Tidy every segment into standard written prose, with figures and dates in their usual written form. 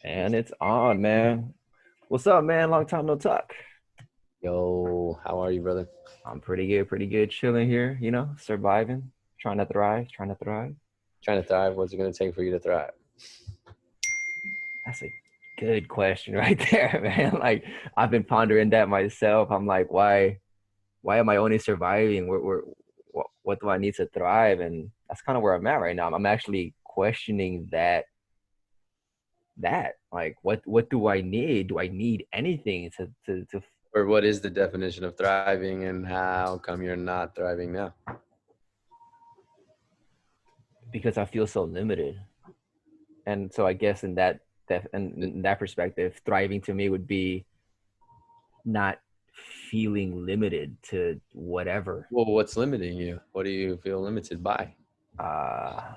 And it's on, man. What's up, man? Long time no talk. Yo, how are you, brother? I'm pretty good, pretty good. Chilling here, surviving, trying to thrive, trying to thrive. Trying to thrive. What's it going to take for you to thrive? That's a good question right there, man. Like I've been pondering that myself. I'm like, why am I only surviving? What do I need to thrive? And that's kind of where I'm at right now. I'm actually questioning that. Like, what do I need? Do I need anything to Or what is the definition of thriving and how come you're not thriving now? because I feel so limited. And so I guess in that perspective, thriving to me would be not feeling limited to whatever. Well, what's limiting you? What do you feel limited by? uh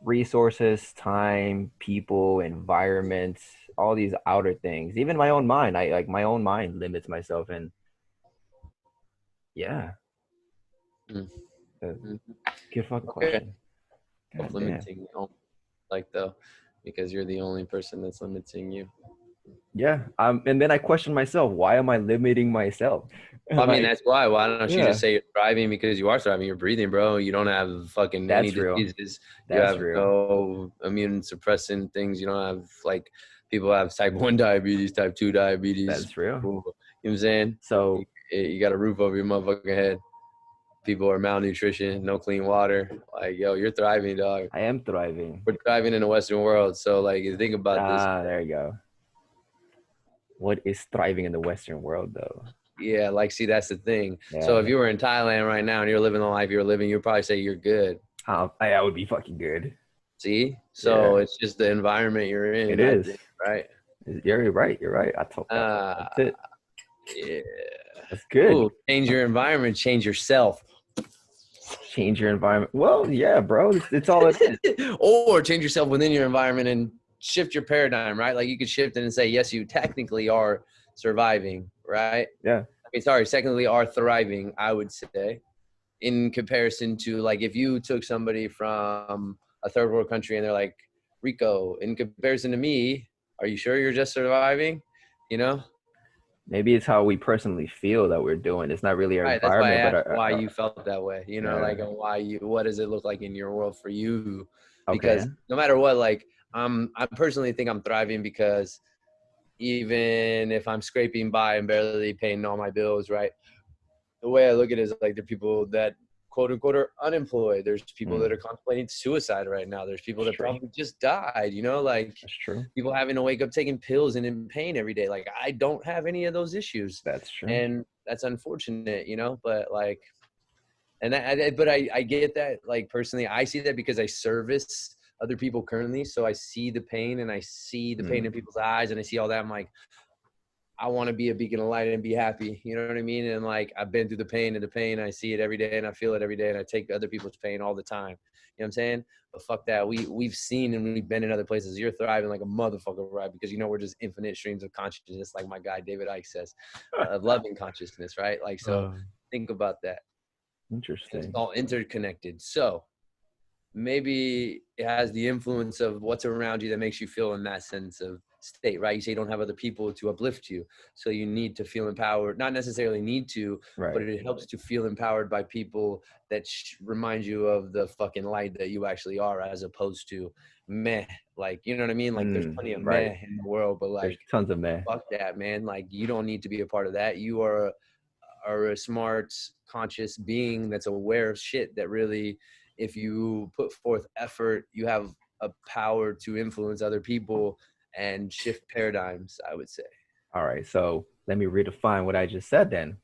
Resources, time, people, environments, all these outer things, even my own mind. I like my own mind limits myself. And yeah, Mm. uh, Mm. good fucking Okay. question. God damn. Self-limiting, you don't like though, because you're the only person that's limiting you. Yeah. And then I question myself, why am I limiting myself? I mean, Like, that's why. Why don't you just yeah, say you're thriving because you are thriving? You're breathing, bro. You don't have fucking any that's real. diseases. You That's have real. no immune suppressant things. You don't have like people have type 1 diabetes, type 2 diabetes. That's real. People, you know what I'm saying? So You got a roof over your motherfucking head. People are malnutrition, no clean water. Like, yo, you're thriving, dog. I am thriving. We're thriving in the Western world. So, like, think about this. There you go. What is thriving in the Western world, though? Yeah, like, see, that's the thing. So, if Yeah, you were in Thailand right now and you're living the life you're living, you'd probably say you're good. I would be fucking good. See? So Yeah, it's just the environment you're it in, I is. think, right? You're right. You're right. Uh, That's it. yeah. That's good. Ooh, change your environment, change yourself. Change your environment. Well, yeah, bro. It's all it is. Or change yourself within your environment and shift your paradigm, right? Like you could shift it and say, yes, you technically are surviving, right? Yeah. I mean, sorry, technically are thriving, I would say, in comparison to like if you took somebody from a third world country and they're like, Rico, in comparison to me, are you sure you're just surviving? You know? Maybe it's how we personally feel that we're doing. It's not really our Right. That's why I environment, but asked why you felt that way. You know, like yeah. why you. What does it look like in your world for you? Okay. Because no matter what, like I personally think I'm thriving because even if I'm scraping by and barely paying all my bills, right? The way I look at it is like the people that quote unquote are unemployed. There's people that are Mm, contemplating suicide right now. There's people that's that true. probably just died, you know, like That's true. people having to wake up taking pills and in pain every day. Like I don't have any of those issues. That's true. And that's unfortunate, you know, but like, and but I get that, like personally, I see that because I service other people currently. So I see the pain and I see the pain in Mm, people's eyes and I see all that. I'm like, I want to be a beacon of light and be happy. You know what I mean? And like I've been through the pain and the pain. I see it every day and I feel it every day and I take other people's pain all the time. You know what I'm saying? But fuck that. We've seen and we've been in other places. You're thriving like a motherfucker, right? Because you know we're just infinite streams of consciousness, like my guy David Icke says, loving consciousness, right? Like so, uh, think about that. It's interesting. all interconnected. So maybe it has the influence of what's around you that makes you feel in that sense of state, right? You say you don't have other people to uplift you. So you need to feel empowered, not necessarily need to, but Right. it helps to feel empowered by people that remind you of the fucking light that you actually are, as opposed to meh. Like, you know what I mean? Like there's plenty of Right. meh in the world, but There's like, tons of meh. fuck that, man. Like you don't need to be a part of that. You are a smart, conscious being that's aware of shit that really, if you put forth effort, you have a power to influence other people and shift paradigms, I would say. All right. So let me redefine what I just said then.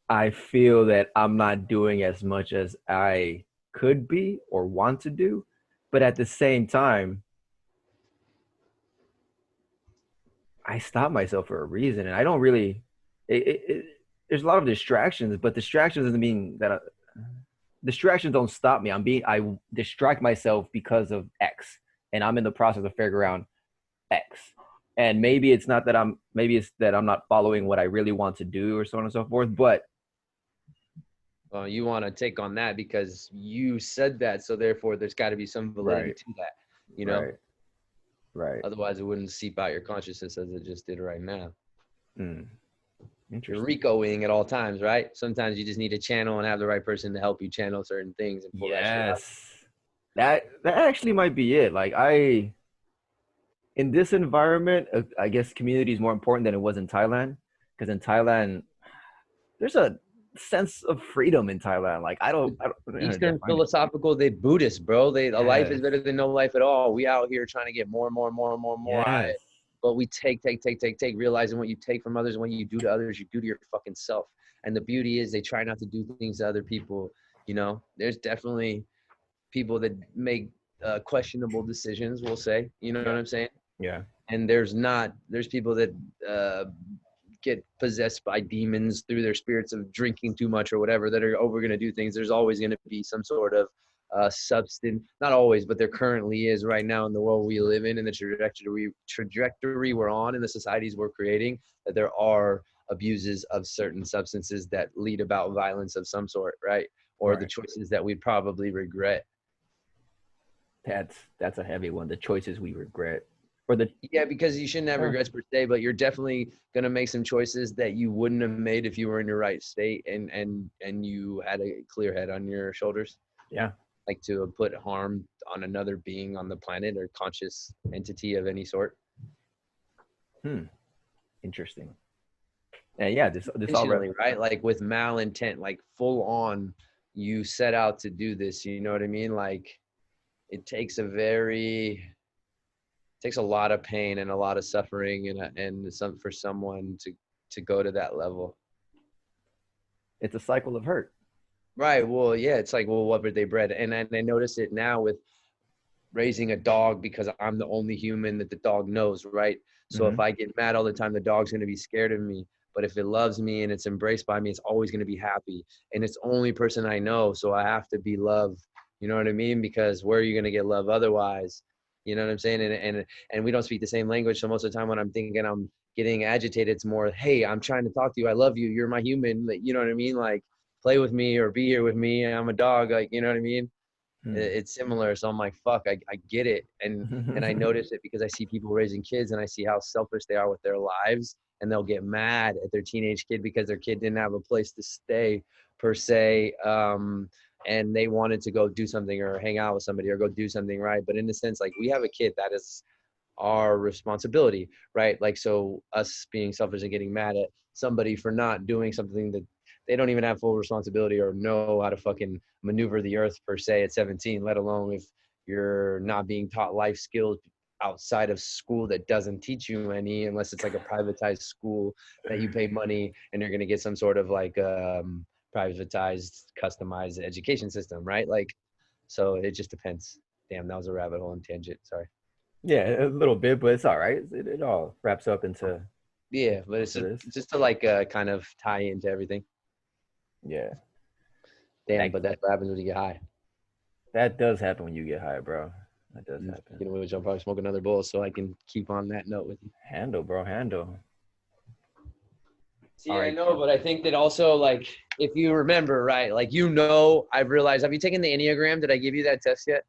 I feel that I'm not doing as much as I could be or want to do, but at the same time, I stop myself for a reason, and I don't really. There's a lot of distractions, but distractions doesn't mean that distractions don't stop me. I distract myself because of X, and I'm in the process of figuring out X. And maybe it's that I'm not following what I really want to do, or so on and so forth. But Well, you want to take on that because you said that, so therefore there's got to be some validity right, to that, you know? right. Right. Otherwise, it wouldn't seep out your consciousness as it just did right now. Mm, You're interesting. Ricoing at all times, right? Sometimes you just need to channel and have the right person to help you channel certain things and pull that shit out. Yes. That actually might be it. Like I in this environment, I guess community is more important than it was in Thailand. Because in Thailand, there's a sense of freedom in Thailand. Like I don't know how to Eastern define it. philosophical, they Buddhist, bro. They a life is Yes. better than no life at all. We out here trying to get more and more and more and more and more out of Yes. it. But we take, realizing what you take from others and what you do to others, you do to your fucking self. And the beauty is they try not to do things to other people. You know, there's definitely people that make questionable decisions, we'll say. You know what Yeah. I'm saying? Yeah. And there's people that uh, get possessed by demons through their spirits of drinking too much or whatever that are over going to do things. There's always going to be some sort of substance, not always, but there currently is right now in the world we live in and the trajectory we're on and the societies we're creating, that there are abuses of certain substances that lead about violence of some sort, right? Or the Right. choices that we'd probably regret. That's a heavy one. The choices we regret. Or the Yeah, because you shouldn't have uh, regrets per se, but you're definitely gonna make some choices that you wouldn't have made if you were in your right state and you had a clear head on your shoulders. yeah. Like to put harm on another being on the planet or conscious entity of any sort. Hmm. Interesting. And yeah, this all Intentionally, right? Like with malintent, like full on, you set out to do this. You know what I mean? Like it takes a lot of pain and a lot of suffering and some for someone to go to that level. it's a cycle of hurt. Right. Well, yeah, it's like, well, what were they bred? And I notice it now with raising a dog because I'm the only human that the dog knows, right? So if Hmm. I get mad all the time, the dog's going to be scared of me. But if it loves me and it's embraced by me, it's always going to be happy. And it's the only person I know. So I have to be loved. You know what I mean? Because where are you going to get love otherwise? You know what I'm saying? And we don't speak the same language. So most of the time when I'm thinking I'm getting agitated, it's more, hey, I'm trying to talk to you. I love you. You're my human. Like, you know what I mean? Like play with me or be here with me. I'm a dog. Like, you know what I mean? Hmm. It's similar. So I'm like, fuck, I get it. And I notice it because I see people raising kids and I see how selfish they are with their lives. And they'll get mad at their teenage kid because their kid didn't have a place to stay per se. And they wanted to go do something or hang out with somebody or go do something, right? But in a sense, like we have a kid that is our responsibility, right? Like, so us being selfish and getting mad at somebody for not doing something that they don't even have full responsibility or know how to fucking maneuver the earth per se at 17, let alone if you're not being taught life skills outside of school that doesn't teach you any, unless it's like a privatized school that you pay money and you're going to get some sort of like privatized, customized education system, right? Like, so it just depends. Damn, that was a rabbit hole and tangent. Sorry. Yeah, a little bit, but it's all right. It all wraps up Yeah, but it's into this. just to like kind of tie into everything. Yeah, Damn, that but that's what happens when you get high. that does happen when you get high, bro. That does And happen. speaking of which, I'll probably smoke another bowl so I can keep on that note with you. Handle, bro, handle. All See, I right. know, but I think that also, like, if you remember, right, like, you know, I've realized, have you taken the Enneagram? Did I give you that test yet?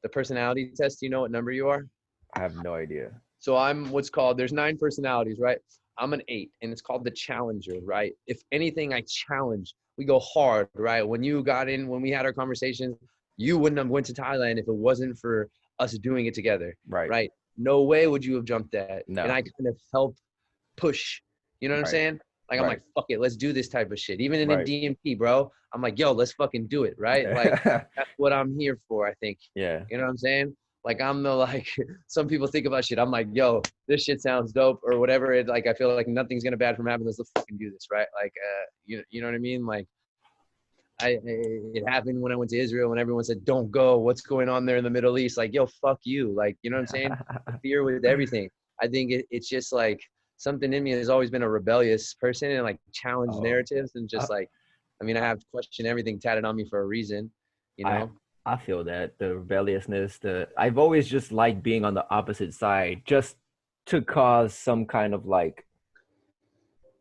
The personality test? Do you know what number you are? I have no idea. So I'm what's called, there's 9 personalities, right? I'm an 8, and it's called the challenger, right? If anything, I challenge. We go hard, right? When you got in, when we had our conversations, you wouldn't have went to Thailand if it wasn't for us doing it together, Right. right? No way would you have jumped that. And No. I kind of help push. You know what I'm Right. saying? Like I'm Right. like, fuck it, let's do this type of shit. Even in Right. DMT, bro. I'm like, yo, let's fucking do it, right? Like that's what I'm here for, I think. Yeah. You know what I'm saying? Like I'm the like some people think about shit. I'm like, yo, this shit sounds dope or whatever. It like I feel like nothing's gonna bad from happening. Let's fucking do this, right? Like you know what I mean? Like it happened when I went to Israel and everyone said, don't go. What's going on there in the Middle East? Like, yo, fuck you. Like, you know what I'm saying? Fear with everything. I think it's just like something in me has always been a rebellious person and like challenge Oh, narratives and I, just like, I mean, I have question everything tatted on me for a reason, you I know? I feel that the rebelliousness, the I've always just liked being on the opposite side, just to cause some kind of like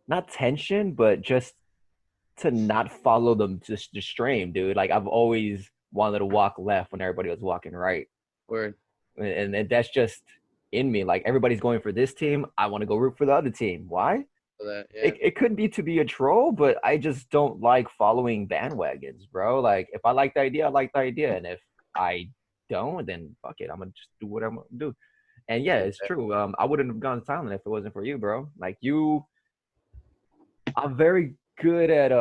not tension, but just to not follow them just the stream, dude. Like I've always wanted to walk left when everybody was walking right, Where and that's just in me. Like everybody's going for this team, I want to go root for the other team. Why? For that, yeah. It could be to be a troll, but I just don't like following bandwagons, bro. Like if I like the idea, I like the idea, and if I don't, then fuck it, I'm gonna just do what I'm gonna do. And yeah, it's true. I wouldn't have gone silent if it wasn't for you, bro. Like you, I'm very good at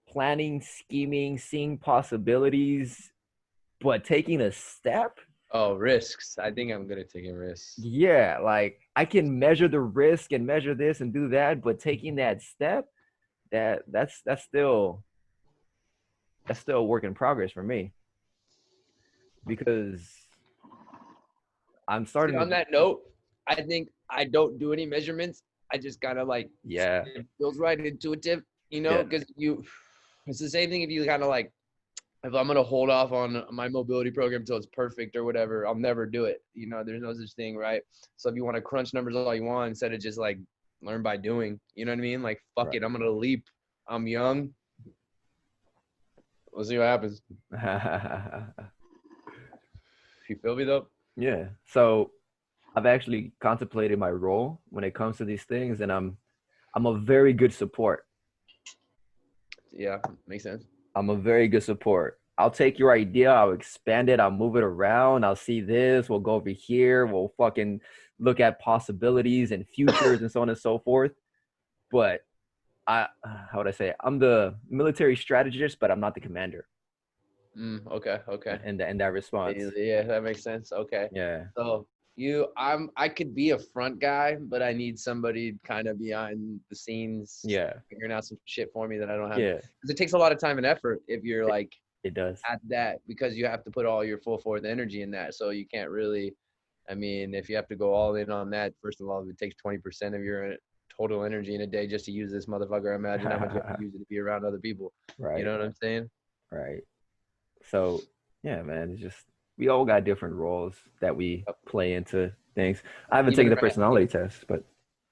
planning, scheming, seeing possibilities, but taking a step, Oh, risks. I think I'm good at taking risks. yeah, like I can measure the risk and measure this and do that, but taking that step, that's still a work in progress for me because I'm See, starting on to, that note, I think I don't do any measurements. I just kind of like, yeah, it feels right, intuitive, you know, yeah, because it's the same thing if you kind of like, if I'm gonna hold off on my mobility program until it's perfect or whatever, I'll never do it. You know, there's no such thing, right? So if you want to crunch numbers all you want instead of just like learn by doing, you know what I mean? Like, fuck it, I'm gonna leap. I'm young. We'll see what happens. right. You feel me though? Yeah. So I've actually contemplated my role when it comes to these things, and I'm a very good support. Yeah, makes sense. I'm a very good support. I'll take your idea, I'll expand it, I'll move it around, I'll see this, we'll go over here, we'll fucking look at possibilities and futures and so on and so forth. But how would I say it? I'm the military strategist, but I'm not the commander Okay, okay. in that response. Yeah, that makes sense. Okay. Yeah. So I could be a front guy, but I need somebody kind of behind the scenes Yeah. figuring out some shit for me that I don't have. Yeah. Because it takes a lot of time and effort if you're It, like it does. at that, because you have to put all your full force energy in that. So you can't really, I mean, if you have to go all in on that, first of all, if it takes 20% of your total energy in a day just to use this motherfucker, imagine how much you have to use it to be around other people. You Right. know what I'm saying? Right. So yeah, man, it's just we all got different roles that we play into things. I haven't Even taken the right. personality test, but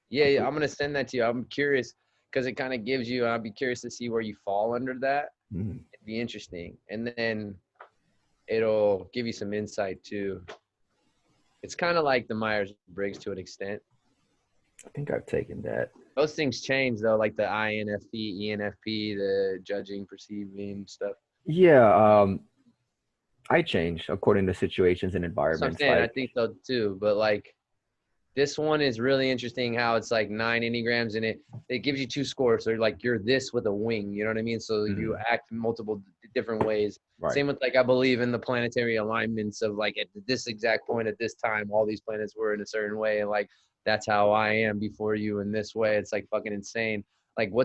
Yeah, I'm gonna send that to you. I'm curious because it kind of gives you. I'll be curious to see where you fall under that. mm, It'd be interesting, and then it'll give you some insight too. It's kind of like the Myers Briggs to an extent. I think I've taken that. Those things change though, like the INFP, ENFP, the judging, perceiving stuff. Yeah, I change according to situations and That's what I'm environments. saying. I Like, think so too. But like this one is really interesting how it's like 9 enneagrams and it gives you two scores. So like you're this with a wing, you know what I mean? So you mm, act multiple different ways. right. Same with like I believe in the planetary alignments of like at this exact point at this time, all these planets were in a certain way, and like that's how I am before you in this way. It's like fucking insane. Like do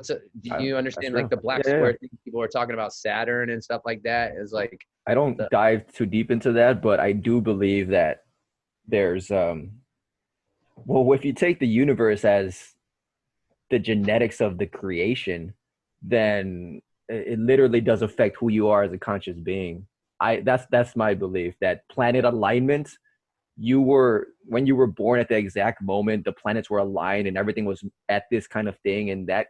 you That's understand like real. the black Yeah, yeah. square thing people are talking about Saturn and stuff like that is like I don't the dive too deep into that, but I do believe that there's well, if you take the universe as the genetics of the creation, then it literally does affect who you are as a conscious being. That's my belief that planet alignment, you were when you were born at the exact moment, the planets were aligned and everything was at this kind of thing, and that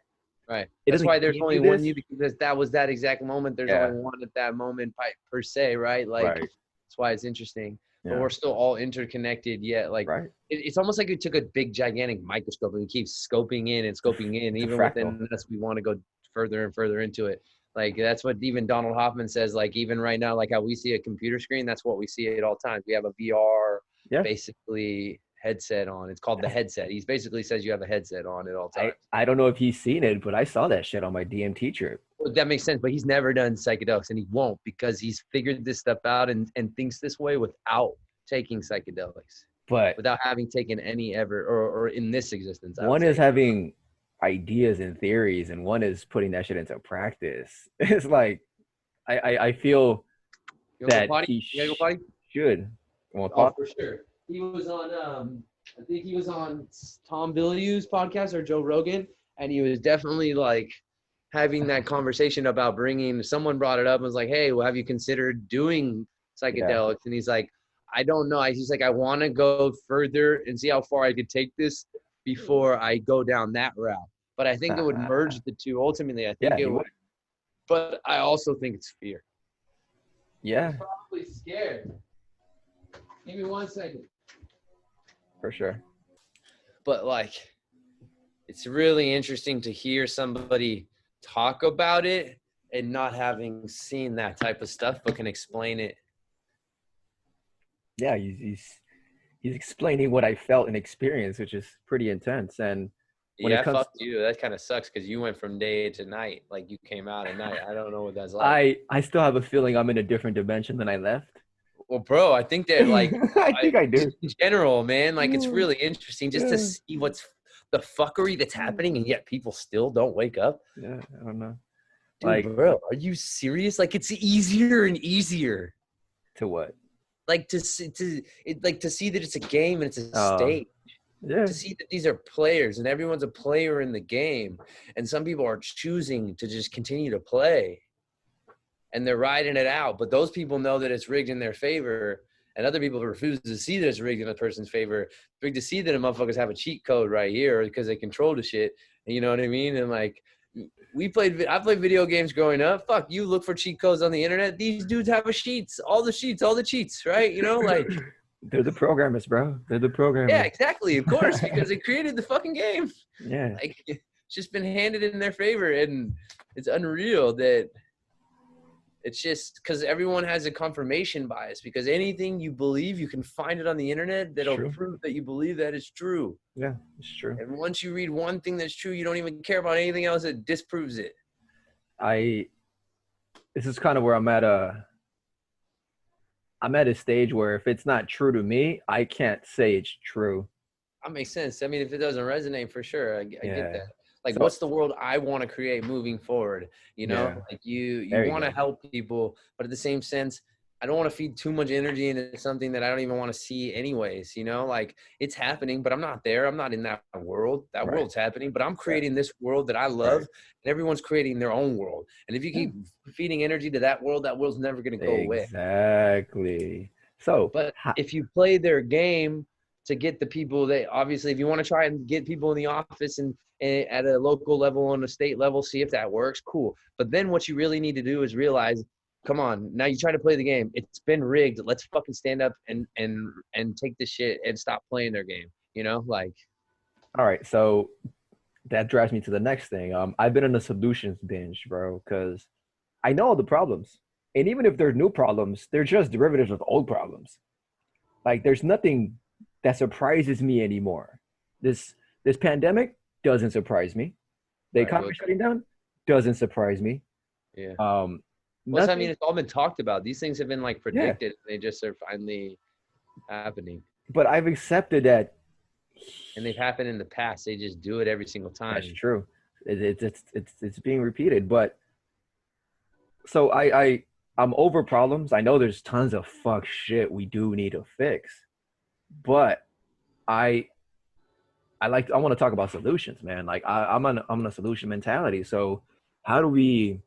right. it That's why doesn't there's give only you one this. you because that was that exact moment. There's only Yeah, one at that moment per se, right? Like right. that's why it's interesting. But Yeah, we're still all interconnected yet. Like right. it's almost like we took a big gigantic microscope and we keep scoping in and scoping in. It's a Even fractal. within us, we want to go further and further into it. Like that's what even Donald Hoffman says. Like even right now, like how we see a computer screen, that's what we see at all times. We have a VR Yeah, basically headset on. It's called the that's, headset. He basically says you have a headset on at all times. I don't know if he's seen it, but I saw that shit on my DMT trip. Well, that makes sense, but he's never done psychedelics and he won't because he's figured this stuff out and thinks this way without taking psychedelics, But without having taken any ever or in this existence, I would one is say. having ideas and theories, and one is putting that shit into practice. It's like I feel You wanna go that potty? he You gotta go potty? should. Well, Oh, for sure. He was on I think he was on Tom Bilyeu's podcast or Joe Rogan, and he was definitely like having that conversation about bringing someone brought it up and was like, hey, well, have you considered doing yeah. psychedelics? And he's like, I don't know. He's like, I want to go further and see how far I could take this before I go down that route. But I think it would merge the two ultimately. I think Yeah, it he would, would. but I also think it's fear. Yeah. He's probably scared. Give me 1 second. For sure. But like, it's really interesting to hear somebody talk about it and not having seen that type of stuff, but can explain it. Yeah, he's explaining what I felt and experienced, which is pretty intense. And when it Yeah, comes, fuck you. That kind of sucks because you went from day to night. Like you came out at night. I don't know what that's like. I still have a feeling I'm in a different dimension than I left. Well, bro, I think that like I think I do. in general, man, like it's Yeah, really interesting just to yeah, see what's the fuckery that's happening, and yet people still don't wake up. yeah. I don't know. Dude, Like bro, are you serious? Like it's easier and easier. to what? Like to see like to see that it's a game and it's a Uh, state. yeah, To see that these are players and everyone's a player in the game, and some people are choosing to just continue to play and they're riding it out. But those people know that it's rigged in their favor, and other people refuse to see that it's rigged in a person's favor. Rigged to see that the motherfuckers have a cheat code right here because they control the shit. You know what I mean? And like, I played video games growing up. Fuck, you look for cheat codes on the internet. These dudes have a sheets, all the sheets, all the cheats, right? You know, like, they're the programmers, bro. They're the yeah, programmers. exactly, of course, because they created the fucking game. Yeah, Like, it's just been handed in their favor, and it's unreal that it's just because everyone has a confirmation bias, because anything you believe, you can find it on the internet it's that'll true. prove that you believe that it's true. Yeah, it's true. And once you read one thing that's true, you don't even care about anything else that disproves it. I this is kind of where I'm at a stage where if it's not true to me, I can't say it's true. That makes sense. I mean, if it doesn't resonate, for sure, I get Yeah. that. Like, So what's the world I want to create moving forward? You know, yeah, like you there you want to go. help people, but at the same sense, I don't want to feed too much energy into something that I don't even want to see anyways. You know, like it's happening, but I'm not there. I'm not in that world. That Right. world's happening, but I'm Yeah. creating this world that I love, Right. and everyone's creating their own world. And if you Yeah. keep feeding energy to that world's never going to go away. Exactly. So But if you play their game to get the people, they obviously, if you want to try and get people in the office and at a local level, on a state level, see if that works, cool. But then what you really need to do is realize, come on, now you try to play the game. It's been rigged. Let's fucking stand up and take this shit and stop playing their game. You know, like, all right, so that drives me to the next thing. I've been in a solutions binge, bro, because I know all the problems. And even if they're new problems, they're just derivatives of old problems. Like there's nothing that surprises me anymore. This pandemic doesn't surprise me. The all right, economy good. shutting down doesn't surprise me. Yeah. Um, Well, I mean, nothing. it's all been talked about. These things have been like Yeah, predicted. They just are finally happening. but I've accepted that. And they've happened in the past. They just do it every single That's time. true. It's being repeated. But so I'm over problems. I know there's tons of fuck shit we do need to fix, but I I want to talk about solutions, man. Like I'm on a solution mentality. So how do we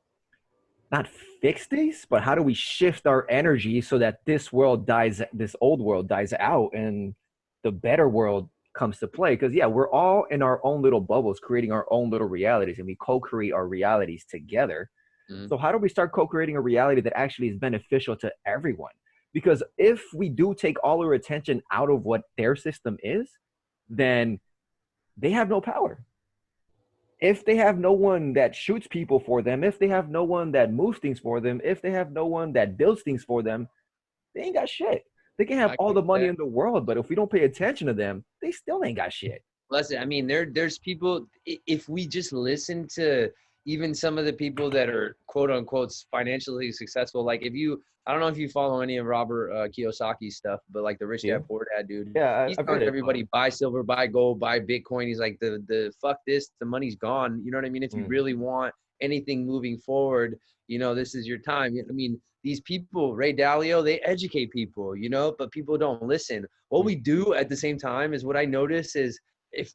not fix these, but how do we shift our energy so that this old world dies out and the better world comes to play? Because yeah, we're all in our own little bubbles, creating our own little realities, and we co-create our realities together. Mhm. So how do we start co-creating a reality that actually is beneficial to everyone? Because if we do take all our attention out of what their system is, then they have no power. If they have no one that shoots people for them, if they have no one that moves things for them, if they have no one that builds things for them, they ain't got shit. They can have I all get the money that. in the world, but if we don't pay attention to them, they still ain't got shit. Listen, I mean, there's people. If we just listen to even some of the people that are quote unquote financially successful, like if you, I don't know if you follow any of Robert Kiyosaki's stuff, but like the Rich Yeah, Dad Poor Dad dude, yeah, he's I've telling heard it. everybody buy silver, buy gold, buy Bitcoin. He's like the fuck this, the money's gone. You know what I mean? If you Mm, really want anything moving forward, you know, this is your time. I mean, these people, Ray Dalio, they educate people, you know, but people don't listen. What mm, we do at the same time is what I notice is if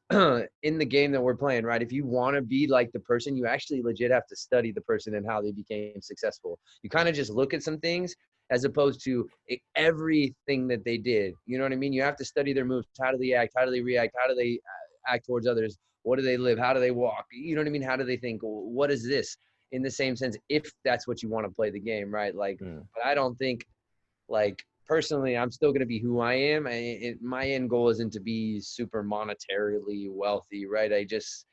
in the game that we're playing, right, if you want to be like the person, you actually legit have to study the person and how they became successful. You kind of just look at some things as opposed to everything that they did. You know what I mean? You have to study their moves. How do they act? How do they react? How do they act towards others? What do they live? How do they walk? You know what I mean? How do they think? What is this? In the same sense, if that's what you want to play the game, right? Like, mm. but I don't think like personally, I'm still going to be who I am. My end goal isn't to be super monetarily wealthy, right? I just,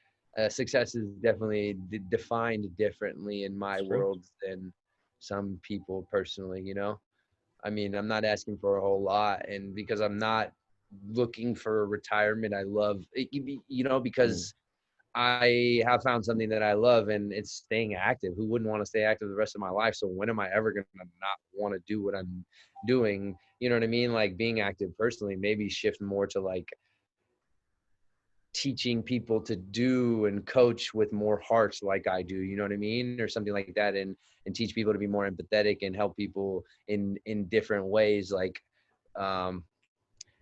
success is definitely defined differently in my That's true. world than some people personally, you know? I mean, I'm not asking for a whole lot. And because I'm not looking for retirement, I love it, you know, Mm. because I have found something that I love, and it's staying active. Who wouldn't want to stay active the rest of my life? So when am I ever going to not want to do what I'm doing? You know what I mean? Like being active personally, maybe shift more to like teaching people to do and coach with more hearts like I do, you know what I mean? Or something like that. And teach people to be more empathetic and help people in different ways, like um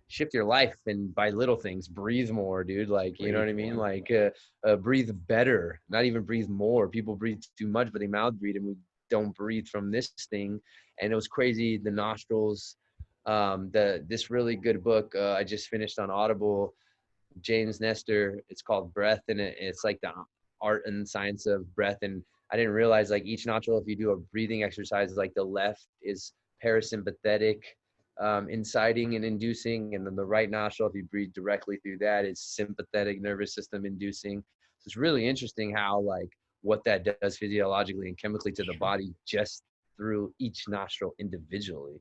shift your life and by little things. Breathe more, dude. Like, you know Breathe what I mean? more. Like breathe better, not even breathe more. People breathe too much, but they mouth breathe, and we don't breathe from this thing. And it was crazy, the nostrils. This really good book I just finished on Audible, James Nestor. It's called Breath, and it's like the art and science of breath. And I didn't realize like each nostril, if you do a breathing exercise, like the left is parasympathetic, inciting and inducing, and then the right nostril, if you breathe directly through that, is sympathetic nervous system inducing. So it's really interesting how like what that does physiologically and chemically to the Sure. body just through each nostril individually.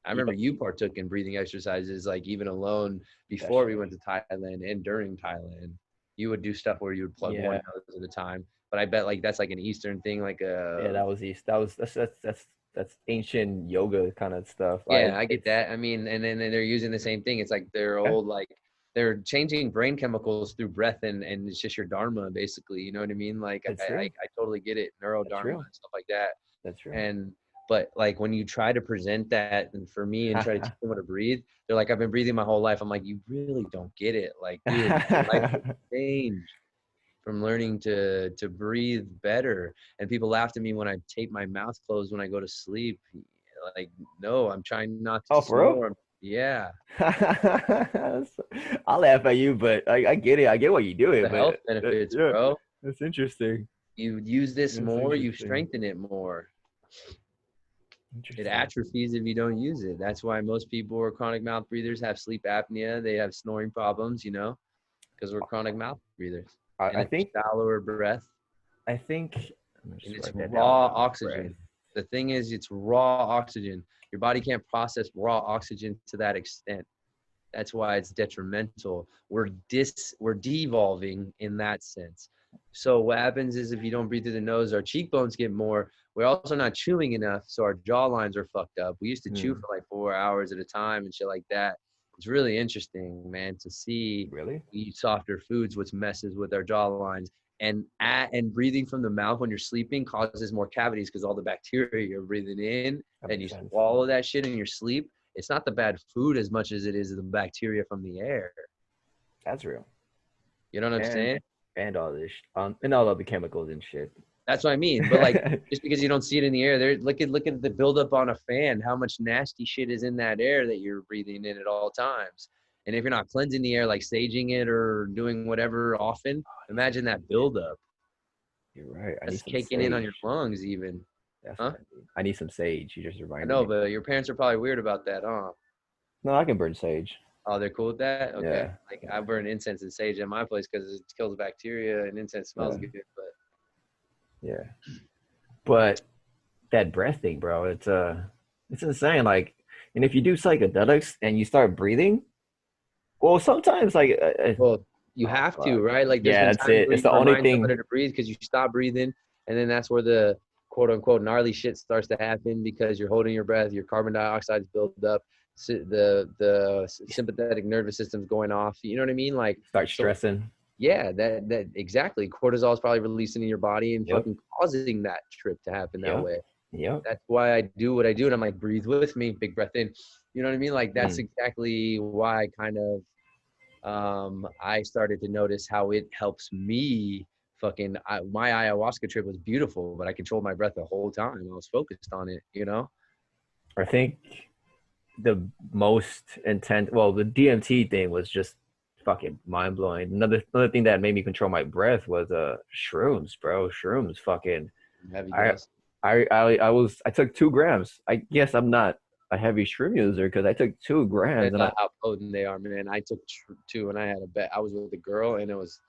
I remember Yep. you partook in breathing exercises, like even alone before we went Definitely. to Thailand and during Thailand. You would do stuff where you would plug one Yeah. nose at a time. But I bet like that's like an Eastern thing, like Yeah, a that was East. That was that's ancient yoga kind of stuff. yeah, Like I get it's that. I mean, and then they're using the same thing. It's like their yeah, old like they're changing brain chemicals through breath, and it's just your dharma basically. You know what I mean? Like that's I true. I totally get it, That's neurodharma real. and stuff like that. That's real. And but like when you try to present that, and for me, and try to teach them how to breathe, they're like, I've been breathing my whole life. I'm like, you really don't get it. Like, dude, your life will change from learning to breathe better. And people laugh at me when I tape my mouth closed when I go to sleep. Like, no, I'm trying not to Oh, for real? snore. Yeah, I'll laugh at you, but I get it. I get why you do the it, health but benefits, yeah, bro. that's interesting. You use this That's more, you interesting. strengthen it more. It Interesting. atrophies if you don't use it. That's why most people who are chronic mouth breathers have sleep apnea. They have snoring problems, you know, because we're chronic mouth breathers. And I it's think shallower breath, I think I'm gonna and just it's write that down. raw Breath. oxygen. The thing is, it's raw oxygen. Your body can't process raw oxygen to that extent. That's why it's detrimental. We're devolving in that sense. So what happens is if you don't breathe through the nose, our cheekbones get more. We're also not chewing enough, so our jaw lines are fucked up. We used to chew Hmm. for like 4 hours at a time and shit like that. It's really interesting, man, to see Really? we eat softer foods, which messes with our jaw lines. And breathing from the mouth when you're sleeping causes more cavities because all the bacteria you're breathing in That and makes you sense. swallow that shit in your sleep. It's not the bad food as much as it is the bacteria from the air. That's real. You know what I'm And saying? all this and all of the chemicals and shit. That's what I mean. But like, just because you don't see it in the air, there look at the buildup on a fan. How much nasty shit is in that air that you're breathing in at all times? And if you're not cleansing the air, like saging it or doing whatever often, I need some imagine that sage. buildup You're right. I that's need some caking in on sage. your lungs, even. That's Huh? what I need. I need some sage. You just I reminded know, me. but your parents are probably weird about that, huh? No, I can burn sage. Oh, they're cool with that? Okay. Yeah. Like I Yeah. burn incense and sage at my place because it kills bacteria and incense smells Yeah. good. But Yeah. But that breath thing, bro, it's insane. Like, and if you do psychedelics and you start breathing, well, sometimes like, well, you oh have to, fuck, right? Like there's yeah, been that's times it. where It's you the only remind somebody thing. to breathe because you stop breathing, and then that's where the quote unquote gnarly shit starts to happen because you're holding your breath, your carbon dioxide is built up, the You sympathetic nervous system's going off. You know what I mean? Like start so. stressing. Yeah, that exactly. Cortisol is probably releasing in your body and Yep. fucking causing that trip to happen that Yep. way. Yep. That's why I do what I do. And I'm like, breathe with me, big breath in. You know what I mean? Like that's Mm. exactly why I kind of I started to notice how it helps me my ayahuasca trip was beautiful, but I controlled my breath the whole time. I was focused on it, you know? I think the most intense, well, the DMT thing was just fucking mind blowing. Another thing that made me control my breath was shrooms, bro. Shrooms, fucking. Heavy I dose. I took 2 grams. I guess I'm not. a heavy shroom user because I took 2 grams Depends and on I how potent they are, man. I took two, and I had a bet. I was with a girl, and it was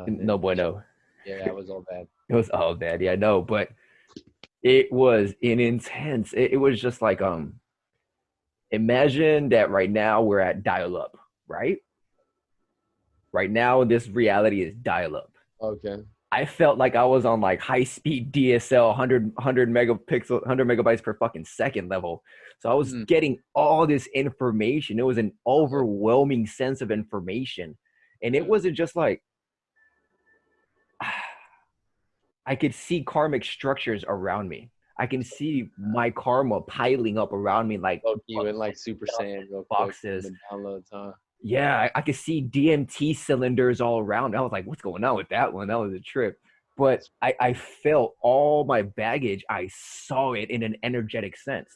no bueno. yeah, it was all bad. It was all bad. Yeah, I know, but it was an intense. It was just like imagine that right now we're at dial up, right? Right now this reality is dial up. Okay. I felt like I was on like high speed DSL 100 megapixel 100 megabytes per fucking second level. So I was Mm. getting all this information. It was an overwhelming sense of information. And it Yeah. wasn't just like I could see karmic structures around me. I can see my karma piling up around me like Low key went like Super Saiyan real quick in boxes. the downloads, huh? Yeah, I could see DMT cylinders all around. I was like, what's going on with that one? That was a trip. But That's I felt all my baggage. I saw it in an energetic sense.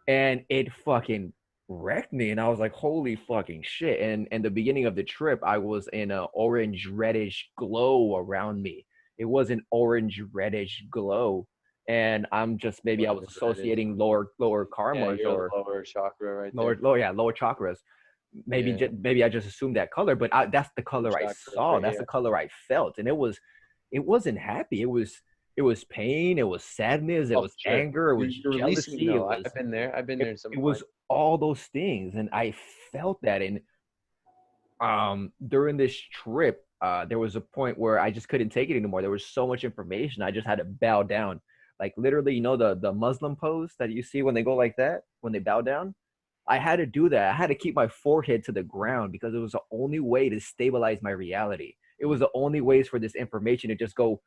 And it fucking wrecked me. And I was like, holy fucking shit. And in the beginning of the trip, I was in a orange reddish glow around me. It was an orange reddish glow. And I'm just maybe I was whatever that is. associating lower Yeah, karmas you're the or lower chakra right lower there. lower chakras. Maybe Yeah, maybe I just assumed that color, but that's the root color I chakras saw. right That's here. the color I felt, and it wasn't happy. It was pain. It was sadness. It Oh, was for sure. anger. It was You're releasing jealousy. though. I've been there. I've been there in some It was points. all those things, and I felt that. And during this trip, there was a point where I just couldn't take it anymore. There was so much information. I just had to bow down. Like literally, you know the Muslim pose that you see when they go like that when they bow down. I had to do that. I had to keep my forehead to the ground because it was the only way to stabilize my reality. It was Mm. the only ways for this information to just go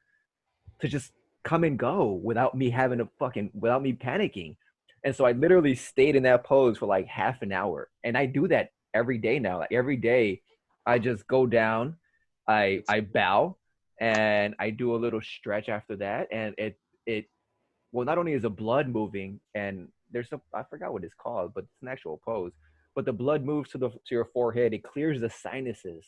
to just come and go without me having to fucking without me panicking. And so I literally stayed in that pose for like half an hour. And I do that every day now. Like every day I just go down, I bow and I do a little stretch after that. And it well, not only is the blood moving and there's some I forgot what it's called, but it's an actual pose. But the blood moves to your forehead, it clears the sinuses.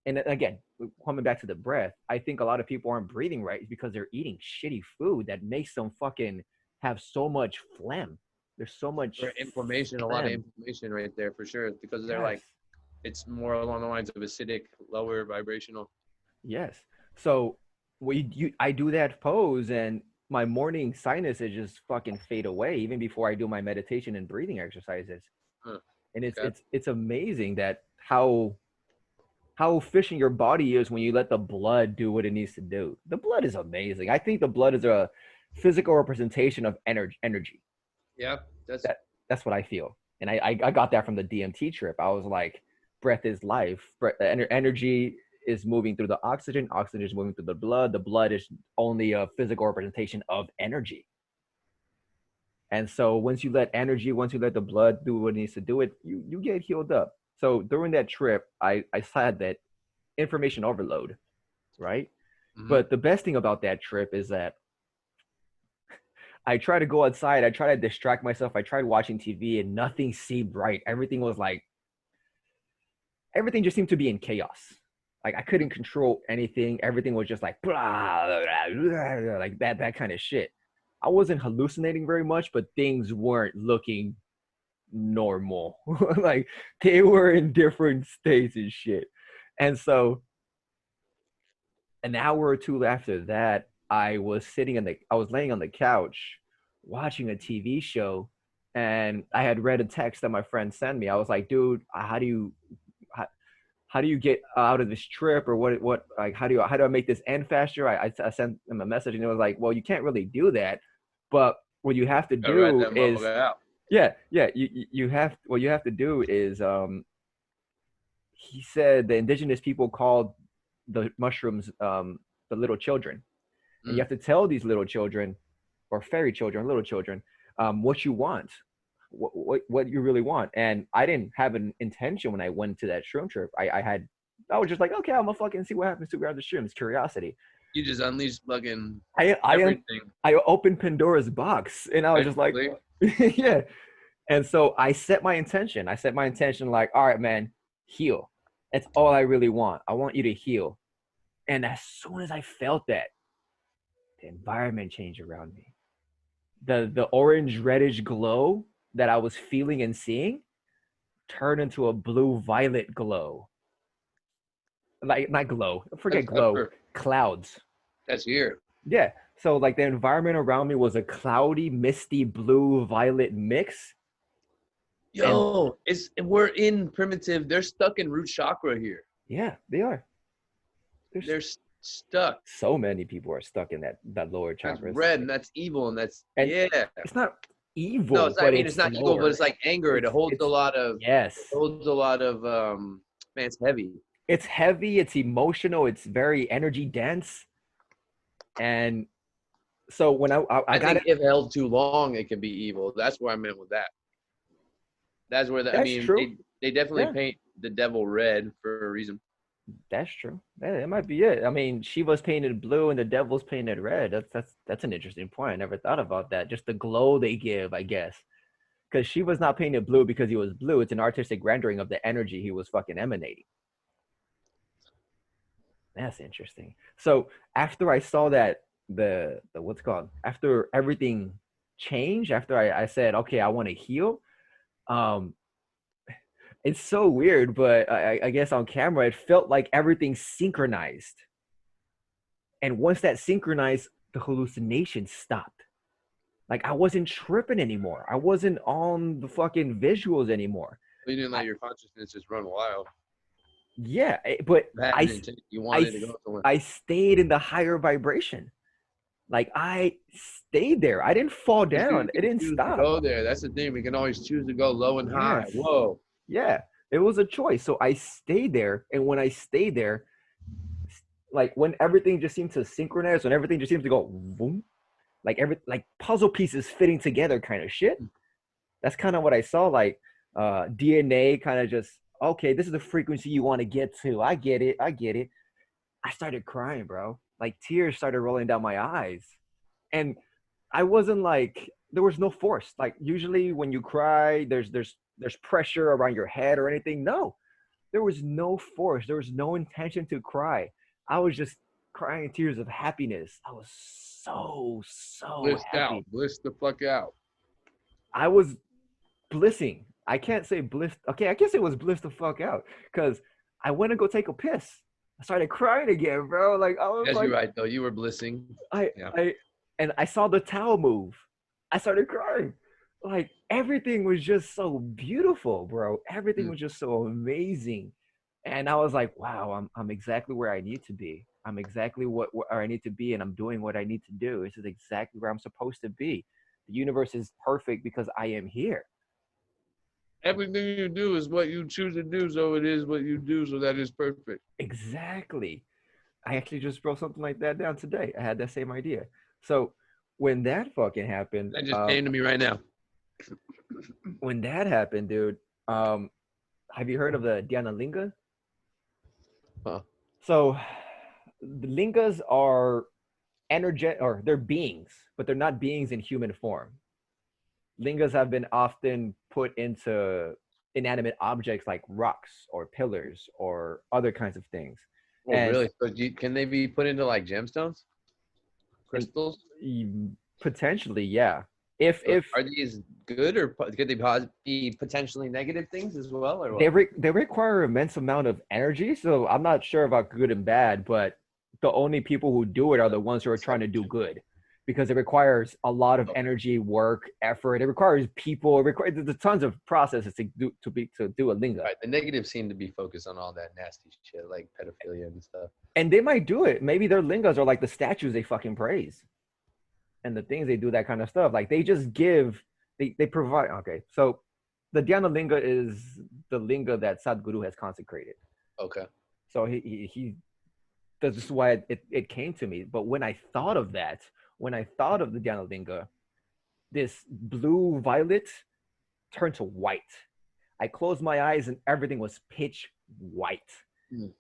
And again, coming back to the breath, I think a lot of people aren't breathing right because they're eating shitty food that makes them fucking have so much phlegm. There's so much For inflammation, a lot of phlegm. inflammation right there for sure. Because they're Yes. like, it's more along the lines of acidic, lower vibrational. Yes. So I do that pose and my morning sinuses just fucking fade away even before I do my meditation and breathing exercises. Huh. And Okay. it's amazing that how efficient your body is when you let the blood do what it needs to do. The blood is amazing. I think the blood is a physical representation of energy. Yeah, that's That's what I feel. And I got that from the DMT trip. I was like, breath is life. Energy is moving through the oxygen. Oxygen is moving through the blood. The blood is only a physical representation of energy. And so once you let the blood do what it needs to do, you get healed up. So during that trip, I had that information overload, right? mm-hmm. But the best thing about that trip is that I try to go outside. I try to distract myself. I tried watching TV and nothing seemed right. Everything just seemed to be in chaos. Like I couldn't control anything. Everything was just like blah, blah, blah, like that kind of shit. I wasn't hallucinating very much, but things weren't looking normal. Like they were in different states and shit. And so an hour or two after that, I was laying on the couch watching a TV show, and I had read a text that my friend sent me. I was like, dude, how do you get out of this trip or what like how do I make this end faster? I sent him a message and it was like, well, you can't really do that, but what you have to Gotta ride do that is motherfucker out. yeah you have what you have to do is he said the indigenous people called the mushrooms the little children, and you Mm. have to tell these little children or fairy children, little children, what you want, what you really want. And I didn't have an intention when I went to that shroom trip. I was just like, okay, I'm gonna fucking see what happens to grab the shrooms, curiosity. You just unleashed fucking I I am everything. I opened Pandora's box, and I was just like, Basically. yeah. And so I set my intention. I set my intention like, all right, man, heal. That's all I really want. I want you to heal. And as soon as I felt that, the environment changed around me. the orange reddish glow that I was feeling and seeing turned into a blue violet glow. Like not glow, forget That's glow, upper. clouds. That's here. Yeah. So like the environment around me was a cloudy, misty blue violet mix. And Yo, we're in primitive. They're stuck in root chakra here. yeah, they are. There's They're stuck. so many people are stuck in that lower That's chakras. red, and that's evil, and that's And yeah. it's not No, evil, it's not, I but mean it's it's not evil, but lower. it's like anger. It holds a It's lot of. yes. It holds a lot of. Man, it's heavy. It's heavy, it's emotional, it's very energy dense. And so when I I got think it, if held too long, it can be evil. That's where I meant with that. That's where I that's mean, true. they definitely Yeah, paint the devil red for a reason. that's true. That might be it. I mean, Shiva's painted blue and the devil's painted red. That's an interesting point. I never thought about that. Just the glow they give, I guess. Because Shiva's not painted blue because he was blue. It's an artistic rendering of the energy he was fucking emanating. That's interesting. So after I saw that the what's it called, after everything changed, after I said, okay, I want to heal, um, it's so weird, but I guess on camera it felt like everything synchronized. And once that synchronized, the hallucination stopped. Like I wasn't tripping anymore. I wasn't on the fucking visuals anymore. You didn't I, let your consciousness just run wild. yeah, but You had an intent. You I wanted to go somewhere. I stayed in the higher vibration. Like I stayed there. I didn't fall Because down. you It can didn't choose to stop. go there. That's the thing. We can always choose to go low and high. Yes. Whoa. Yeah. It was a choice. So I stayed there. And when I stayed there, like when everything just seemed to synchronize, when everything just seemed to go boom, like puzzle pieces fitting together kind of shit. That's kind of what I saw. Like DNA kind of just, okay, this is the frequency you want to get to. I get it. I get it. I started crying, bro. Like tears started rolling down my eyes. And I wasn't like there was no force. Like usually when you cry, there's pressure around your head or anything. No, there was no force. There was no intention to cry. I was just crying tears of happiness. I was so Blissed out. happy. Bliss the fuck out. I was blissing. I can't say bliss. Okay, I guess it was bliss the fuck out because I went to go take a piss. I started crying again, bro. Like I was Yes, you're like, right though. You were blissing. I Yeah. I and I saw the towel move. I started crying. Like everything was just so beautiful, bro. Everything Mm. was just so amazing. And I was like, wow, I'm exactly where I need to be. I'm exactly where I need to be and I'm doing what I need to do. This is exactly where I'm supposed to be. The universe is perfect because I am here. Everything you do is what you choose to do, so it is what you do, so that is perfect. Exactly. I actually just wrote something like that down today. I had that same idea. So when that fucking happened, That just came to me right now. when that happened, dude, um, have you heard of the Dhyana Linga? Huh. So the lingas are energetic, or they're beings, but they're not beings in human form. Lingas have been often put into inanimate objects like rocks or pillars or other kinds of things. Oh, And, really? So can they be put into like gemstones, and crystals? potentially, yeah. If Are these good, or could they be potentially negative things as well, or they what? they require immense amount of energy, so I'm not sure about good and bad, but the only people who do it are the ones who are trying to do good, because it requires a lot of energy, work, effort. It requires people. It requires there's tons of processes to do a linga, Right. The negatives seem to be focused on all that nasty shit like pedophilia and stuff. and they might do it. Maybe their lingas are like the statues they fucking praise, and the things they do that kind of stuff. Like they just give, they provide. Okay, so the Dhyana Linga is the linga that Sadhguru has consecrated. Okay. So he this is why it came to me. But when I thought of that, when I thought of the Dhyana Linga, this blue violet turned to white. I closed my eyes and everything was pitch white,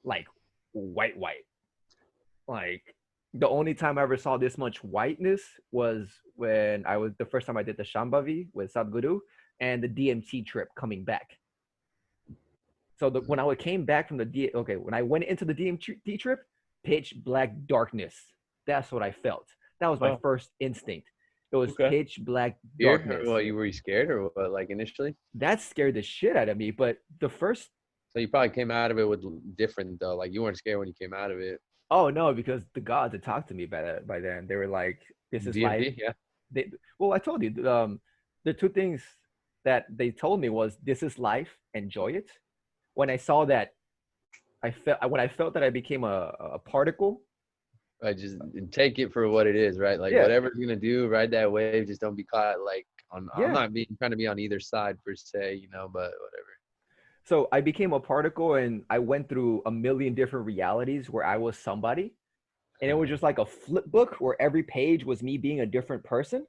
like white. Like the only time I ever saw this much whiteness was when I was the first time I did the Shambhavi with Sadhguru and the DMT trip coming back. So when I came back from when I went into the DMT trip, pitch black darkness. That's what I felt. That was my Oh. first instinct. It was Okay. pitch black Fear or darkness. what? You were you scared or what? Like initially? That scared the shit out of me. But the first, So you probably came out of it with different though. Like you weren't scared when you came out of it. oh no, because the gods had talked to me by then. They were like, "This is life." DMT, yeah. They, well, I told you, the two things that they told me was, "This is life, enjoy it." When I saw that, when I felt that I became a particle. I just take it for what it is, right? Like Yeah, whatever's gonna do, ride that wave. Just don't be caught like on. I'm yeah. not being trying to be on either side per se, but whatever. So I became a particle, and I went through a million different realities where I was somebody, and it was just like a flip book where every page was me being a different person.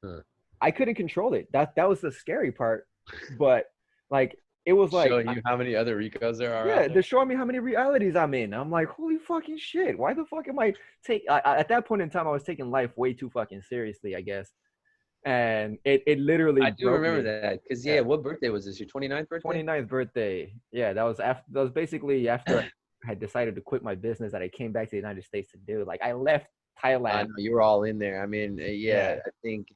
Huh. I couldn't control it. That was the scary part. But like it was like, Showing you how many other Ricos there are out yeah, there. they're showing me how many realities I'm in. I'm like, holy fucking shit. Why the fuck am I at that point in time I was taking life way too fucking seriously, I guess. And it literally I do broke remember me. that because yeah, Yeah. what birthday was this? Your 29th birthday? 29th birthday. Yeah, that was basically after I had decided to quit my business that I came back to the United States to do. Like I left I Thailand. know you were all in there. I mean, yeah, Yeah. I think,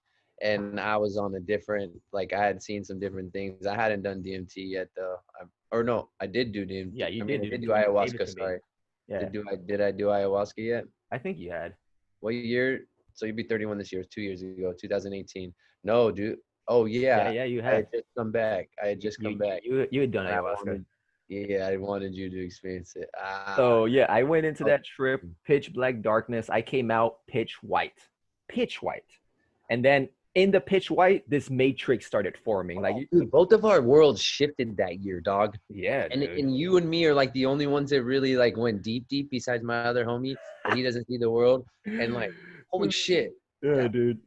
and I was on a different, like I had seen some different things. I hadn't done DMT yet though. Or no, I did do Yeah, DMT. you I did mean, I do did do DMT. You gave it ayahuasca. to me. Sorry, Yeah. did I do ayahuasca yet? I think you had. What year? So you'd be 31 this year. 2 years ago, 2018. No, dude. Oh Yeah, yeah, yeah, you I had had. just come back. I had You just come you back, you had done and I ayahuasca. wanted, yeah, I wanted you to experience it. Ah, So yeah, I went into oh, that trip pitch black darkness. I came out pitch white, and then in the pitch white, this matrix started forming. Like, dude, both of our worlds shifted that year, dog. yeah, and dude. and you and me are like the only ones that really like went deep besides my other homie that he doesn't see the world and like holy shit Yeah, that, dude.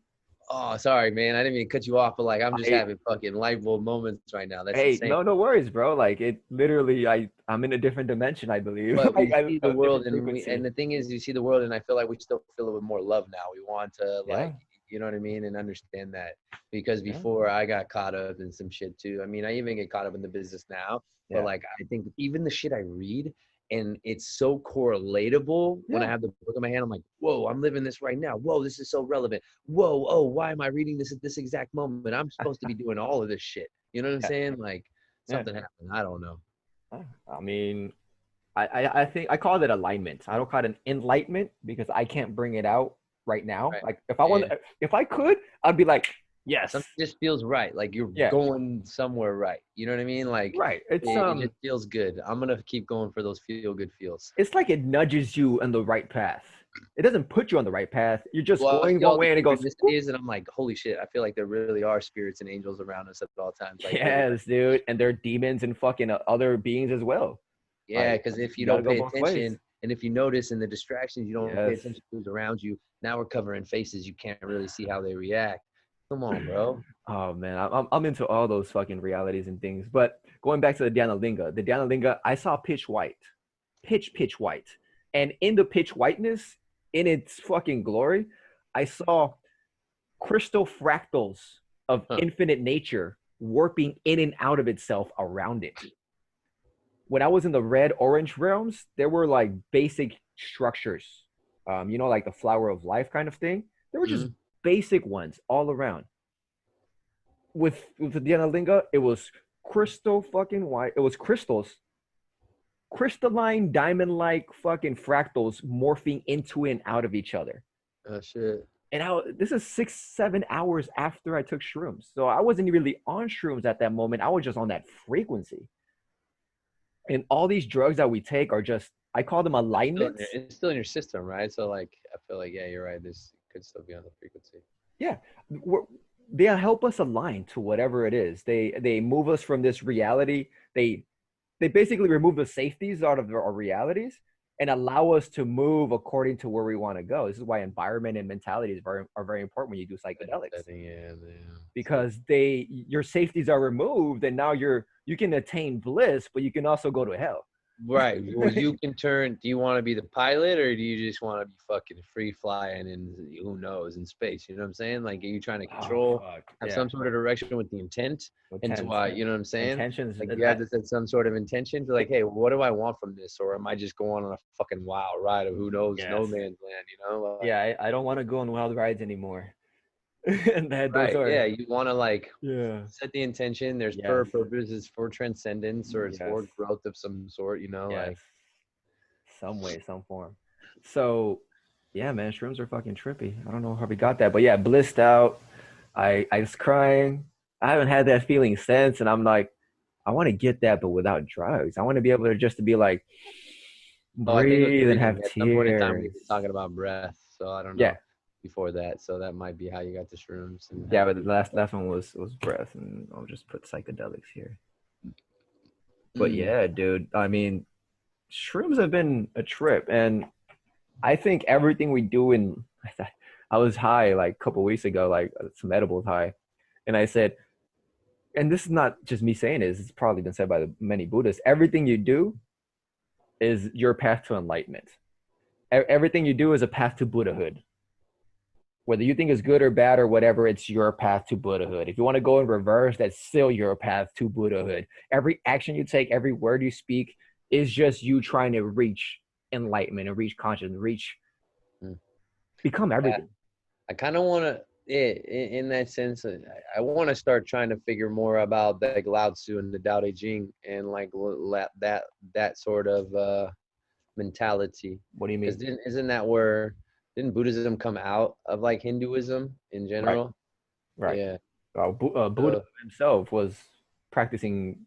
oh sorry man, I didn't mean to cut you off, but like I'm just I having fucking light bulb moments right now. That's Hey, insane. no, no worries, bro. Like it literally, I'm in a different dimension, I believe. But Like we see the a world different and frequency. the thing is you see the world and I feel like we still feel it with more love now. We want to Yeah, like, you know what I mean, and understand that because yeah, before I got caught up in some shit too. I mean, I even get caught up in the business now, but yeah, like I think even the shit I read and it's so correlatable when I yeah. have the book in my hand. I'm like, whoa, I'm living this right now. Whoa, this is so relevant. Whoa, oh, why am I reading this at this exact moment? I'm supposed to be doing all of this shit. You know what I'm Yeah, saying? Like yeah. something happened. I don't know. I mean, I think I call it alignment. I don't call it an enlightenment because I can't bring it out right now. Right. Like Yeah. if I could, I'd be like, yes, Something just feels right. Like you're yeah, going somewhere right. You know what I mean? Like right. it just feels good. I'm gonna keep going for those feel good feels. It's like it nudges you on the right path. It doesn't put you on the right path. You're just Well, I going see one all the way and it goes, whoop. synchronicities, and I'm like, holy shit! I feel like there really are spirits and angels around us at all times. Like really, like Yes, dude. And there are demons and fucking other beings as well. yeah. Like Because if you you got to don't go pay both ways. attention, and if you notice in the distractions, you don't pay Yes. attention to who's around you. Now we're covering faces. You can't really see how they react. Come on, bro. Oh man, I'm into all those fucking realities and things. But going back to the Dhyana Linga, I saw pitch white, and in the pitch whiteness, in its fucking glory, I saw crystal fractals of Huh. infinite nature warping in and out of itself around it. When I was in the red orange realms, there were like basic structures, like the flower of life kind of thing. There were just Mm-hmm. basic ones all around. With the Diana Linga, it was crystal fucking white. It was crystalline diamond-like fucking fractals morphing into and out of each other. Oh shit. And this is 6 7 hours after I took shrooms, so I wasn't really on shrooms at that moment. I was just on that frequency. And all these drugs that we take are just, I call them alignments. It's still in your system, right? So like, I feel like yeah, you're right. This could still be on the frequency. Yeah, they help us align to whatever it is. They move us from this reality. They basically remove the safeties out of our realities and allow us to move according to where we want to go. This is why environment and mentality are very important when you do psychedelics, Yeah, because your safeties are removed, and now you can attain bliss, but you can also go to hell. right. Well, you can turn. Do you want to be the pilot, or do you just want to be fucking free flying and who knows in space? You know what I'm saying? Like, are you trying to Oh control, fuck. have Yeah. some sort of direction with the intent into Intense. why? You know what I'm saying? Intentions. Like, you have to set some sort of intention to like, hey, what do I want from this, or am I just going on a fucking wild ride of who knows, no Yes. man's land? You know? Yeah, I don't want to go on wild rides anymore. And that those Right. are Yeah. You want to like yeah. set the intention. There's Yes. purpose is for transcendence or it's Yes. for growth of some sort, you know, Yes. like Some way, some form. So yeah, man, shrooms are fucking trippy. I don't know how we got that, but yeah, blissed out. I was crying. I haven't had that feeling since, and I'm like, I want to get that, but without drugs. I want to be able to just to be like oh, I think it was breathe and have breathing. At some point in time, we tears. were talking about breath. So I don't Yeah, know before that. So that might be how you got the shrooms and yeah, how but you. the last one was breath, and I'll just put psychedelics here. But Mm. yeah, dude, I mean, shrooms have been a trip, and I think everything we do in I was high like a couple weeks ago, like some edibles high, and I said, and this is not just me saying it, it's probably been said by many Buddhists. Everything you do is your path to enlightenment. Everything you do is a path to Buddhahood. Whether you think is good or bad or whatever, it's your path to Buddhahood. If you want to go in reverse, that's still your path to Buddhahood. Every action you take, every word you speak is just you trying to reach enlightenment and reach consciousness, reach Mm. become Yeah, everything. I kind of want to, in that sense, I want to start trying to figure more about like Lao Tzu and the Tao Te Ching and like that sort of mentality. What do you Because mean? isn't that where didn't Buddhism come out of like Hinduism in Right, general? right. Yeah. Buddha So himself was practicing,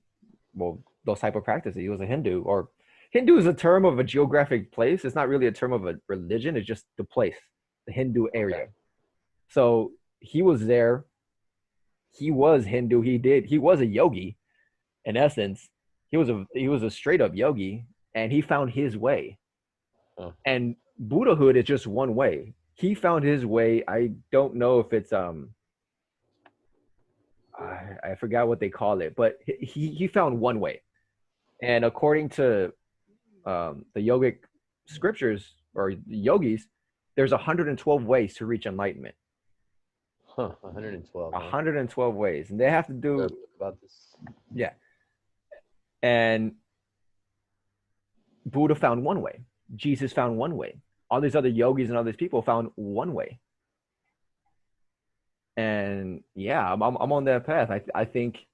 well, those type of practices. He was a Hindu, or Hindu is a term of a geographic place. It's not really a term of a religion. It's just the place, the Hindu area. okay. So he was there. He was Hindu. He was a yogi in essence. He was a straight up yogi, and he found his way. Huh. And Buddhahood is just one way. He found his way. I don't know if it's I forgot what they call it, but he found one way. And according to the yogic scriptures or yogis, there's 112 ways to reach enlightenment. Huh. 112. Huh. 112 ways, and they have to Got a do book about this. yeah. And Buddha found one way. Jesus found one way. All these other yogis and all these people found one way. And yeah, I'm on that path. I think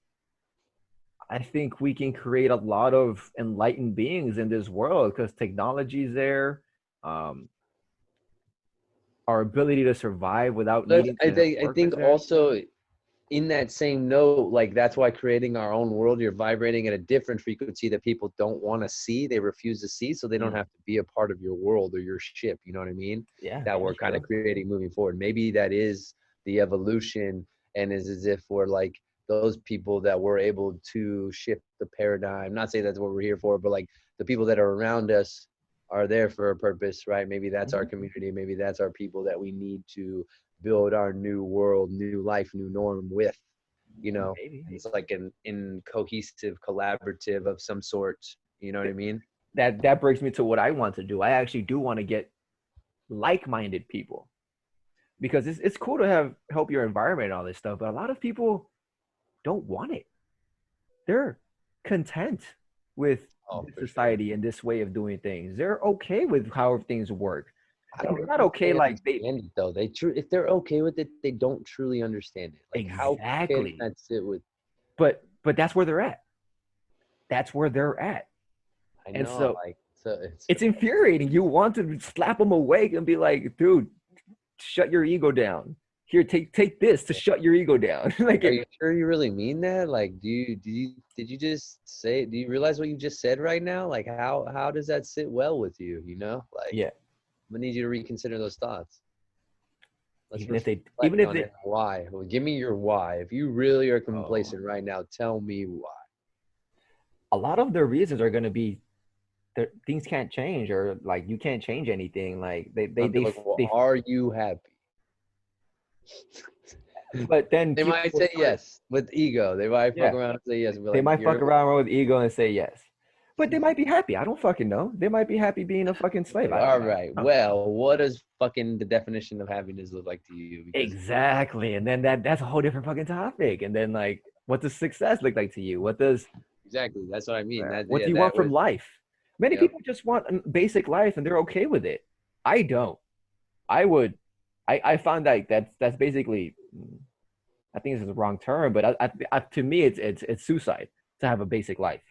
we can create a lot of enlightened beings in this world because technology is there. Um, our ability to survive without But needing I to think I work is think there. also in that same note, like that's why creating our own world, you're vibrating at a different frequency that people don't want to see. They refuse to see, so they don't Mm, have to be a part of your world or your ship. You know what I mean? yeah, That we're that's kind of true. creating moving forward. Maybe that is the evolution, and is as if we're like those people that were able to shift the paradigm. Not say that's what we're here for, but like the people that are around us are there for a purpose, right? Maybe that's our Mhm. community. Maybe that's our people that we need to build our new world, new life, new norm with, you know. Maybe It's like an in cohesive collaborative of some sort, you know what I mean? that brings me to what I want to do. I actually do want to get like-minded people because it's cool to have help your environment and all this stuff, but a lot of people don't want it. They're content with Oh, this for sure. society and this way of doing things. They're okay with how things work. I And don't they're know not if okay they like they understand it though. If they're okay with it, they don't truly understand it. Like how can exactly. that sit with But that's where they're at. That's where they're at. I And know, so like so it's it's infuriating. You want to slap them awake and be like, dude, shut your ego down. Here, take this to shut your ego down. Like are it, you sure you really mean that? Like did you just say do you realize what you just said right now? Like how does that sit well with you, you know? Like yeah. I need you to reconsider those thoughts. Let's Even reflect if on they it. Why? Well, give me your why. If you really are oh complacent right now, tell me why. a lot of their reasons are gonna be things can't change or like you can't change anything. Like I'll be like, well, they are you happy? but then They people might will say start yes with ego. They might fuck yeah. around and say yes and be They like, might fuck you're around with ego and say yes. But they might be happy. I don't fucking know. They might be happy being a fucking slave. like, I don't all know. right. Well, what does fucking the definition of happiness look like to you? Because Exactly. And then that's a whole different fucking topic. And then like what does success look like to you? exactly, that's what I mean. That What yeah, do you that want from was life? Many yep. people just want a basic life and they're okay with it. I don't. I would I found that that's basically, I think this is the wrong term, but to me, it's suicide to have a basic life.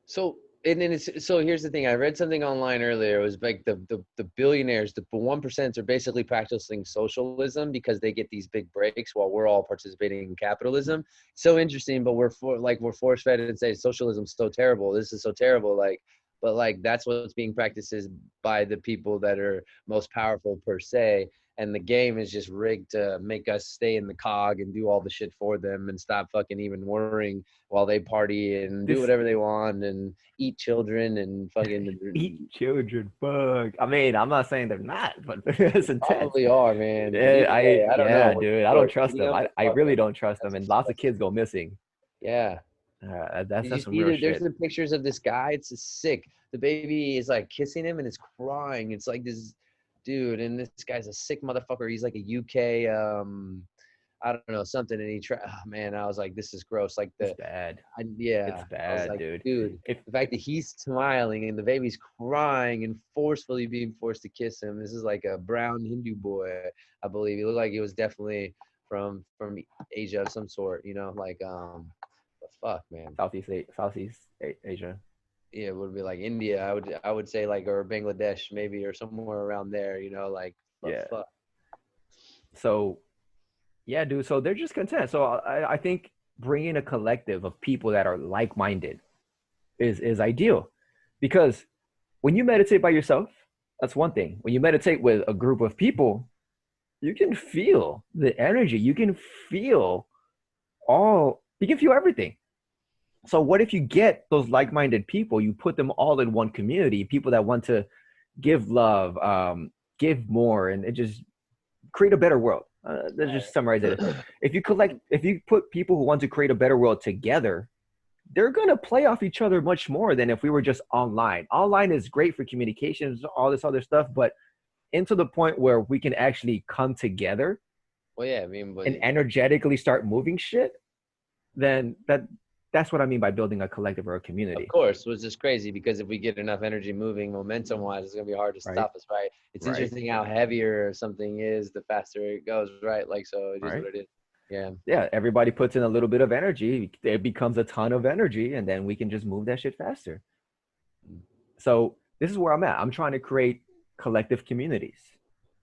So and then it's so here's the thing. I read something online earlier. It was like the billionaires, the 1% are basically practicing socialism because they get these big breaks while we're all participating in capitalism. So interesting, but we're force fed and say socialism's so terrible. This is so terrible. Like, but like that's what's being practiced is by the people that are most powerful per se. And the game is just rigged to make us stay in the cog and do all the shit for them and stop fucking even worrying while they party and do This whatever they want and eat children and fucking eat children, fuck. I mean, I'm not saying they're not, but it's intense. probably are, man. But Yeah, either way, I don't know. yeah, When dude, I people don't are trust eating them. them, I fuck really them. don't trust them, That's and lots of disgusting. kids go missing. Yeah. That's Did you some see real that? There's shit. the pictures of this guy. It's sick. The baby is like kissing him and it's crying. It's like this dude, and this guy's a sick motherfucker. He's like a UK, I don't know, something. And oh man, I was like, this is gross. Like It's bad. It's yeah, I was bad, like, dude. dude, If the fact that he's smiling and the baby's crying and forcefully being forced to kiss him. This is like a brown Hindu boy, I believe. He looked like he was definitely from Asia of some sort, like but fuck, man. Southeast Asia. Yeah, it would be like India. I would say like or Bangladesh maybe or somewhere around there, like but Yeah. fuck. So yeah, dude. So they're just content. So I think bringing a collective of people that are like-minded is ideal, because when you meditate by yourself, that's one thing. When you meditate with a group of people, you can feel the energy. You can feel everything. So what if you get those like-minded people, you put them all in one community, people that want to give love, give more, and it just create a better world. Let's just summarize it. If you put people who want to create a better world together, they're going to play off each other much more than if we were just online. Online is great for communications, all this other stuff, but into the point where we can actually come together Well, yeah, I mean, but and energetically start moving shit, then that's what I mean by building a collective or a of community, course, which is crazy because if we get enough energy moving momentum wise, it's gonna be hard to right? stop us, right? It's Right? interesting how heavier something is, the faster it goes, right? Like so it is Right? what it is. Yeah. Yeah, everybody puts in a little bit of energy, it becomes a ton of energy, and then we can just move that shit faster. So this is where I'm at. I'm trying to create collective communities.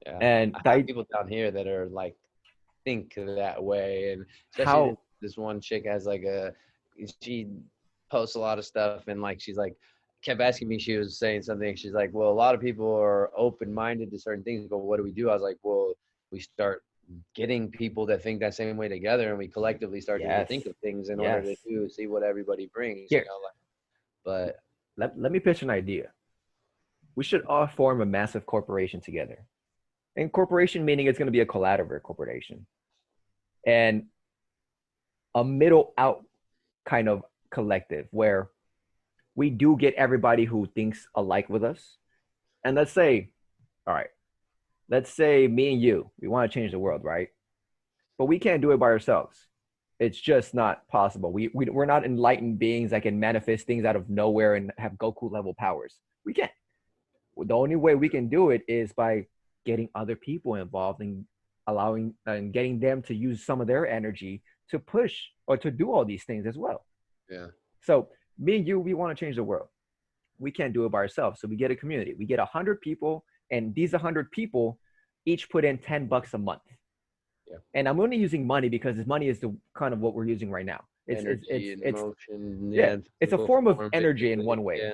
Yeah. And I have people down here that are like think that way. And especially how this one chick has like she posts a lot of stuff and like she's like kept asking me, she was saying something, she's like, well, a lot of people are open-minded to certain things, but what do we do? I was like, well, we start getting people that think that same way together and we collectively start to yes, think of things in order yes. to see what everybody brings, Here, like but let me pitch an idea. We should all form a massive corporation together. And corporation meaning it's going to be a collaborative corporation. And a middle out kind of collective where we do get everybody who thinks alike with us. And all right, let's say me and you, we want to change the world, right? But we can't do it by ourselves. It's just not possible. We're not enlightened beings that can manifest things out of nowhere and have Goku level powers. We can't. The only way we can do it is by getting other people involved and allowing and getting them to use some of their energy to push or to do all these things as well. yeah. So me and you, we want to change the world. We can't do it by ourselves. So we get a community. We get 100 people, and these 100 people each put in $10 a month. Yeah. And I'm only using money because this money is the kind of what we're using right now. Energy and It's motion, yeah, yeah, it's a physical form of form energy in basically. one way. Yeah.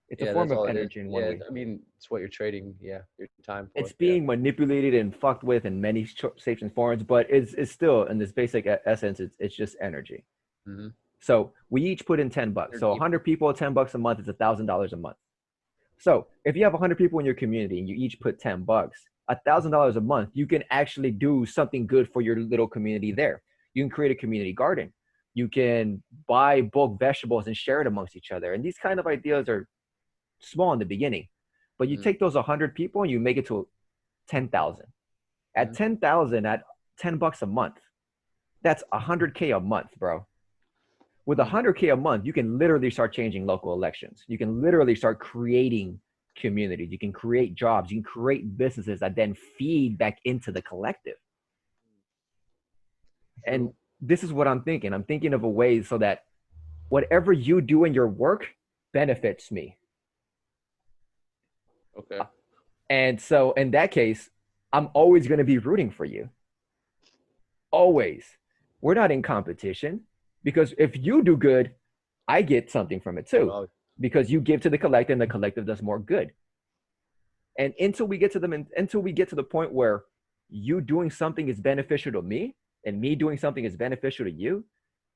It's a Yeah, form that's of all it is. energy in one Yeah, way. I mean, it's what you're trading. Yeah, your time for. It's Yeah. being manipulated and fucked with in many shapes and forms, but it's still in this basic essence, it's just energy. Mm-hmm. So we each put in $10. So 100 people, $10 a month is $1,000 a month. So if you have 100 people in your community and you each put $10, $1,000 a month, you can actually do something good for your little community there. You can create a community garden. You can buy bulk vegetables and share it amongst each other. And these kind of ideas are small in the beginning, but you Mm-hmm. take those 100 people and you make it to 10,000. At Mm-hmm. 10,000, at $10 a month, that's 100K a month, bro. With Mm-hmm. 100K a month, you can literally start changing local elections. You can literally start creating communities. You can create jobs. You can create businesses that then feed back into the collective. And True. this is what I'm thinking. I'm thinking of a way so that whatever you do in your work benefits me. Okay. And so in that case, I'm always going to be rooting for you. Always. We're not in competition because if you do good, I get something from it too Well, because you give to the collective and the collective does more good. And until we get to them, until we get to the point where you doing something is beneficial to me and me doing something is beneficial to you,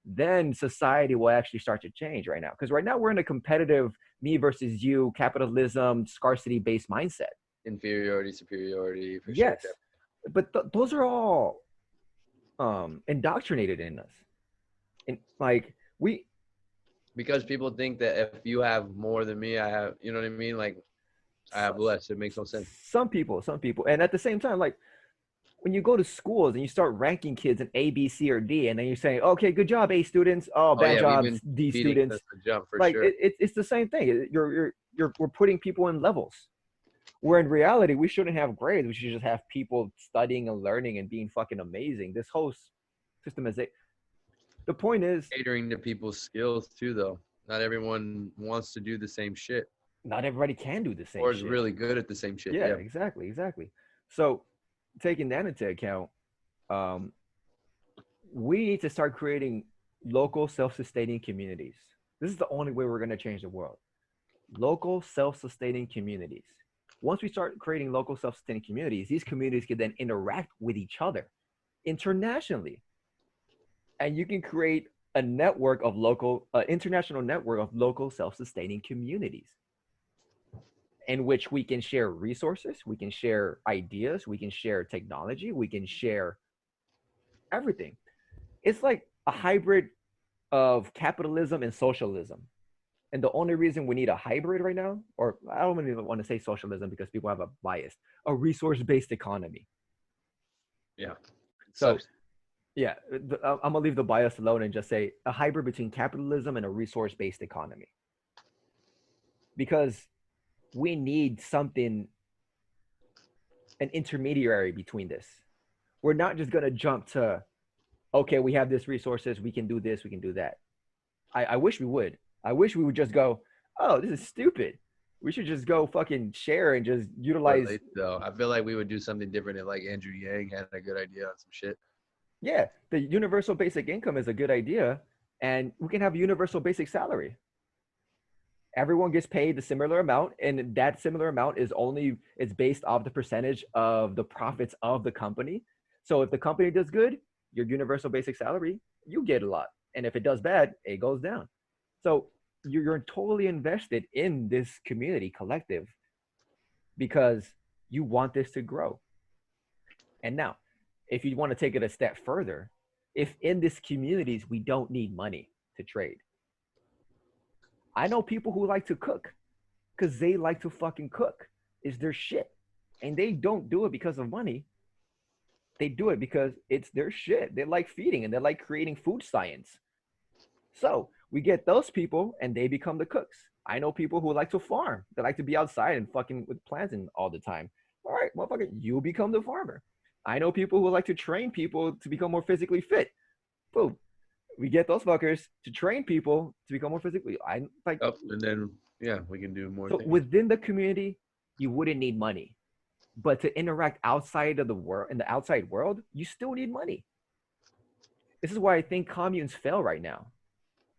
then society will actually start to change right now. Because right now we're in a competitive me versus you, capitalism, scarcity based mindset. inferiority, superiority, for sure. Yes. But those are all indoctrinated in us. And like Because people think that if you have more than me, I have, you know what I mean? Like I have less. It makes no sense. some people, and at the same time, like when you go to schools and you start ranking kids in A, B, C, or D, and then you're saying, okay, good job, A students, oh, Oh bad yeah, we've job, been D feeding students. us the jump for Like sure. it's the same thing. We're putting people in levels. Where in reality, we shouldn't have grades. We should just have people studying and learning and being fucking amazing. This whole system is it. The point is, Catering to people's skills too, though. Not everyone wants to do the same shit, not everybody can do the same or is shit. really good at the same shit. Yeah, Yeah. exactly, exactly. So, taking that into account, um, we need to start creating local self-sustaining communities. This is the only way we're going to change the world. Local self-sustaining communities. Once we start creating local self-sustaining communities, these communities can then interact with each other internationally. And you can create a network of local, international network of local self-sustaining communities in which we can share resources, we can share ideas, we can share technology, we can share everything. It's like a hybrid of capitalism and socialism. And the only reason we need a hybrid right now, or I don't even want to say socialism because people have a bias, a resource based economy. Yeah. It So, sucks. yeah, I'm going to leave the bias alone and just say a hybrid between capitalism and a resource based economy. Because we need something, an intermediary between this. We're not just going to jump to, okay, we have this resources, we can do this, we can do that. I wish we would. I wish we would just go, oh, this is stupid. We should just go fucking share and just But utilize. late though, I feel like we would do something different if like Andrew Yang had a good idea on some shit. Yeah, the universal basic income is a good idea, and we can have a universal basic salary. Everyone gets paid the similar amount, and that similar amount is only it's based off the percentage of the profits of the company. So if the company does good, your universal basic salary, you get a lot, and if it does bad, it goes down. So you're totally invested in this community collective because you want this to grow. And now, if you want to take it a step further, if in these communities we don't need money to trade, I know people who like to cook because they like to fucking cook. Is their shit. And they don't do it because of money. They do it because it's their shit. They like feeding and they like creating food science. So we get those people and they become the cooks. I know people who like to farm. They like to be outside and fucking with plants and all the time. All right, motherfucker, you become the farmer. I know people who like to train people to become more physically fit. Boom. We get those fuckers to train people to become more physically. I like Oh, and then yeah, we can do more so things. within the community, you wouldn't need money. But to interact outside of the world in the outside world, you still need money. This is why I think communes fail right now.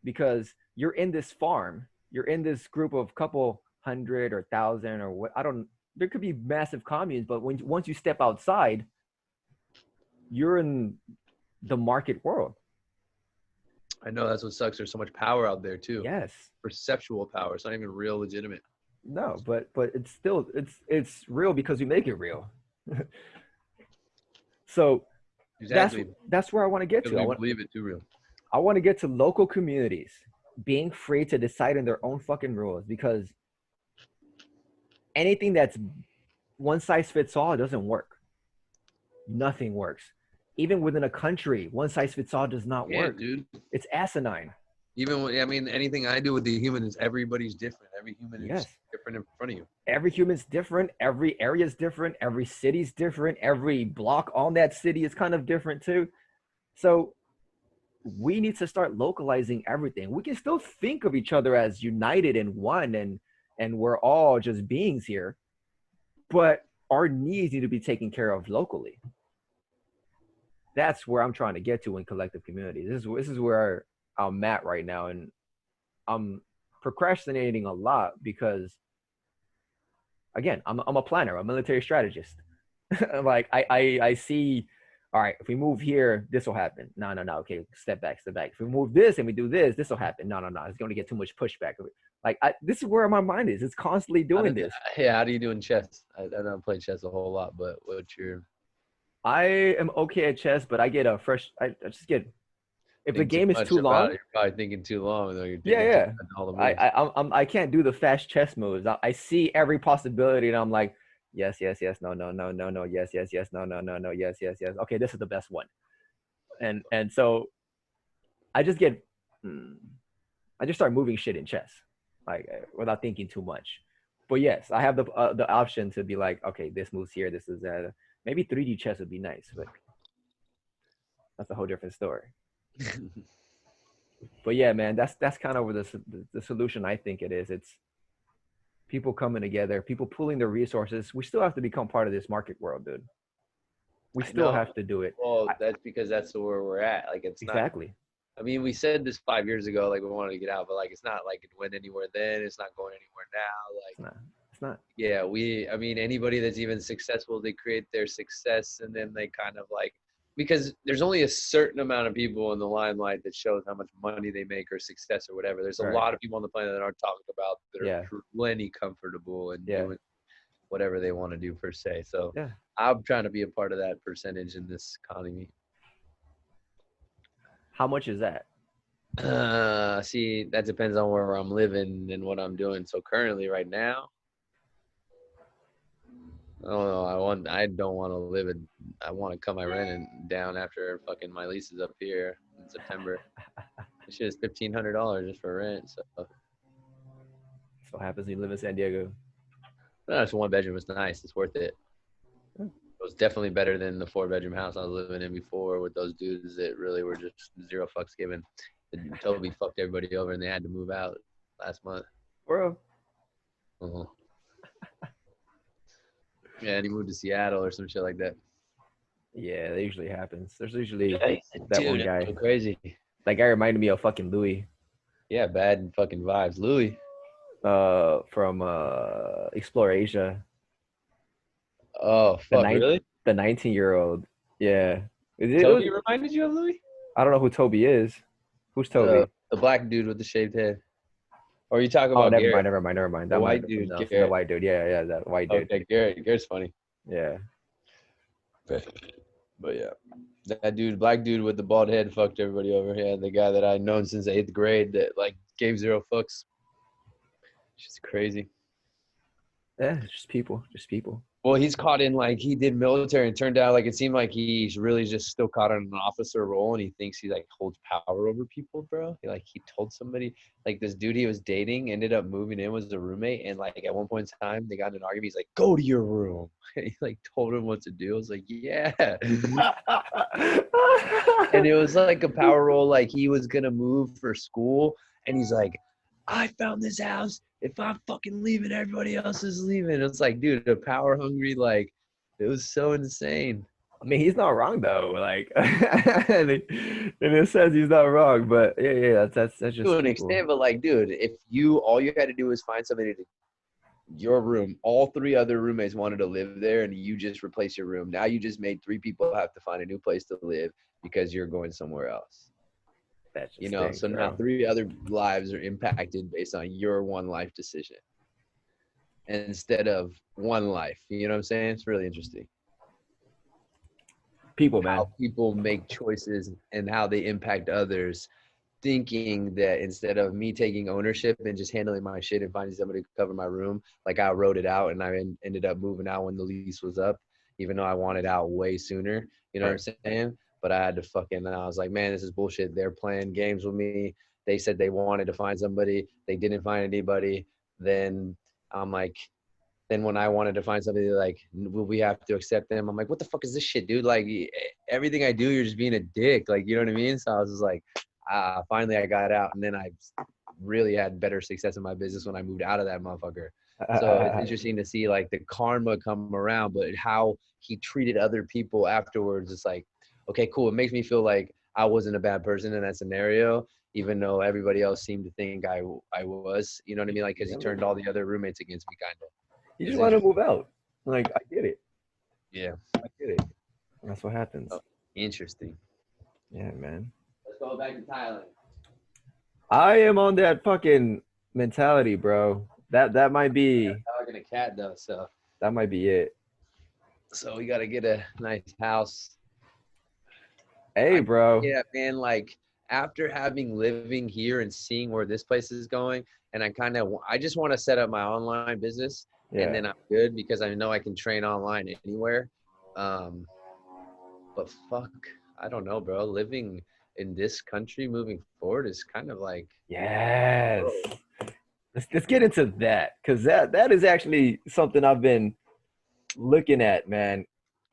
Because you're in this farm, you're in this group of couple hundred or thousand or what I don't there could be massive communes, but when once you step outside, you're in the market world. I know that's what sucks. There's so much power out there too. Yes. Perceptual power. It's not even real legitimate. No, but it's still it's real because we make it real. So that's Exactly. that's where I want to get Because to. we believe it too real. I want to get to local communities being free to decide in their own fucking rules because anything that's one size fits all doesn't work. Nothing works. Even within a country, one size fits all does not Yeah, work. dude. It's asinine. Even when, I mean, anything I do with the human is everybody's different. Every human is Yes. different in front of you. every human's different, every area is different, every city's different, every block on that city is kind of different too. So we need to start localizing everything. We can still think of each other as united and one, and we're all just beings here, but our needs need to be taken care of locally. That's where I'm trying to get to in collective community. This is where I'm at right now, and I'm procrastinating a lot because, again, I'm a planner, I'm a military strategist. Like I see, all right, if we move here, this will happen. No, no, no. Okay, step back, step back. If we move this and we do this, this will happen. No, no, no. It's going to get too much pushback. Like this is where my mind is. It's constantly doing this. Yeah, how do you do in chess? I don't play chess a whole lot, but what's your I am okay at chess, but I get a fresh. I just get, if the think too game is much too about long. it? You're probably thinking too long, though. You're Yeah, thinking too yeah. much all the I moves. I can't do the fast chess moves. I see every possibility, and I'm like, yes, yes, yes, no, no, no, no, no, yes, yes, yes, no, no, no, no, yes, yes, yes. Okay, this is the best one. And so I just get, I just start moving shit in chess, like without thinking too much. But yes, I have the option to be like, okay, this moves here, this is that. Maybe 3D chess would be nice, but that's a whole different story. But yeah, man, that's kind of where the solution I think it is. It's people coming together, people pooling their resources. We still have to become part of this market world, dude. We I still know. have to do it. Well, that's because that's where we're at. Like, it's not. Exactly. I mean, we said this 5 years ago, like we wanted to get out, but like it's not like it went anywhere then. It's not going anywhere now. Like, It's not. It's not. yeah, I mean, anybody that's even successful, they create their success and then they kind of like, because there's only a certain amount of people in the limelight that shows how much money they make or success or whatever. There's a Right. lot of people on the planet that aren't talking about that Yeah. are plenty comfortable and Yeah. doing whatever they want to do per se. So Yeah. I'm trying to be a part of that percentage in this economy. How much is that? See, that depends on where I'm living and what I'm doing. So currently, right now, I don't know. I don't want to live in. I want to cut my rent down after fucking my lease is up here in September. This shit is $1,500 just for rent. So So happens when you live in San Diego. that's one bedroom. It's nice. It's worth it. Hmm. It was definitely better than the 4-bedroom house I was living in before with those dudes that really were just zero fucks given. Toby fucked everybody over and they had to move out last month. Bro. Uh-huh. Yeah, and he moved to Seattle or some shit like that. Yeah, that usually happens. There's usually that Dude, one guy. so crazy. That guy reminded me of fucking Louis. Yeah, bad fucking vibes. Louis. From Explore Asia. Oh, The fuck, really? the 19-year-old. Yeah. Toby reminded you of Louis? I don't know who Toby is. Who's Toby? The black dude with the shaved head. Or are you talking Oh, about never Garrett? mind, never mind, never mind. The That might white be dude, something else. The Garrett. white dude. Yeah, yeah, that white dude. Okay, Garrett's funny. Yeah. But yeah. That dude, black dude with the bald head fucked everybody over. Yeah, the guy that I'd known since 8th grade that like gave zero fucks. It's crazy. Yeah, just people. Just people. Well, he's caught in like he did military and turned out like it seemed like he's really just still caught in an officer role and he thinks he like holds power over people, bro. He told somebody like this dude he was dating ended up moving in was a roommate and like at one point in time they got in an argument. He's like, "Go to your room." And he like told him what to do. I was like, "Yeah." And it was like a power role. Like he was gonna move for school and he's like, "I found this house. If I'm fucking leaving, everybody else is leaving." It's like, dude, a power hungry, like, it was so insane. I mean, he's not wrong though. Like, and it says he's not wrong, but yeah, yeah, that's just To an people. extent, but like, dude, if all you had to do was find somebody to your room, all 3 other roommates wanted to live there, and you just replace your room. Now you just made 3 people have to find a new place to live because you're going somewhere else. That just You know, stinks, so now bro. 3 other lives are impacted based on your one life decision instead of one life. You know what I'm saying? It's really interesting. People, man. How people make choices and how they impact others, thinking that instead of me taking ownership and just handling my shit and finding somebody to cover my room, like I wrote it out and I ended up moving out when the lease was up, even though I wanted out way sooner. You know what I'm saying? But I had to I was like, man, this is bullshit. They're playing games with me. They said they wanted to find somebody. They didn't find anybody. Then I'm like, then when I wanted to find somebody like, will we have to accept them? I'm like, what the fuck is this shit, dude? Like everything I do, you're just being a dick. Like, you know what I mean? So I was just like, finally I got out, and then I really had better success in my business when I moved out of that motherfucker. So it's interesting to see like the karma come around, but how he treated other people afterwards. It's like, okay, cool. It makes me feel like I wasn't a bad person in that scenario, even though everybody else seemed to think I was, you know what I mean? Like, cause he turned all the other roommates against me, kind of. You It's just want to interesting. move out. Like, I get it. Yeah. I get it. That's what happens. Oh, interesting. Yeah, man. Let's go back to Thailand. I am on that fucking mentality, bro. That might be Dog and a cat though, that might be it. so we got to get a nice house. Hey, I bro. Yeah, man, like after having living here and seeing where this place is going, and I just want to set up my online business, and Yeah. then I'm good because I know I can train online anywhere. Um, but fuck, I don't know, bro. Living in this country moving forward is kind of like, Yes. whoa. Let's get into that because that is actually something I've been looking at, man.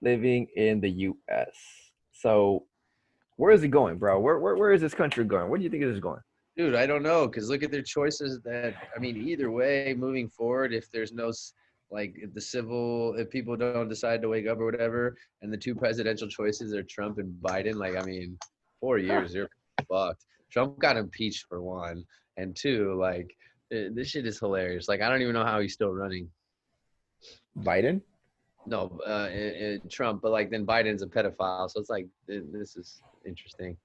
Living in the U.S. So where is it going, bro? Where is this country going? Where do you think it is going? Dude, I don't know, because look at their choices. That I mean, either way, moving forward, if there's no like if the civil, if people don't decide to wake up or whatever, and the two presidential choices are Trump and Biden, like I mean, 4 years you're fucked. Trump got impeached for one, and two, like this shit is hilarious. Like I don't even know how he's still running. Biden? No, Trump, but like then Biden's a pedophile, so it's like this is interesting.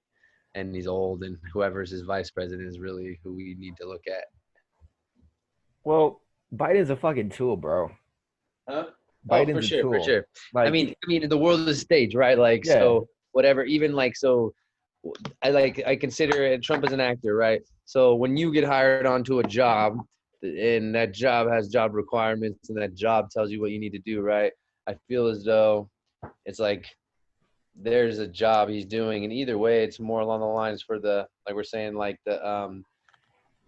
And he's old, and whoever's his vice president is really who we need to look at. Well, Biden's a fucking tool, bro. Huh? Oh, for Biden's a sure, for tool. sure. I Like mean, the world is a stage, right? Like, yeah, so whatever. Even like, so I consider it, Trump as an actor, right? So when you get hired onto a job, and that job has job requirements, and that job tells you what you need to do, right? I feel as though it's like there's a job he's doing, and either way, it's more along the lines for the, like we're saying, like the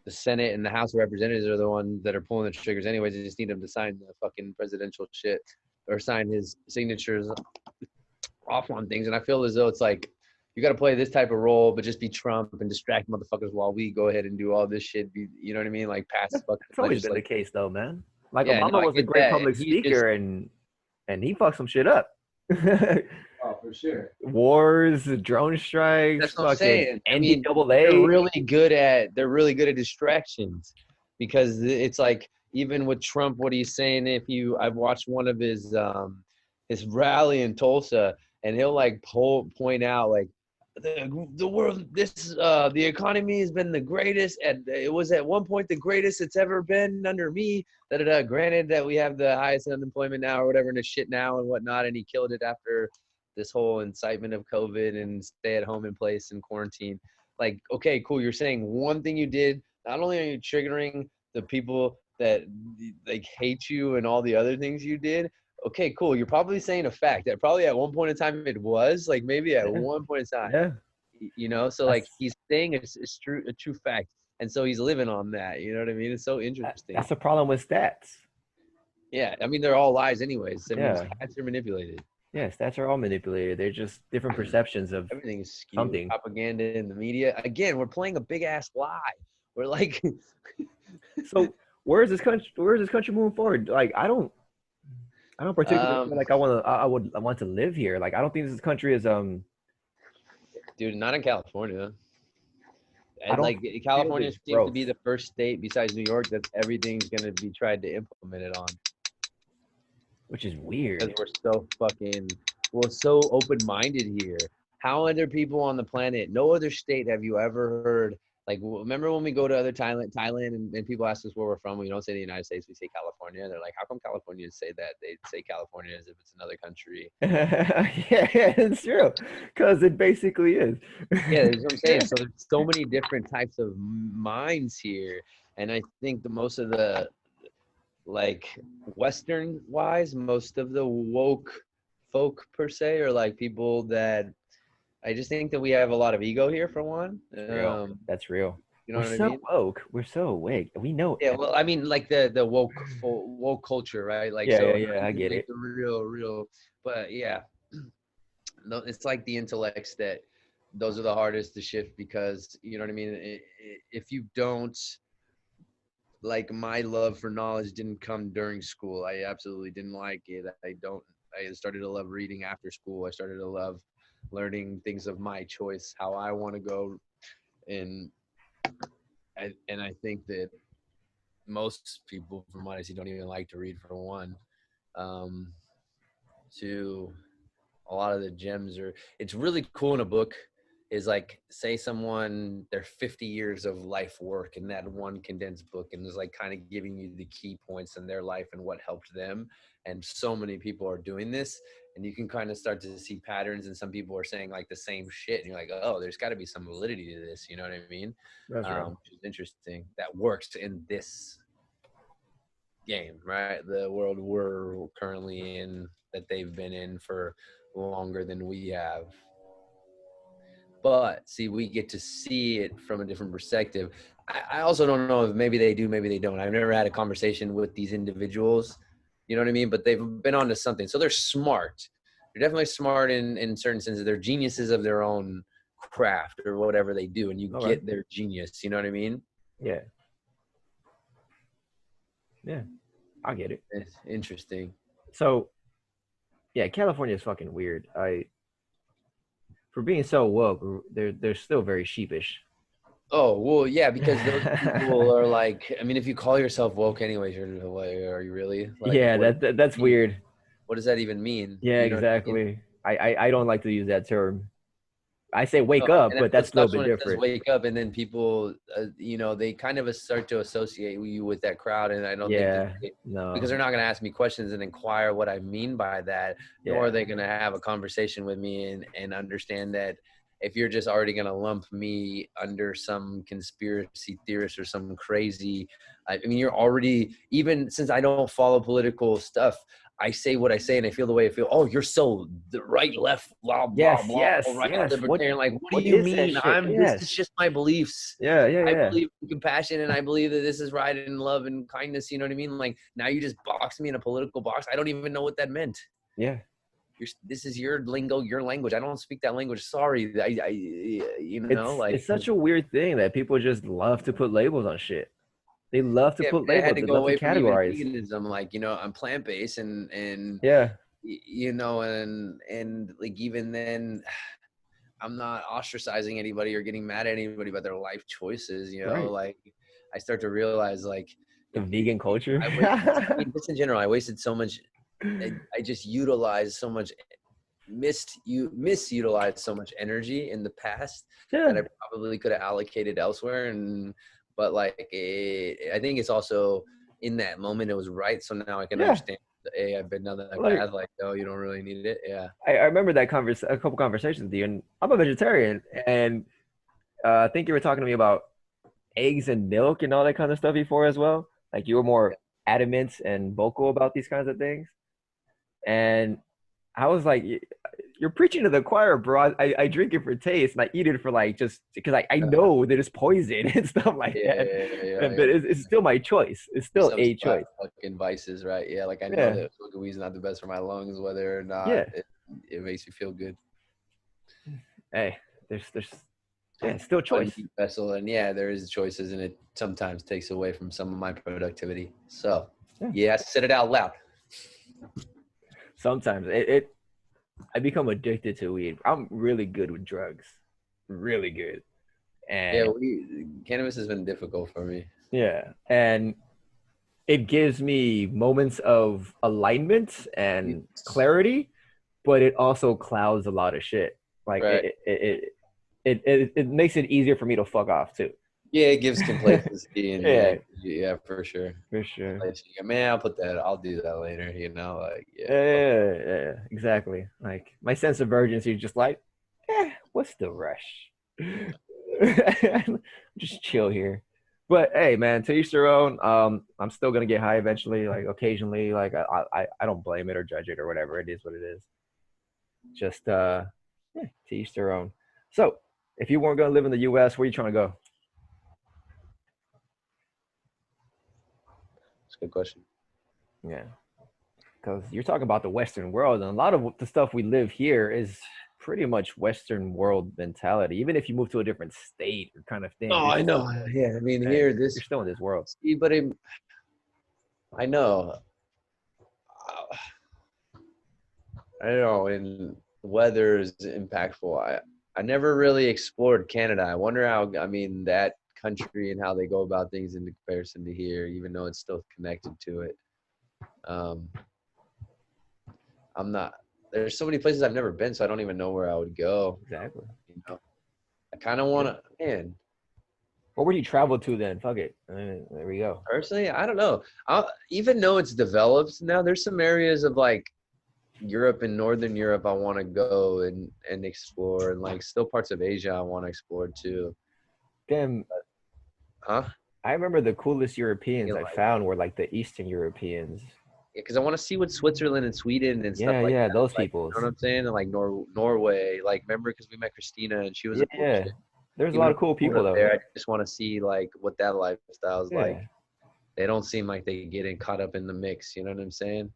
Senate and the House of Representatives are the ones that are pulling the triggers anyways. They just need him to sign the fucking presidential shit or sign his signatures off on things. And I feel as though it's like you got to play this type of role, but just be Trump and distract motherfuckers while we go ahead and do all this shit. You know what I mean? Like pass fucking it's always been the legislation. case though, man. Like Yeah, no, Obama I was a get great that. And public he's just, speaker and he fucked some shit up. oh, for sure. Wars, drone strikes, That's what I'm fucking saying. I mean, NDAA. they're really good at distractions, because it's like even with Trump, what he's saying. If you, I've watched one of his rally in Tulsa, and he'll like point out like the world, this the economy has been the greatest, and it was at one point the greatest it's ever been under me. Granted that we have the highest unemployment now or whatever and the shit now and whatnot, and he killed it after this whole incitement of COVID and stay at home in place and quarantine. Like, okay, cool. You're saying one thing you did. Not only are you triggering the people that like hate you and all the other things you did. Okay, cool. You're probably saying a fact that probably at one point in time it was like maybe at Yeah, one point in time, yeah. so like That's he's saying a true fact. And so he's living on that. You know what I mean? It's so that's interesting. the problem with stats. Yeah. I mean, they're all lies anyways. I mean, Yeah, stats are manipulated. yeah. Stats are all manipulated. They're just different perceptions of Everything is skewed. something. Propaganda in the media. Again, we're playing a big ass lie. We're like, So where is this country? Where is this country moving forward? Like I don't particularly feel um, like I want to live here. Like I don't think this country is dude, not in California. I And don't like feel California this seems to growth, be the first state besides New York that everything's gonna be tried to implement it on, which is because weird. we're so open-minded here. How other people on the planet, no other state have you ever heard, like remember when we go to other Thailand, and people ask us where we're from, we don't say the United States, we say California. They're like, how come Californians say that? They say California as if it's another country. Yeah, it's true. Because it basically is. Yeah, that's what I'm saying. So there's so many different types of minds here, and I think the most of the, like, Western wise, most of the woke folk per se are like people that, I just think that we have a lot of ego here for one. It's real. That's real. You know We're what I so mean? woke. We're so awake. We know. Yeah, well, I mean, like the woke culture, right? Like, Yeah, so yeah, not yeah. I even get like it. the real, but yeah, no, it's like the intellects that those are the hardest to shift because you know what I mean. If you don't, like, my love for knowledge didn't come during school. I absolutely didn't like it. I don't. I started to love reading after school. I started to love learning things of my choice, how I want to go, and I think that most people, from what I see, don't even like to read for one. Um, to a lot of the gems are, it's really cool in a book is like, say someone their 50 years of life work in that one condensed book, and is like kind of giving you the key points in their life and what helped them. And so many people are doing this, and you can kind of start to see patterns, and some people are saying like the same shit, and you're like, oh, there's got to be some validity to this, you know what I mean? That's right. Which is interesting, that works in this game, right? The world we're currently in, that they've been in for longer than we have. But see, we get to see it from a different perspective. I also don't know if maybe they do, maybe they don't. I've never had a conversation with these individuals, you know what I mean? But they've been onto something. So they're smart. They're definitely smart in certain senses. They're geniuses of their own craft or whatever they do, and you All right. get their genius, you know what I mean? Yeah. Yeah. I get it. It's interesting. So yeah, California is fucking weird. For being so woke, they're still very sheepish. Oh, well, yeah, because those people are like, I mean, if you call yourself woke anyways, you're like, are you really? Like, Yeah, that's weird. what does that even mean? Yeah, You know what I mean? exactly. I don't like to use that term. I say wake No, up, and it but feels that's a little sucks bit when it says different. wake up, and then people, they kind of start to associate you with that crowd, and I don't think that Yeah, because no, they're not going to ask me questions and inquire what I mean by that, nor are yeah, they going to have a conversation with me and understand that if you're just already going to lump me under some conspiracy theorist or some crazy, I mean, you're already, even since I don't follow political stuff, I say what I say and I feel the way I feel. Oh, you're so the right, left, blah, blah, yes, blah, yes, right, yes. libertarian. Like, what do What you is that mean? shit? This is Yes, just my beliefs. yeah, yeah, I yeah, believe in compassion and I believe that this is right and love and kindness. You know what I mean? Like, now you just box me in a political box. I don't even know what that meant. yeah. This is your lingo, your language. I don't speak that language. Sorry. It's such a weird thing that people just love to put labels on shit. They love to Yeah, put I had labels. to They go love to away from even categorize. veganism. Like, I'm plant based and Yeah, and like, even then, I'm not ostracizing anybody or getting mad at anybody about their life choices. right. Like, I start to realize, like, The vegan culture. I wasted, I mean, just in general, I wasted so much. I just utilized so much, misutilized so much energy in the past that I Yeah, probably could have allocated elsewhere. But like, I think it's also in that moment it was right. So now I can yeah. understand. Hey, I've been down that Like path. Like, no, you don't really need it. Yeah. I remember that a couple conversations with you, and I'm a vegetarian, and I think you were talking to me about eggs and milk and all that kind of stuff before as well. Like you were more adamant and vocal about these kinds of things. And I was like, you're preaching to the choir, bro. I drink it for taste and I eat it for like just because I Yeah. know that it's poison and stuff like Yeah. that. Yeah. But it's still my choice. It's There's still some a choice. fucking vices, right? Yeah. Like, I know Yeah. that smoking weed is not the best for my lungs, whether or not Yeah. it makes me feel good. Hey, there's yeah, it's still choice. Undeep vessel, and yeah, there is choices, and it sometimes takes away from some of my productivity. So Yeah. yeah, I said it out loud. Sometimes it I become addicted to weed. I'm really good with drugs. Really good. Yeah, And cannabis has been difficult for me. yeah. And it gives me moments of alignment and clarity, but it also clouds a lot of shit. Like Right. it makes it easier for me to fuck off too. Yeah, it gives complacency, and yeah, Yeah, yeah, for sure. for sure. Man, I'll do that later. Like, yeah. Yeah, exactly. Like my sense of urgency is just like, what's the rush? Just chill here. But hey, man, to each their own. I'm still gonna get high eventually, like occasionally. Like I don't blame it or judge it or whatever. It is what it is. Just yeah, to each their own. So, if you weren't gonna live in the U.S., where are you trying to go? Good question. Yeah, because you're talking about the Western world, and a lot of the stuff we live here is pretty much Western world mentality. Even if you move to a different state or kind of thing, Oh, you're I still know. Yeah, I mean, hey, here, you're this, still in this world. see, but I know. Uh, I know, and weather is impactful. I never really explored Canada. I wonder how, I mean, that country and how they go about things in comparison to here, even though it's still connected to it. Um, I'm not, there's so many places I've never been, so I don't even know where I would go. Exactly. You know, I kind of want to, man, What would you travel to then? Fuck it. There we go. personally, I don't know. Even though it's developed now, there's some areas of like Europe and Northern Europe I want to go and explore, and like still parts of Asia I want to explore too. Damn, Huh? I remember the coolest Europeans You know, I like, found were like the Eastern Europeans. because I want to see what Switzerland and Sweden and stuff Yeah, like yeah, that. those Like, you peoples. know what I'm saying? And like Norway. Like, remember because we met Christina and she was Yeah, a cool yeah. chick. There's a Even lot if of cool we went people up though. there, I just want to see like what that lifestyle is like. Yeah. They don't seem like they get in caught up in the mix. You know what I'm saying?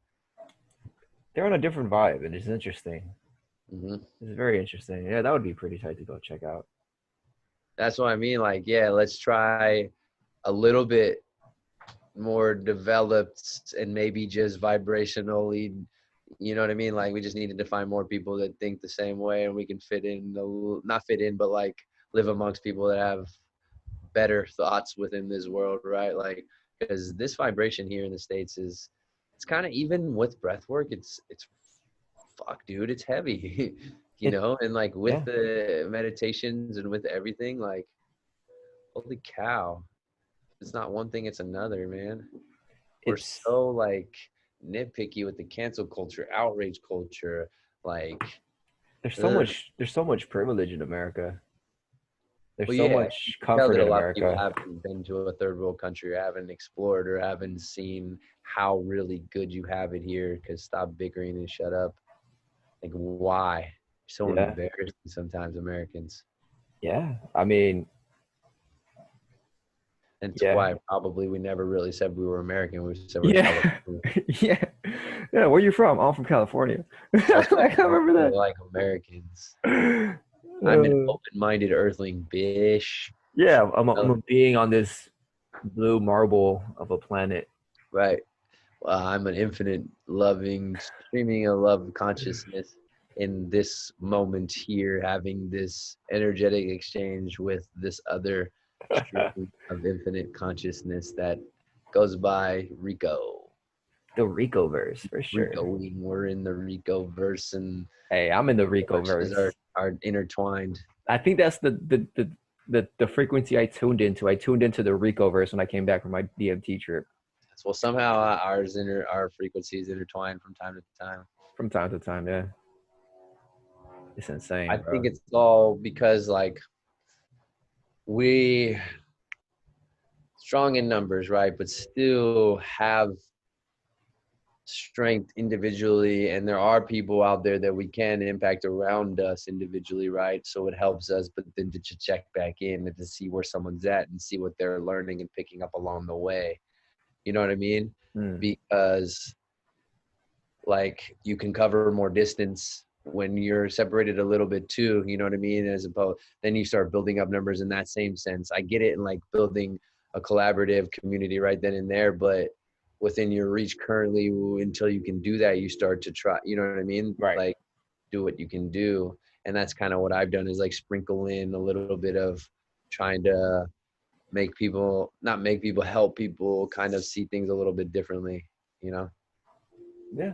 They're on a different vibe and it's interesting. Hmm. It's very interesting. Yeah, that would be pretty tight to go check out. That's what I mean. Like, yeah, let's try a little bit more developed and maybe just vibrationally, you know what I mean? Like we just needed to find more people that think the same way and we can fit in, not fit in, but like live amongst people that have better thoughts within this world, right? Like, because this vibration here in the States is, it's kind of, even with breath work, it's fuck, dude, it's heavy, you It know? And like with yeah, the meditations and with everything, like, holy cow, it's not one thing, it's another, man. We're it's so like nitpicky with the cancel culture, outrage culture, like there's so much privilege in America. There's well, so yeah, you much can tell comfort that a in lot of people America. haven't been to a third world country or haven't explored or haven't seen how really good you have it here. Because stop bickering and shut up. Like, why? So Yeah. embarrassing sometimes, Americans. Yeah. I mean, And it's yeah. why probably we never really said we were American. We said we're Yeah. California. Yeah. Yeah. Where you from? I'm from California. That's why I can't I don't really remember like Americans. that. I'm an open-minded earthling, bish. Yeah, I'm a being on this blue marble of a planet. Right. I'm an infinite loving, streaming of love consciousness in this moment here, having this energetic exchange with this other stream of infinite consciousness that goes by Rico. The Rico verse for sure. Ricoing, we're in the Rico verse, and Hey, I'm in the Rico verses verse. are intertwined. I think that's the frequency I tuned into. I tuned into the Rico verse when I came back from my DMT trip. Well, somehow our frequencies intertwine from time to time. From time to time, yeah. It's I insane, think bro. it's all because like we strong in numbers, right? But still have strength individually. And there are people out there that we can impact around us individually, right? So it helps us, but then to check back in and to see where someone's at and see what they're learning and picking up along the way. You know what I mean? Mm, Because like you can cover more distance when you're separated a little bit too, you know what I mean? As opposed, then you start building up numbers in that same sense. I get it in like building a collaborative community right then and there, but within your reach currently, until you can do that, you start to try, you know what I mean? right. Like do what you can do. And that's kind of what I've done is like sprinkle in a little bit of trying to make people, not make people, help people kind of see things a little bit differently, you know? Yeah.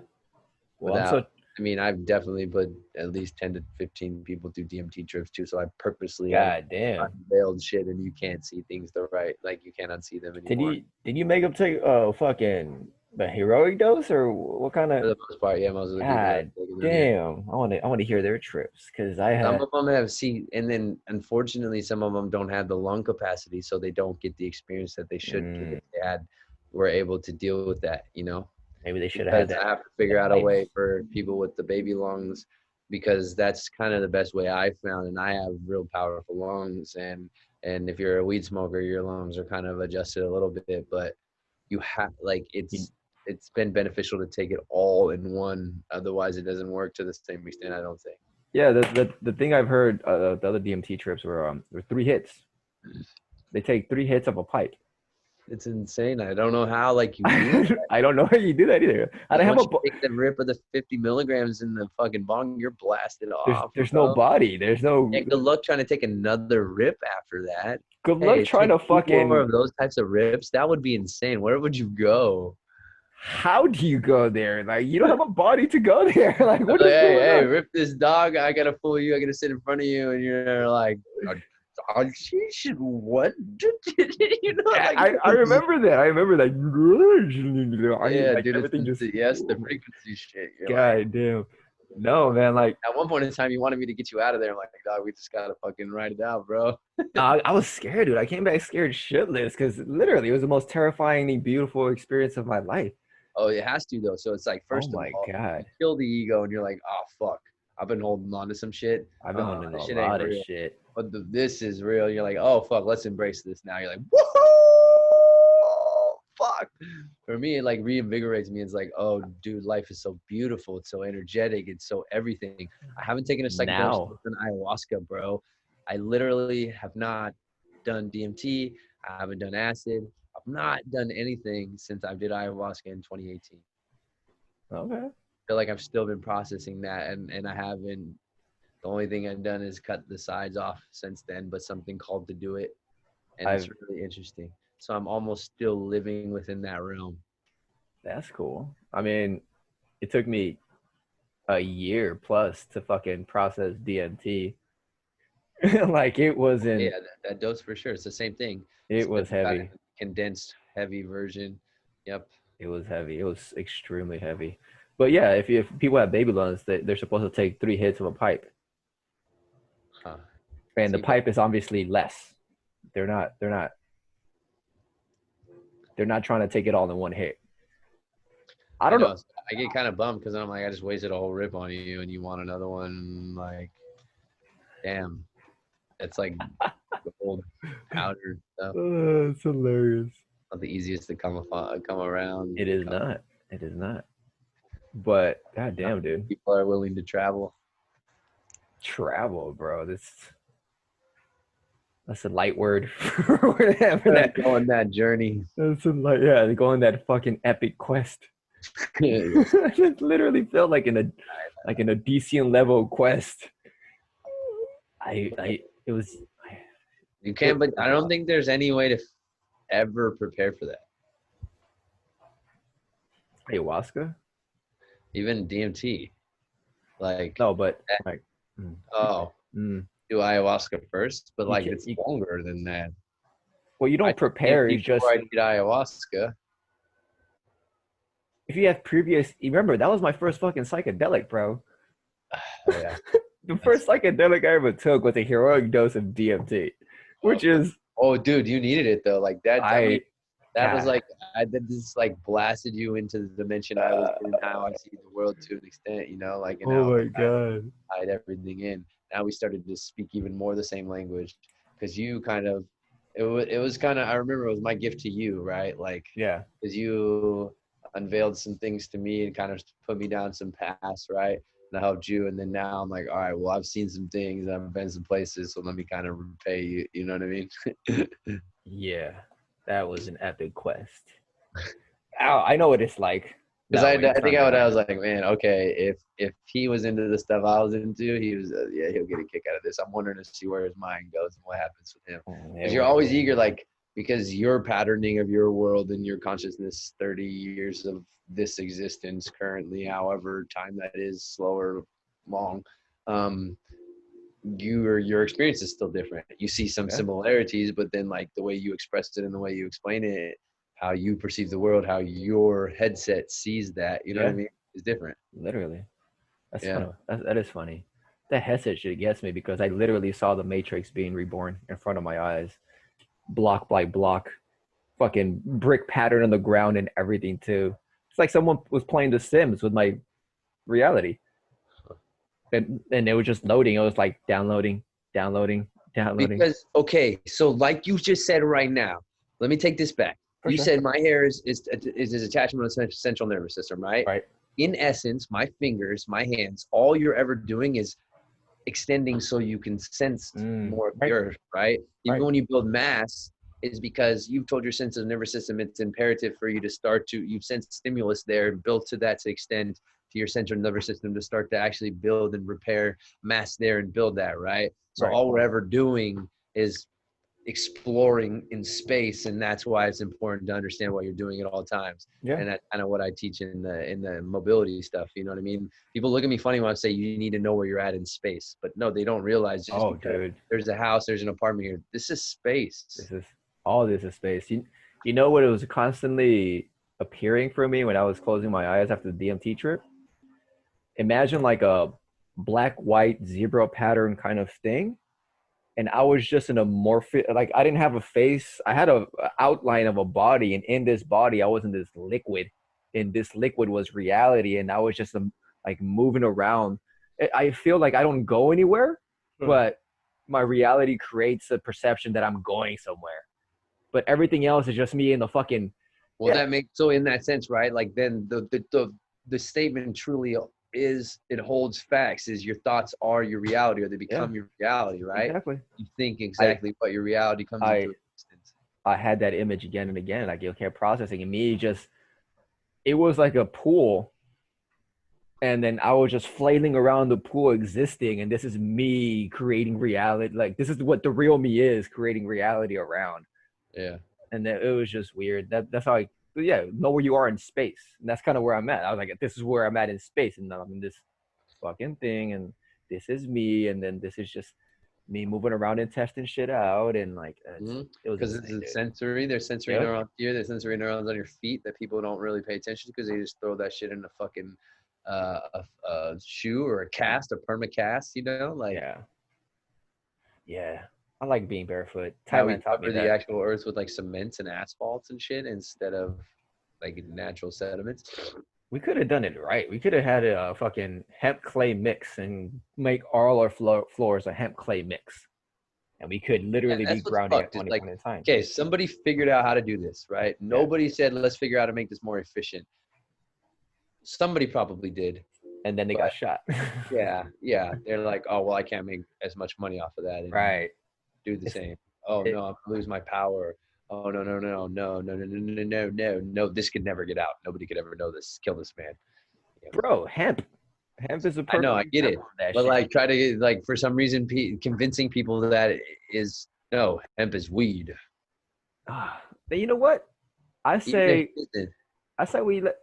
Well, I'm Without, so I mean, I've definitely put at least 10 to 15 people through DMT trips too. So I purposely have god damn. unveiled shit and you can't see things the right, like you can't unsee them anymore. Did you make them take fucking the heroic dose or what kind For of the most part, yeah, most of the people that have god taken them, yeah. damn. I want to hear their trips because I Some had of them have seen, and then unfortunately, some of them don't have the lung capacity, so they don't get the experience that they should get mm, if they had were able to deal with that, you know? maybe they should have had Because I have to figure that out a life. way for people with the baby lungs, because that's kind of the best way I found. And I have real powerful lungs, and if you're a weed smoker, your lungs are kind of adjusted a little bit, but you have like You- it's been beneficial to take it all in one. Otherwise, it doesn't work to the same extent. I don't think. Yeah, the thing I've heard the other DMT trips were 3 hits. They take 3 hits of a pipe. It's insane. I don't know how like you do that. I don't know how you do that either. I Like don't have once a you take the rip of the 50 milligrams in the fucking bong, you're blasted off, there's no bro. body. There's no Yeah, good luck trying to take another rip after that. good luck Hey, trying take to two more fucking. of those types of rips. That would be insane. Where would you go? How do you go there? Like you don't have a body to go there. Like I'm what like, is hey, going hey, on? rip this dog. I gotta fool you. I gotta sit in front of you, and you're like, she should what? You know, like I remember that. I remember that. yeah, Like dude, it's everything just. yes, the frequency shit. You're like, God damn. No, man. Like at one point in time, you wanted me to get you out of there. I'm like, dog, we just gotta fucking ride it out, bro. I was scared, dude. I came back scared shitless because literally it was the most terrifyingly beautiful experience of my life. Oh, it has to though. So it's like, Oh first of my all, you God. kill the ego, and you're like, oh fuck, I've been holding on to some shit. I've been holding This a shit ain't lot of real. shit. But this is real. You're like, oh fuck, let's embrace this now. You're like, whoa, fuck. For me, it like reinvigorates me. It's like, oh, dude, life is so beautiful. It's so energetic. It's so everything. I haven't taken a psychedelic Now, since an ayahuasca, bro. I literally have not done DMT. I haven't done acid. I've not done anything since I did ayahuasca in 2018. okay. Feel like I've still been processing that, and I haven't. The only thing I've done is cut the sides off since then, but something called to do it, and it's I've really interesting. So I'm almost still living within that realm. That's cool. I mean, it took me a year plus to fucking process DMT. Like it Yeah, wasn't. that dose for sure. It's the same thing. It Except was you got heavy. a condensed, heavy version. Yep. It was heavy. It was extremely heavy. But yeah, if people have baby lungs, they're supposed to take 3 hits of a pipe, Huh. and the See, but pipe is obviously less. They're not. They're not. They're not trying to take it all in one hit. I I don't know. know. I get kind of bummed because I'm like, I just wasted a whole rip on you, and you want another one. Like, damn, it's like gold powder stuff. It's hilarious. Not the easiest to come around. It is not. It is not. But goddamn, dude, People are willing to travel. travel, bro. That's a light word for whatever that. Go on that journey. That's a light. Yeah, go on that fucking epic quest. It literally felt like in an Odyssean level quest. It was. You can, but I don't think there's any way to ever prepare for that. Ayahuasca. Even DMT, like, No, but like, oh, mm, do ayahuasca first, but like can, it's longer than that. well, you I don't did prepare. DMT You just before I did ayahuasca. if you have previous. You remember that was my first fucking psychedelic, bro. Oh yeah. The first psychedelic I ever took was a heroic dose of DMT, which is Oh, dude, you needed it though. Like that. I mean, that was God. like I did this like blasted you into the dimension I was in, how I see the world to an extent, you know, like and Oh how my like, I God. hide everything in. Now we started to speak even more the same language because you kind of it was kind of I remember it was my gift to you, right? Like Yeah. because you unveiled some things to me and kind of put me down some paths, right? And I helped you, and then now I'm like, all right, well, I've seen some things, I've been some places, so let me kind of repay you. You know what I mean? Yeah. That was an epic quest. Oh, I know what it's like. Because No, what you're I think talking I about. was like, man, okay, if he was into the stuff I was into, he was yeah, he'll get a kick out of this. I'm wondering to see where his mind goes and what happens with him. Because you're always eager, like because your patterning of your world and your consciousness, 30 years of this existence currently, however time that is, slow or long, your experience is still different. You see some Yeah, similarities, but then like the way you express it and the way you explain it, how you perceive the world, how your headset sees that, you know what I yeah, mean, is different. literally. That's Yeah. funny. That is funny. That headset shit gets me because I literally saw the Matrix being reborn in front of my eyes, block by block, fucking brick pattern on the ground and everything too. It's like someone was playing The Sims with my reality, and it was just loading. It was like downloading, downloading, downloading. Because okay, so like you just said right now, let me take this back. For You sure. said my hair is his attachment to the central nervous system, right? Right. In essence, my fingers, my hands, all you're ever doing is extending so you can sense more of the Right. earth, right? Even Right. when you build mass, is because you've told your sensitive nervous system it's imperative for you to start to, you've sensed stimulus there and built to that to extend to your central nervous system to start to actually build and repair mass there and build that, right? So Right. all we're ever doing is exploring in space, and that's why it's important to understand what you're doing at all times. Yeah. And that's kind of what I teach in the mobility stuff. You know what I mean? People look at me funny when I say you need to know where you're at in space, but no, they don't realize just Oh, because dude. there's a house, there's an apartment here, this is space. This is all this is space. You know what, it was constantly appearing for me when I was closing my eyes after the DMT trip? Imagine like a black, white, zebra pattern kind of thing. And I was just an amorphous, like I didn't have a face. I had a outline of a body, and in this body, I was in this liquid. And this liquid was reality, and I was just like moving around. I feel like I don't go anywhere, but my reality creates a perception that I'm going somewhere. But everything else is just me in the fucking Well, yeah, that makes, so in that sense, right? Like then the statement truly is, it holds facts, is your thoughts are your reality, or they yeah, become your reality, right? exactly. You think I exactly what your reality comes I into existence. I had that image again and again. Like you kept processing, and me just it was like a pool, and then I was just flailing around the pool existing, and this is me creating reality. Like this is what the real me is, creating reality around. Yeah. And then it was just weird. That's how I yeah, know where you are in space. And that's kind of where I'm at. I was like, this is where I'm at in space, and I'm in this fucking thing, and this is me, and then this is just me moving around and testing shit out, and like it was Because it's insane, a dude. sensory, there's sensory Yep. neurons here, there's sensory neurons on your feet that people don't really pay attention to because they just throw that shit in a fucking a shoe or a cast, a perma cast, you know, like Yeah. Yeah. I like being barefoot. how we Thailand taught me cover the that. actual earth with like cements and asphalts and shit instead of like natural sediments. We could have done it right. We could have had a fucking hemp clay mix and make all our floors a hemp clay mix. And we could Yeah, literally be that's what's grounding at fucked. It's any like, point in time. okay, somebody figured out how to do this, right? Yeah. Nobody said, let's figure out how to make this more efficient. Somebody probably did, And then they got but shot. yeah. They're like, oh, well, I can't make as much money off of that anymore. Right. Do the It's, same. Oh it, no, I'm gonna lose my power. Oh no. This could never get out. Nobody could ever know this. Kill this man. Yeah. bro, hemp. Hemp is a I know, perfect I get it. example of that But shit. like try to get, like for some reason convincing people that it is no, hemp is weed. But you know what? I Even if say it isn't.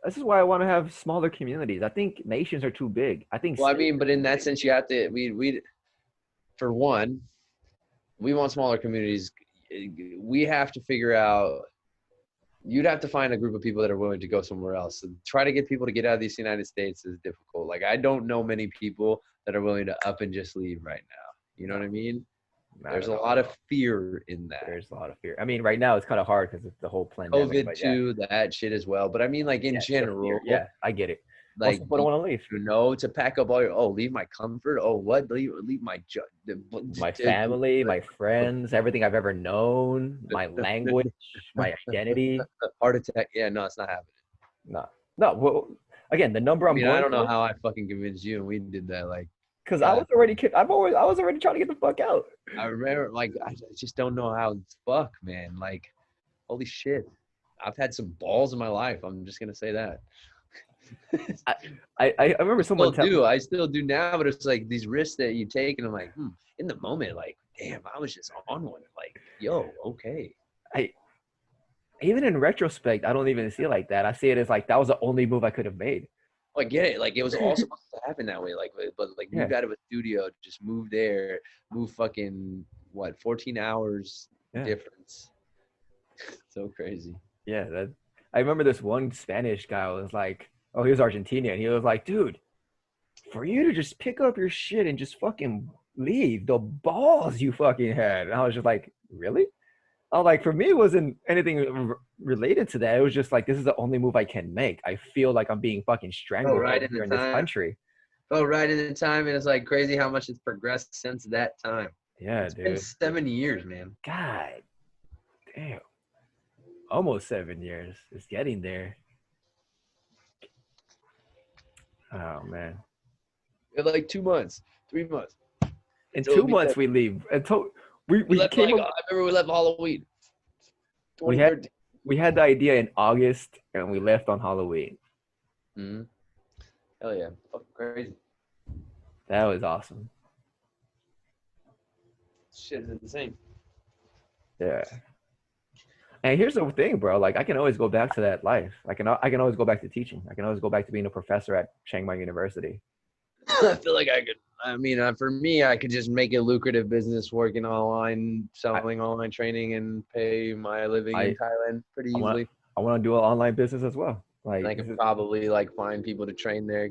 this is why I want to have smaller communities. I think nations are too big. I think Well, I states mean, are but in too that big. sense you have to we for one, we want smaller communities. We have to figure out, you'd have to find a group of people that are willing to go somewhere else. So try to get people to get out of these United States is difficult. Like I don't know many people that are willing to up and just leave right now. You know No, what I mean? not There's at a all. lot of fear in that. There's a lot of fear. I mean, right now it's kind of hard because it's the whole pandemic. COVID But yeah, too, that shit as well. But I mean, like in yeah, it's the fear. general, Yeah, I get it. Most like people don't want to leave. you know, to pack up all your, oh, leave my comfort. Oh, what? Leave my My family, my friends, everything I've ever known, my language, my identity. heart attack. Yeah, no, it's not happening. No, no. Well, again, the number I I'm mean, I going don't know for, how I fucking convinced you, and we did that. Like, because I God, was already, I was already trying to get the fuck out. I remember, like, I just don't know how. Fuck, man. Like, holy shit. I've had some balls in my life. I'm just gonna say that. I, I remember someone telling. I still do now, but it's like these risks that you take, and I'm like, in the moment, like, damn, I was just on one. Like, yo, okay. I even in retrospect, I don't even see it like that. I see it as like that was the only move I could have made. I get it. Like, it was all supposed to happen that way. Like, but like, Yeah, moved out of a studio, just move there, move fucking what, 14 hours yeah, difference. So crazy. yeah. That I remember this one Spanish guy was like, oh, he was Argentinian. He was like, dude, for you to just pick up your shit and just fucking leave, the balls you fucking had. And I was just like, really? I was like, for me, it wasn't anything related to that. It was just like, this is the only move I can make. I feel like I'm being fucking Oh, strangled right over in the here in this time. country. Oh, right in the time. And it's like crazy how much it's progressed since that time. Yeah, It's been dude. 7 years, man. God damn. Almost 7 years. It's getting there. Oh man. In like 2 months, 3 months. In So it'll two be months seven. we leave. And we We we left came like up. I remember we left Halloween, We had 2013. we had the idea in August and we left on Halloween. Mm-hmm. Hell yeah, fucking crazy. That was awesome. Shit is insane. Yeah. And here's the thing, bro. Like I can always go back to that life. I can always go back to teaching. I can always go back to being a professor at Chiang Mai University. I feel like I could. I mean, for me, I could just make a lucrative business working online, I selling online training, and pay my living in I Thailand pretty I want easily. I want to do an online business as well. And Like I could probably like find people to train there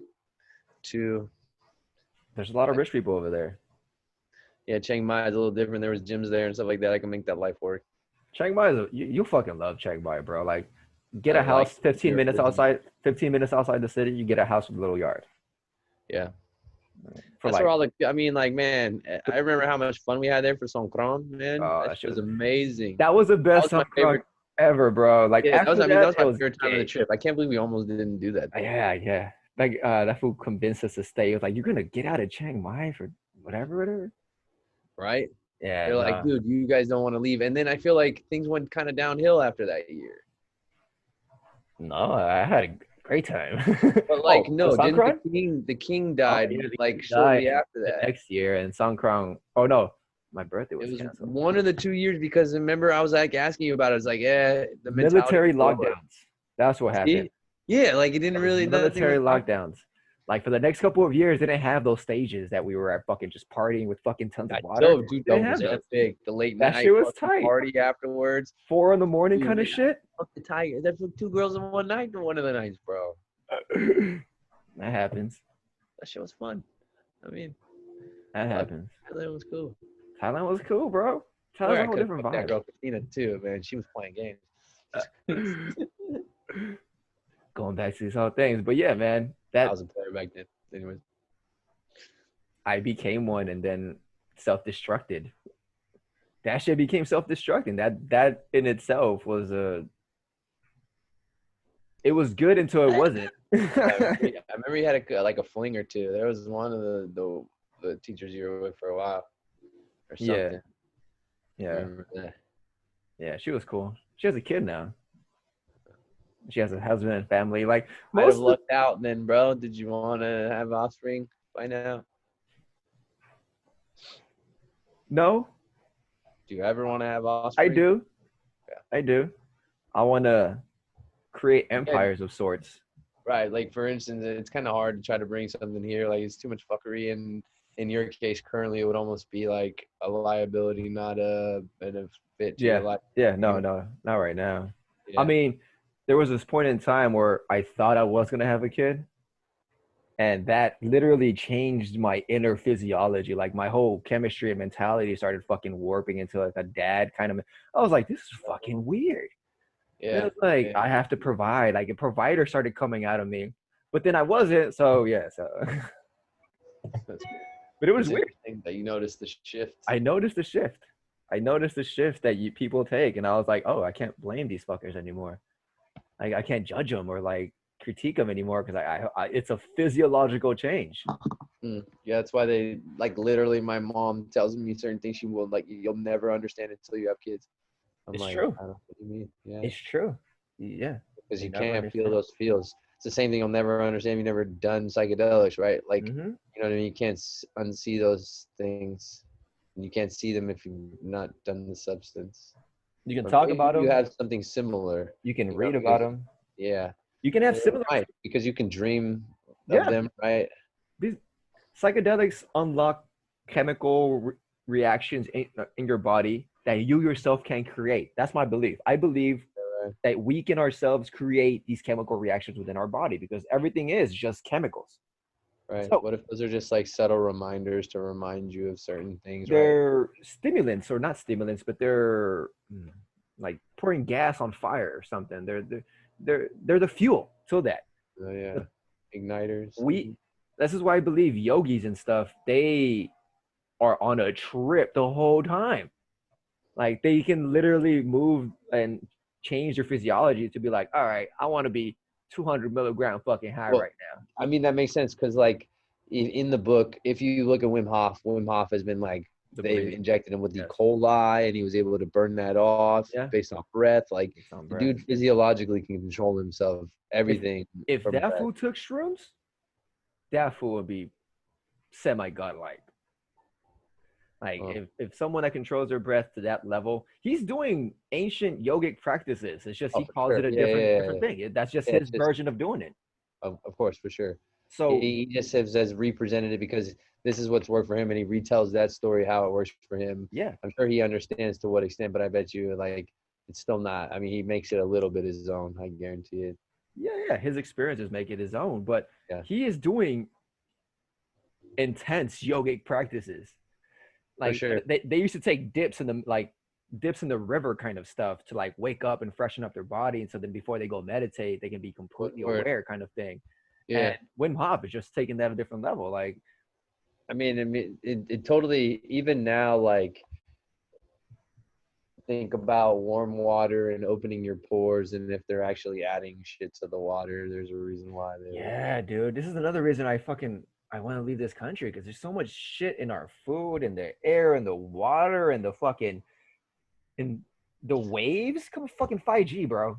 too. there's a lot of Like, rich people over there. yeah, Chiang Mai is a little different. There was gyms there and stuff like that. I can make that life work. Chiang Mai you fucking love Chiang Mai, bro. Like get I a like house 15 your minutes business. outside, 15 minutes outside the city, you get a house with a little yard. Yeah. For That's where like all the, I mean, like, man, I remember how much fun we had there for Songkran, man. That that shit shit was was amazing. that was the That best was my summer favorite. ever, bro. Like Yeah, that was, after I mean, that that, was it my was favorite time of the gay. trip. I can't believe we almost didn't do that thing. Yeah. Like that fool convinced us to stay. It was like, you're gonna get out of Chiang Mai for whatever. Right? Yeah, They're like, no. dude, you guys don't want to leave. And then I feel like things went kind of downhill after that year. No, I had a great time. But like, Oh, the no, didn't Songkran? the king Oh died yeah, the like king died shortly after the that. next year, and Songkran. Oh no, my birthday It was was canceled. one of the 2 years because remember I was like asking you about it. It's like, yeah, the mentality Military was lower. lockdowns. That's what happened. See? Yeah, like it didn't It was really nothing military was talking. lockdowns. Like for the next couple of years, they didn't have those stages that we were at fucking just partying with fucking tons of I water. know, dude, They that didn't was have those. epic. The late That shit night was fucking tight. party afterwards. 4 in the morning Dude, kind of man, shit. fuck the Tigers. That took 2 girls in one night for one of the nights, bro. That happens. That shit was fun. I mean, That fuck, happens. that was cool. Thailand was cool, bro. Or Thailand's a I whole could different fuck that vibe. girl Christina too, man. She was playing games. Going back to these whole things, but yeah, man, I that was a player back then. Anyways, I became one and then self-destructed. That shit became self-destructing. That in itself was a. It was good until it wasn't. I remember you had like a fling or two. There was one of the teachers you were with for a while or Yeah, something. I yeah, remember that. yeah. She was cool. She has a kid now. She has a husband and family. Like Might have most of lucked out then, bro. Did you want to have offspring by now? no, Do you ever want to have I offspring? do. Yeah. I do. I want to create Yeah, empires of sorts. right. Like for instance, it's kind of hard to try to bring something here. Like it's too much fuckery. And in your case, currently, it would almost be like a liability, not a benefit to your Yeah, life. yeah. You No, know? no, not right now. I Yeah. mean, there was this point in time where I thought I was gonna have a kid, and that literally changed my inner physiology. Like my whole chemistry and mentality started fucking warping into like a dad kind of. I was like, this is fucking weird. And Yeah. it's like Yeah. I have to provide. Like a provider started coming out of me, but then I wasn't. So yeah. So, That's good. but it was It's weird. interesting that you noticed the shift. I noticed the shift. I noticed the shift that people take, and I was like, oh, I can't blame these fuckers anymore. I can't judge them or like critique them anymore because it's a physiological change. Yeah, that's why they like literally. My mom tells me certain things she will like. You'll never understand it until you have kids. I'm It's like, true. I don't know what you mean. Yeah, It's true. Yeah. because You you never can't feel understand. those feels. It's the same thing you'll never understand. If you've never done psychedelics, right? Like, Hmm. you know what I mean. You can't unsee those things. You can't see them if you've not done the substance. You can Or talk maybe about you them. have something similar. You can You know, read about because them. yeah, You can have and you're similar. right because you can dream of Yeah. them, right? These psychedelics unlock chemical reactions in your body that you yourself can create. That's my belief. I believe Right. that we can ourselves create these chemical reactions within our body because everything is just chemicals. Right. So What if those are just like subtle reminders to remind you of certain things, right? they're stimulants or not stimulants, but they're like pouring gas on fire or something. They're the fuel to that. Oh yeah. Igniters. We This is why I believe yogis and stuff, they are on a trip the whole time. Like they can literally move and change your physiology to be like, all right, I want to be 200 milligram fucking high Well, right now. I mean, that makes sense because, like, in the book, if you look at Wim Hof has been like, The they've breathing. injected him with E. Yes. coli and he was able to burn that off Yeah. based off breath. Like, It's on the breath. dude physiologically can control himself, If everything if from that breath. fool took shrooms, that fool would be semi godlike. Like Well, if someone that controls their breath to that level, he's doing ancient yogic practices. It's just oh, he for calls sure. it a Yeah, yeah, different yeah. thing. That's just Yeah, his it's just, version of doing it. of course, for sure. So He just has as representative because this is what's worked for him, and he retells that story how it works for him. yeah, I'm sure he understands to what extent, but I bet you like it's still not. I mean, he makes it a little bit his own. I guarantee it. yeah. His experiences make it his own, but Yeah, he is doing intense yogic practices. for Like sure. they used to take dips in the river kind of stuff to like wake up and freshen up their body, and so then before they go meditate, they can be completely Or aware, kind of thing. And yeah, Wim Hof is just taking that a different level. Like, I mean, it totally. Even now, like think about warm water and opening your pores, and if they're actually adding shit to the water, there's a reason why they're. yeah, dude, this is another reason I want to leave this country because there's so much shit in our food and the air and the water and the fucking and the waves. Come on, fucking 5G, bro.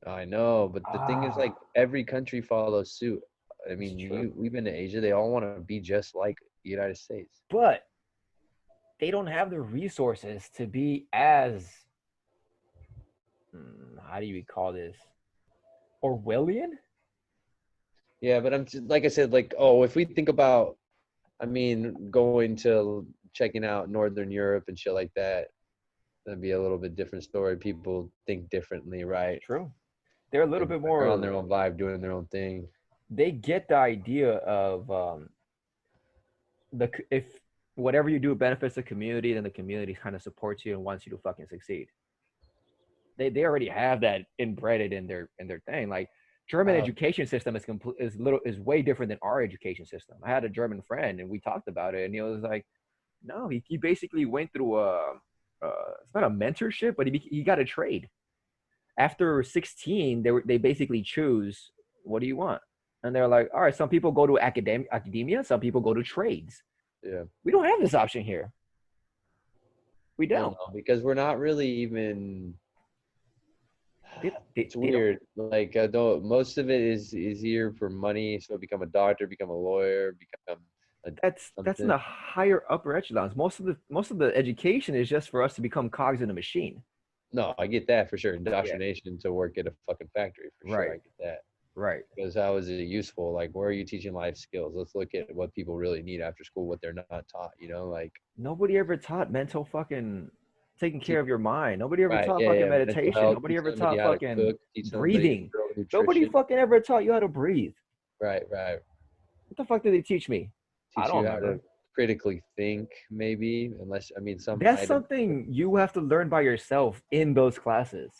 I know, but the thing is, Ah, like every country follows suit. I it's mean, true. we've been to Asia; they all want to be just like the United States. But they don't have the resources to be as how do you call this? Orwellian? Yeah, but like I said, like if we think about, I mean, going to checking out Northern Europe and shit like that, that'd be a little bit different story. People think differently, right? True. They're a little bit They're on more. their own vibe, doing their own thing. They get the idea of the if whatever you do benefits the community, then the community kind of supports you and wants you to fucking succeed. They already have that inbred in their thing. Like German Uh, education system is way different than our education system. I had a German friend and we talked about it, and he was like, no, he basically went through it's not a mentorship, but he got a trade. After 16, they basically choose what do you want, and they're like, all right, some people go to academia, some people go to trades. yeah. We don't have this option here. We Hell don't. no, because we're not really even. It's They don't. weird. Like, though most of it is here for money. So become a doctor, become a lawyer, become a That's in something. the higher upper echelons. Most of the education is just for us to become cogs in a machine. No, I get that for sure. Yeah. Indoctrination to work at a fucking factory for sure. Right. I get that. Right. Because how is it useful? Like, where are you teaching life skills? Let's look at what people really need after school, what they're not taught. Like Nobody ever taught mental fucking taking care teach, of your mind. Nobody ever right? taught Yeah, fucking yeah. Mental meditation. health. Nobody Teach ever somebody taught how to fucking cook. Teach somebody breathing. girl Nobody nutrition. fucking ever taught you how to breathe. Right, right. What the fuck did they teach me? I Teach don't you how remember. to critically think, maybe. Unless I mean, some That's might have. something you have to learn by yourself in those classes.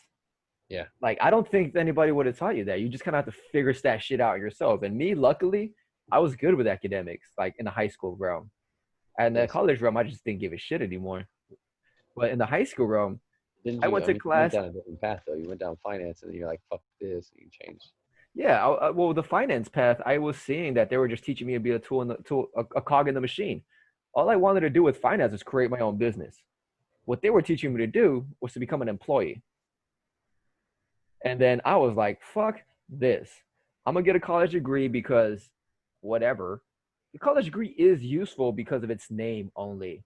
Yeah. Like, I don't think anybody would have taught you that. You just kind of have to figure that shit out yourself. And me, luckily, I was good with academics, like in the high school realm. And the Yes. college realm, I just didn't give a shit anymore. But in the high school realm, Didn't I you? went I to mean, you went class. down a different path though. You went down finance, and you're like, "Fuck this," and you changed. Yeah, well, the finance path, I was seeing that they were just teaching me to be a tool in the tool, a cog in the machine. All I wanted to do with finance was create my own business. What they were teaching me to do was to become an employee. And then I was like, fuck this. I'm gonna get a college degree because whatever. The college degree is useful because of its name only.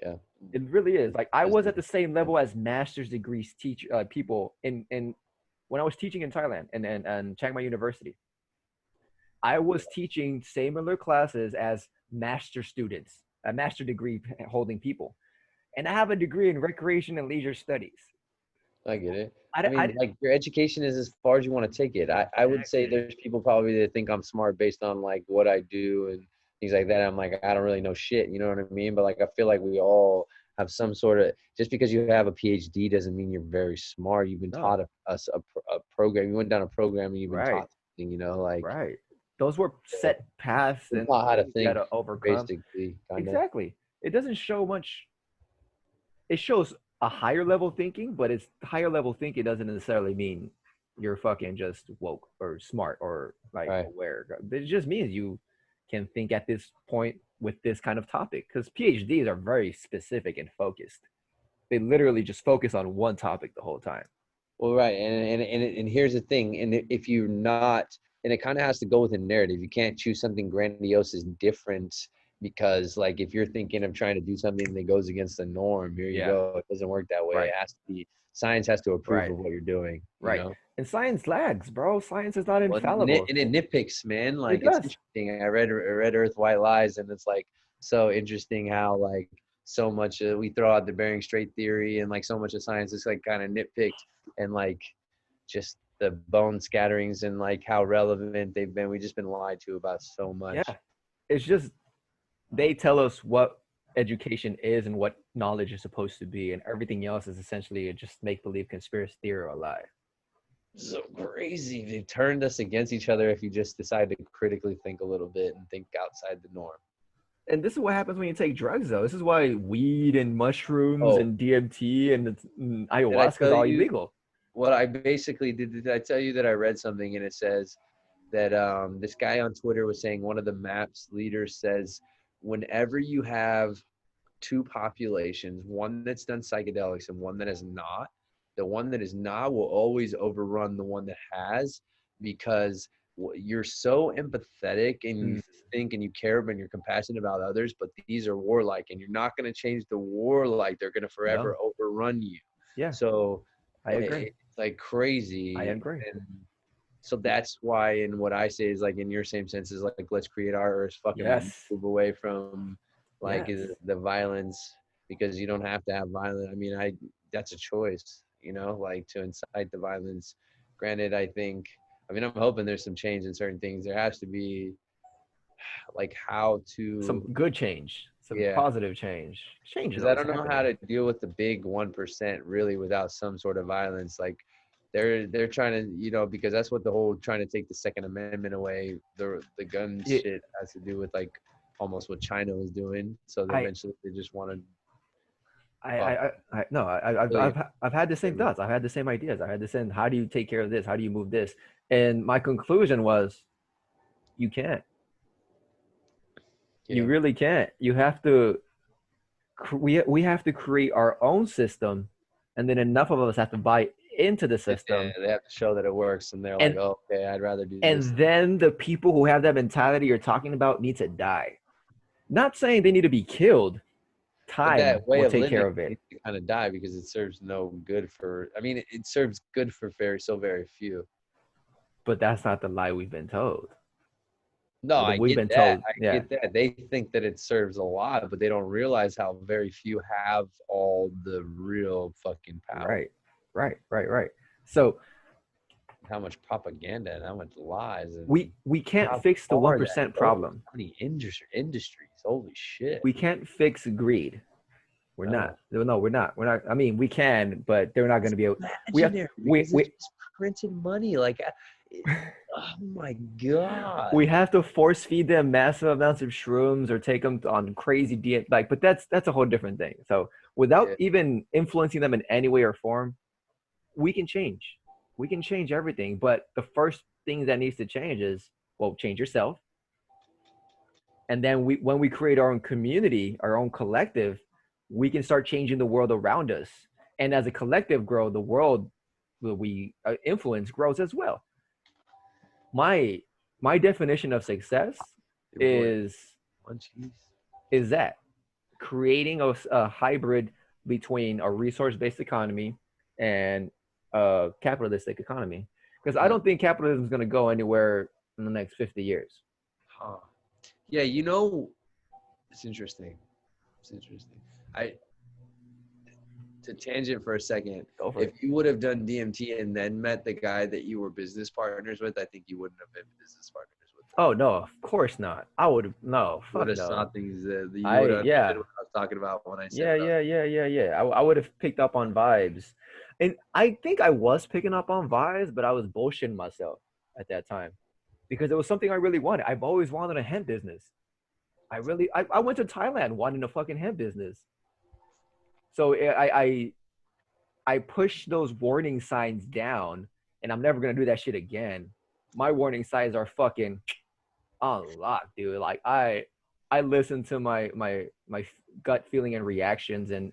Yeah. It really is. Like I was at Business. the same level as master's degrees teach people in when I was teaching in Thailand and Chiang Mai University. I was teaching similar classes as master students, a master degree holding people, and I have a degree in recreation and leisure studies. I get it. I I mean, like your education is as far as you want to take it. I would say exactly. there's people probably that think I'm smart based on like what I do and things like that. I'm like, I don't really know shit. You know what I mean? But like, I feel like we all have some sort of, just because you have a PhD doesn't mean you're very smart. You've been taught No, a program. You went down a program and you've been right, taught something, like right. Those were set paths been and taught how to things you had think to overcome. basically, kind of. Exactly. It doesn't show much. It shows a higher level thinking, but it's higher level thinking doesn't necessarily mean you're fucking just woke or smart or like Right. aware. It just means you can think at this point with this kind of topic, because PhDs are very specific and focused. They literally just focus on one topic the whole time. Well, right, and here's the thing, and if you're not, and it kind of has to go with a narrative. You can't choose something grandiose as different because, like, if you're thinking of trying to do something that goes against the norm, here you Yeah. go. It doesn't work that way. Right. It has to be science has to approve Right. of what you're doing. You Right. know. And science lags, bro. Science is not Well, and infallible. it nitpicks, man. It Like it's does. interesting. I read Earth, White Lies, and it's like so interesting how like so much we throw out the Bering Strait theory and like so much of science is like kind of nitpicked and like just the bone scatterings and like how relevant they've been. We've just been lied to about so Yeah. much. It's just they tell us what education is and what knowledge is supposed to be, and everything else is essentially just make believe conspiracy theory or a lie. So crazy. They've turned us against each other if you just decide to critically think a little bit and think outside the norm. And this is what happens when you take drugs, though. This is why weed and mushrooms Oh, and DMT and did I ayahuasca is tell all you illegal. what I basically did? Did I tell you that I read something and it says that this guy on Twitter was saying one of the MAPS leaders says whenever you have two populations, one that's done psychedelics and one that has not, the one that is not will always overrun the one that has because you're so empathetic and you Mm, think and you care and you're compassionate about others, but these are warlike and you're not going to change the warlike. They're going to forever no. overrun you. Yeah, So I agree. it's like I crazy. agree. And so that's why, and what I say is like in your same sense is like let's create our earth, fucking Yes. move away from like Yes. the violence because you don't have to have violence. I mean, that's a choice, like to incite the violence. Granted, I mean, I'm hoping there's some change in certain things. There has to be like how Some to, good change, some yeah, positive change. Change is because I always don't know how happening. to deal with the big 1% really without some sort of violence. Like they're trying to, because that's what the whole trying to take the Second Amendment away, the gun Yeah, shit has to do with like almost what China was doing. So I, eventually they just want to I, fuck I, I no, billion. I've had the same thoughts. I've had the same ideas. I had the same. How do you take care of this? How do you move this? And my conclusion was, you can't. You Yeah. really can't. You have to. We have to create our own system, and then enough of us have to buy into the Yeah, system, they have to show that it works, and they're like, and "Oh, okay, I'd rather do this." and then the people who have that mentality you're talking about need to die. Not saying they need to be killed. But Time that way will of take living care of it. needs to kind of die because it serves no good for. I mean, it serves good for very few. But that's not the lie we've been told. No, I We've get been that. told, I yeah, get that. They think that it serves a lot, but they don't realize how very few have all the real fucking power. right, right. So How much propaganda and how much lies and we can't how fix the one far that percent goes. problem. How many industries? Holy shit. We can't fix greed. We're not. No. No, we're not. We're not. I mean, we can, but they're not going to be able. We have. Imaginary because it's just printed money. Like, oh my God. we have to force feed them massive amounts of shrooms or take them on crazy diet. Like, but that's a whole different thing. So without Yeah. even influencing them in any way or form, we can change. We can change everything. But the first thing that needs to change is, well, change yourself. And then when we create our own community, our own collective, we can start changing the world around us. And as a collective grow, the world that we influence grows as well. My my definition of success Your boy, is Munchies. is that creating a hybrid between a resource-based economy and a capitalistic economy. Because I Yeah. don't think capitalism is going to go anywhere in the next 50 years. Huh. Yeah, it's interesting. It's interesting. I To tangent for a second. Go for it. If you would have done DMT and then met the guy that you were business partners with, I think you wouldn't have been business partners with him. Oh no, of course not. I would have no, You would fuck have no. saw things that you would have Yeah, understood what I was talking about when I said yeah, it. yeah. I would have picked up on vibes, and I think I was picking up on vibes, but I was bullshitting myself at that time because it was something I really wanted. I've always wanted a hemp business. I went to Thailand wanting a fucking hemp business. So I I push those warning signs down, and I'm never gonna do that shit again. My warning signs are fucking on lock, dude. Like I listen to my gut feeling and reactions, and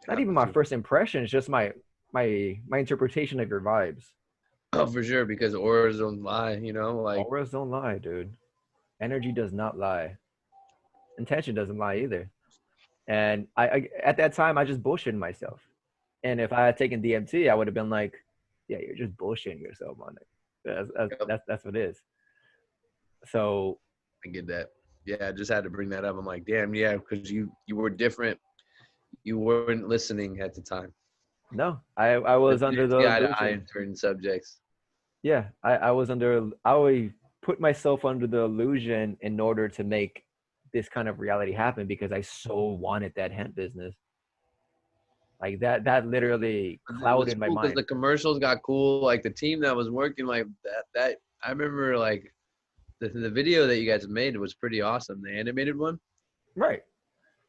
not Yeah, even my first impressions, just my interpretation of your vibes. oh, for sure, because auras don't lie, you know, like Auras don't lie, dude. Energy does not lie. Intention doesn't lie either. And I at that time I just bullshitted myself. And if I had taken DMT, I would have been like, yeah, you're just bullshitting yourself on it. yep, That's what it is. So I get that. Yeah, I just had to bring that up. I'm like, damn, yeah, because you were different. You weren't listening at the time. no, I was under the Eye to eye illusion. in certain subjects. Yeah, I always put myself under the illusion in order to make this kind of reality happen because I so wanted that hemp business. Like that literally It was clouded my cool because mind. the commercials got cool. Like the team that was working like that I remember like the video that you guys made was pretty awesome. The animated one. Right.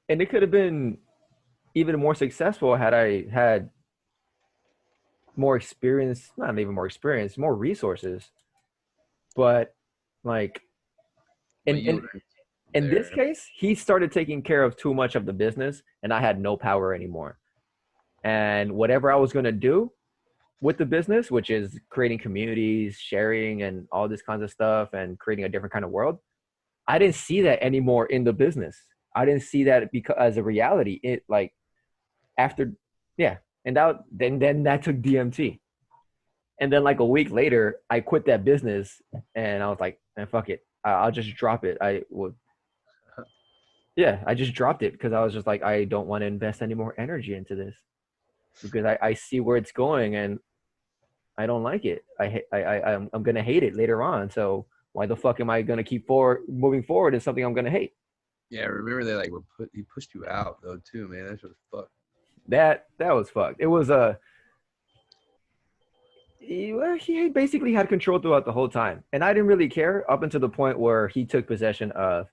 And it could have been even more successful had I had more experience, not even more experience, more resources. But like But in you in were in this there. case, he started taking care of too much of the business and I had no power anymore. And whatever I was going to do with the business, which is creating communities, sharing and all this kinds of stuff and creating a different kind of world, I didn't see that anymore in the business. I didn't see that because as a reality. It like after yeah, and then that took DMT. And then like a week later, I quit that business and I was like, man, fuck it. I'll just drop it. I would yeah, I just dropped it because I was just like, I don't want to invest any more energy into this because I see where it's going and I don't like it. I'm gonna hate it later on. So why the fuck am I gonna keep moving forward in something I'm gonna hate? Yeah, I remember they like he pushed you out though too, man. That's what fuck. That was fucked. It was a he basically had control throughout the whole time, and I didn't really care up until the point where he took possession of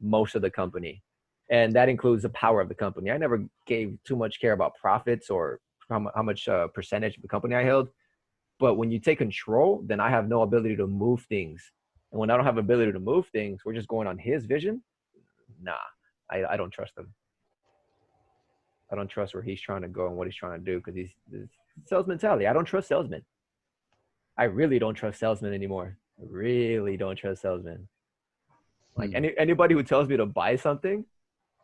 most of the company, and that includes the power of the company. I never gave too much care about profits or how much percentage of the company I held. But when you take control, then I have no ability to move things. And when I don't have ability to move things, we're just going on his vision. Nah, I don't trust him. I don't trust where he's trying to go and what he's trying to do because he's sales mentality. I don't trust salesmen. I really don't trust salesmen anymore. I really don't trust salesmen. Like anybody who tells me to buy something,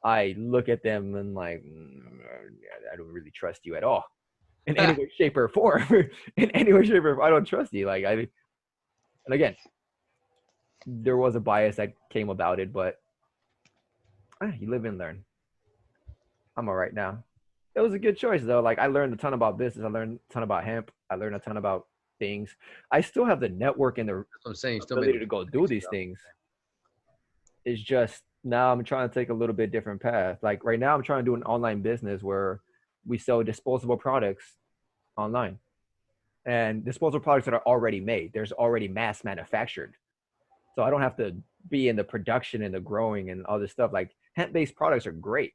I look at them and like, I don't really trust you at all in any way, shape, or form. In any way, shape, or form, I don't trust you. Like and again, there was a bias that came about it, but you live and learn. I'm all right now. It was a good choice though. Like I learned a ton about business. I learned a ton about hemp. I learned a ton about things. I still have the network and the That's what I'm saying. You still made ability the to go do these things. It's just now I'm trying to take a little bit different path. Like right now I'm trying to do an online business where we sell disposable products online. And disposable products that are already made. There's already mass manufactured. So I don't have to be in the production and the growing and all this stuff. Like hemp-based products are great.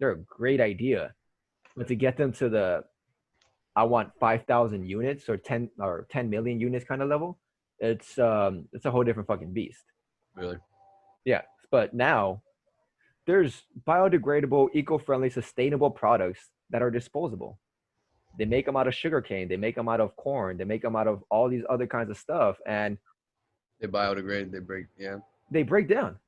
They're a great idea. But to get them to the I want 5,000 units or 10 million units kind of level, it's a whole different fucking beast. really. Yeah. But now there's biodegradable, eco-friendly, sustainable products that are disposable. They make them out of sugarcane. They make them out of corn. They make them out of all these other kinds of stuff. And They biodegrade. They break. Yeah. they break down.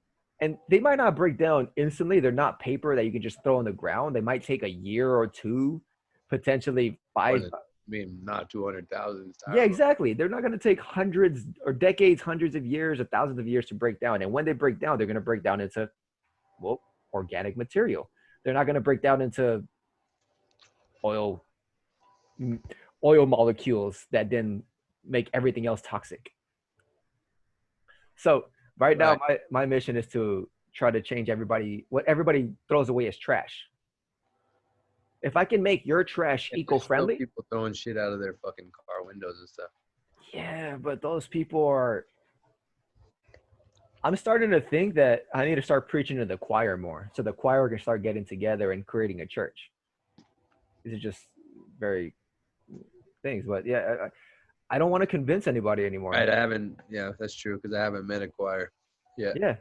And they might not break down instantly. They're not paper that you can just throw on the ground. They might take a year or two, potentially More five. than, I mean, not 200,000. Yeah, exactly. They're not going to take hundreds or decades, hundreds of years, or thousands of years to break down. And when they break down, they're going to break down into, well, organic material. They're not going to break down into oil, oil molecules that then make everything else toxic. So right now, Right. my mission is to try to change what everybody throws away as trash. If I can make your trash Yeah, there's still eco-friendly, people throwing shit out of their fucking car windows and stuff. yeah, but those people are. I'm starting to think that I need to start preaching to the choir more, so the choir can start getting together and creating a church. Is it just? very things. But yeah, I don't want to convince anybody anymore. Right. I haven't. Yeah, that's true because I haven't met a choir yet. Yeah,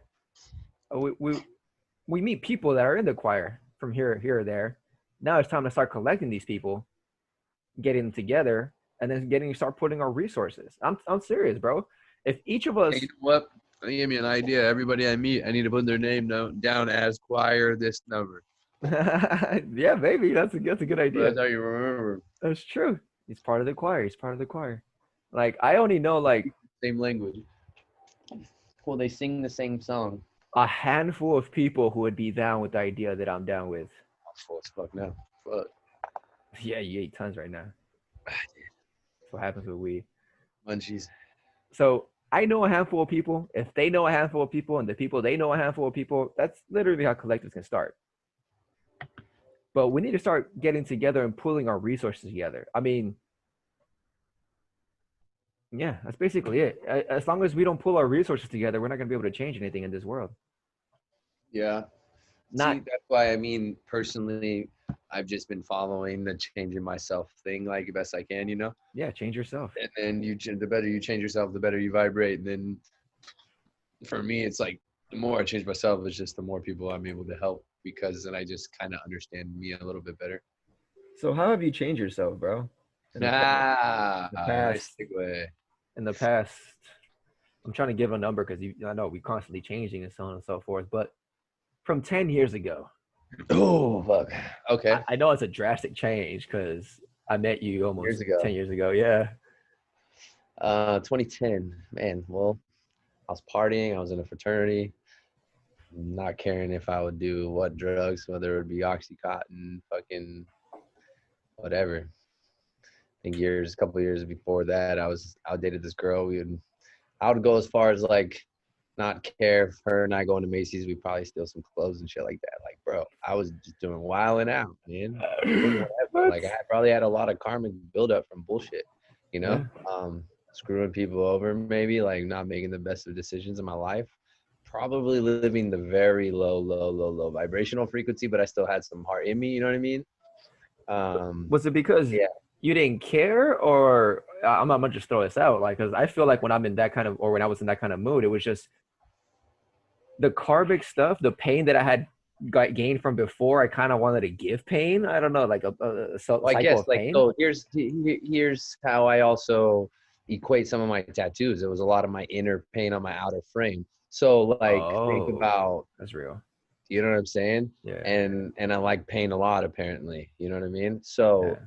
we meet people that are in the choir from here or there. Now it's time to start collecting these people, getting them together, and then start putting our resources. I'm serious, bro. If each of Hey, us, you know what? You gave me an idea. Everybody I meet, I need to put their name down as choir this number. yeah, maybe that's a good But idea. that's how you remember. That's true. He's part of the choir. He's part of the choir. Like I only know like Same language. Well, they sing the same song. a handful of people who would be down with the idea that I'm down with. I'm full as fuck now. Fuck. Yeah, you ate tons right now. That's what happens with weed. Munchies. So I know a handful of people. If they know a handful of people, and the people they know a handful of people, that's literally how collectives can start. But we need to start getting together and pulling our resources together. I mean, yeah, that's basically it. As long as we don't pull our resources together, we're not going to be able to change anything in this world. Yeah. See, Not, that's why I mean, personally, I've just been following the changing myself thing like best I can, you know? yeah, change yourself. And then the better you change yourself, the better you vibrate. And then for me, it's like the more I change myself, it's just the more people I'm able to help because then I just kind of understand me a little bit better. So how have you changed yourself, bro? In Ah, the nice past, segue. in the past, I'm trying to give a number because I know we constantly changing and so on and so forth. But from 10 years ago, Oh, fuck. Okay. I know it's a drastic change because I met you Years almost ago. 10 years ago. Yeah. 2010. Man, well, I was partying. I was in a fraternity, not caring if I would do what drugs, whether it would be Oxycontin, fucking whatever. I think a couple of years before that, I dated this girl. I would go as far as like not care if her and I going to Macy's, we probably steal some clothes and shit like that. Like, bro, I was just doing wilding out, man. Doing whatever. What? Like, I probably had a lot of karmic buildup from bullshit, you Yeah. know? Screwing people over, maybe, like not making the best of decisions in my life. Probably living the very low vibrational frequency, but I still had some heart in me, you know what I mean? Was it because Yeah. you didn't care, or I'm gonna just throw this out, like, because I feel like when I'm in that kind of, or when I was in that kind of mood, it was just the karmic stuff, the pain that I had got gained from before. I kind of wanted to give pain. I don't know, like a Well, I cycle guess of like pain. so here's how I also equate some of my tattoos. It was a lot of my inner pain on my outer frame. So like think Oh, about, that's real. you know what I'm saying? Yeah, And I like pain a lot apparently. You know what I mean? yeah. So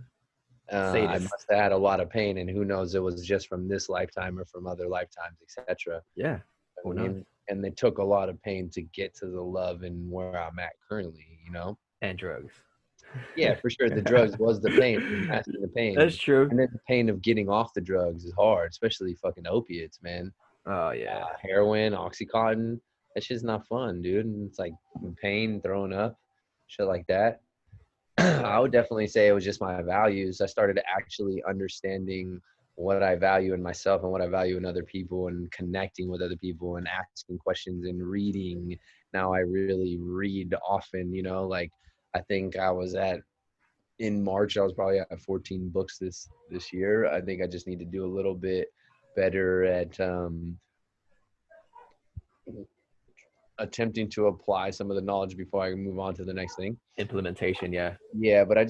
I Sadist. must have had a lot of pain, and who knows, it was just from this lifetime or from other lifetimes, etc. Yeah. I Who knows? mean, and they took a lot of pain to get to the love and where I'm at currently, you know? And drugs. Yeah, for sure. The drugs was the pain, masking the That's pain. true. And then the pain of getting off the drugs is hard, especially fucking opiates, man. Oh yeah. Heroin, Oxycontin, that shit's not fun, dude. And it's like pain, throwing up, shit like that. I Yeah. would definitely say it was just my values. I started actually understanding what I value in myself and what I value in other people and connecting with other people and asking questions and reading. Now I really read often, you know, like I think I was at in March, I was probably at 14 books this year. I think I just need to do a little bit better at attempting to apply some of the knowledge before I move on to the next thing. Implementation. Yeah. Yeah, but I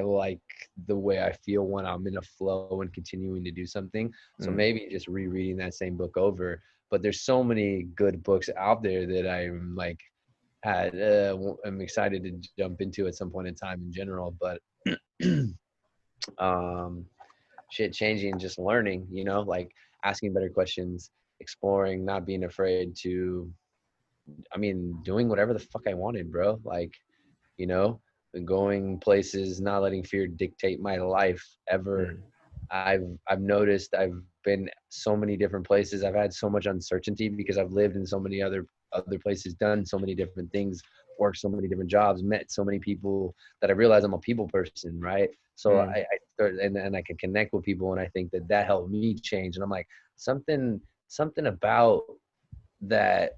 like the way I feel when I'm in a flow and continuing to do something. So Mm. maybe just rereading that same book over. But there's so many good books out there that I'm like I'm excited to jump into at some point in time in general. But um, shit changing, just learning, you know, like asking better questions, exploring, not being afraid to, I mean, doing whatever the fuck I wanted, bro. Like, you know, going places, not letting fear dictate my life ever. Mm. I've noticed I've been so many different places. I've had so much uncertainty because I've lived in so many other places, done so many different things, worked so many different jobs, met so many people that I realized I'm a people person, right? So Mm. I started, and I can connect with people, and I think that helped me change. And I'm like, something about that.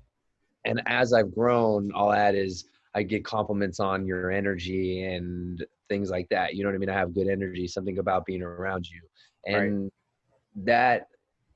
And as I've grown, I'll add is I get compliments on your energy and things like that. You know what I mean? I have good energy, something about being around you. Right. And that,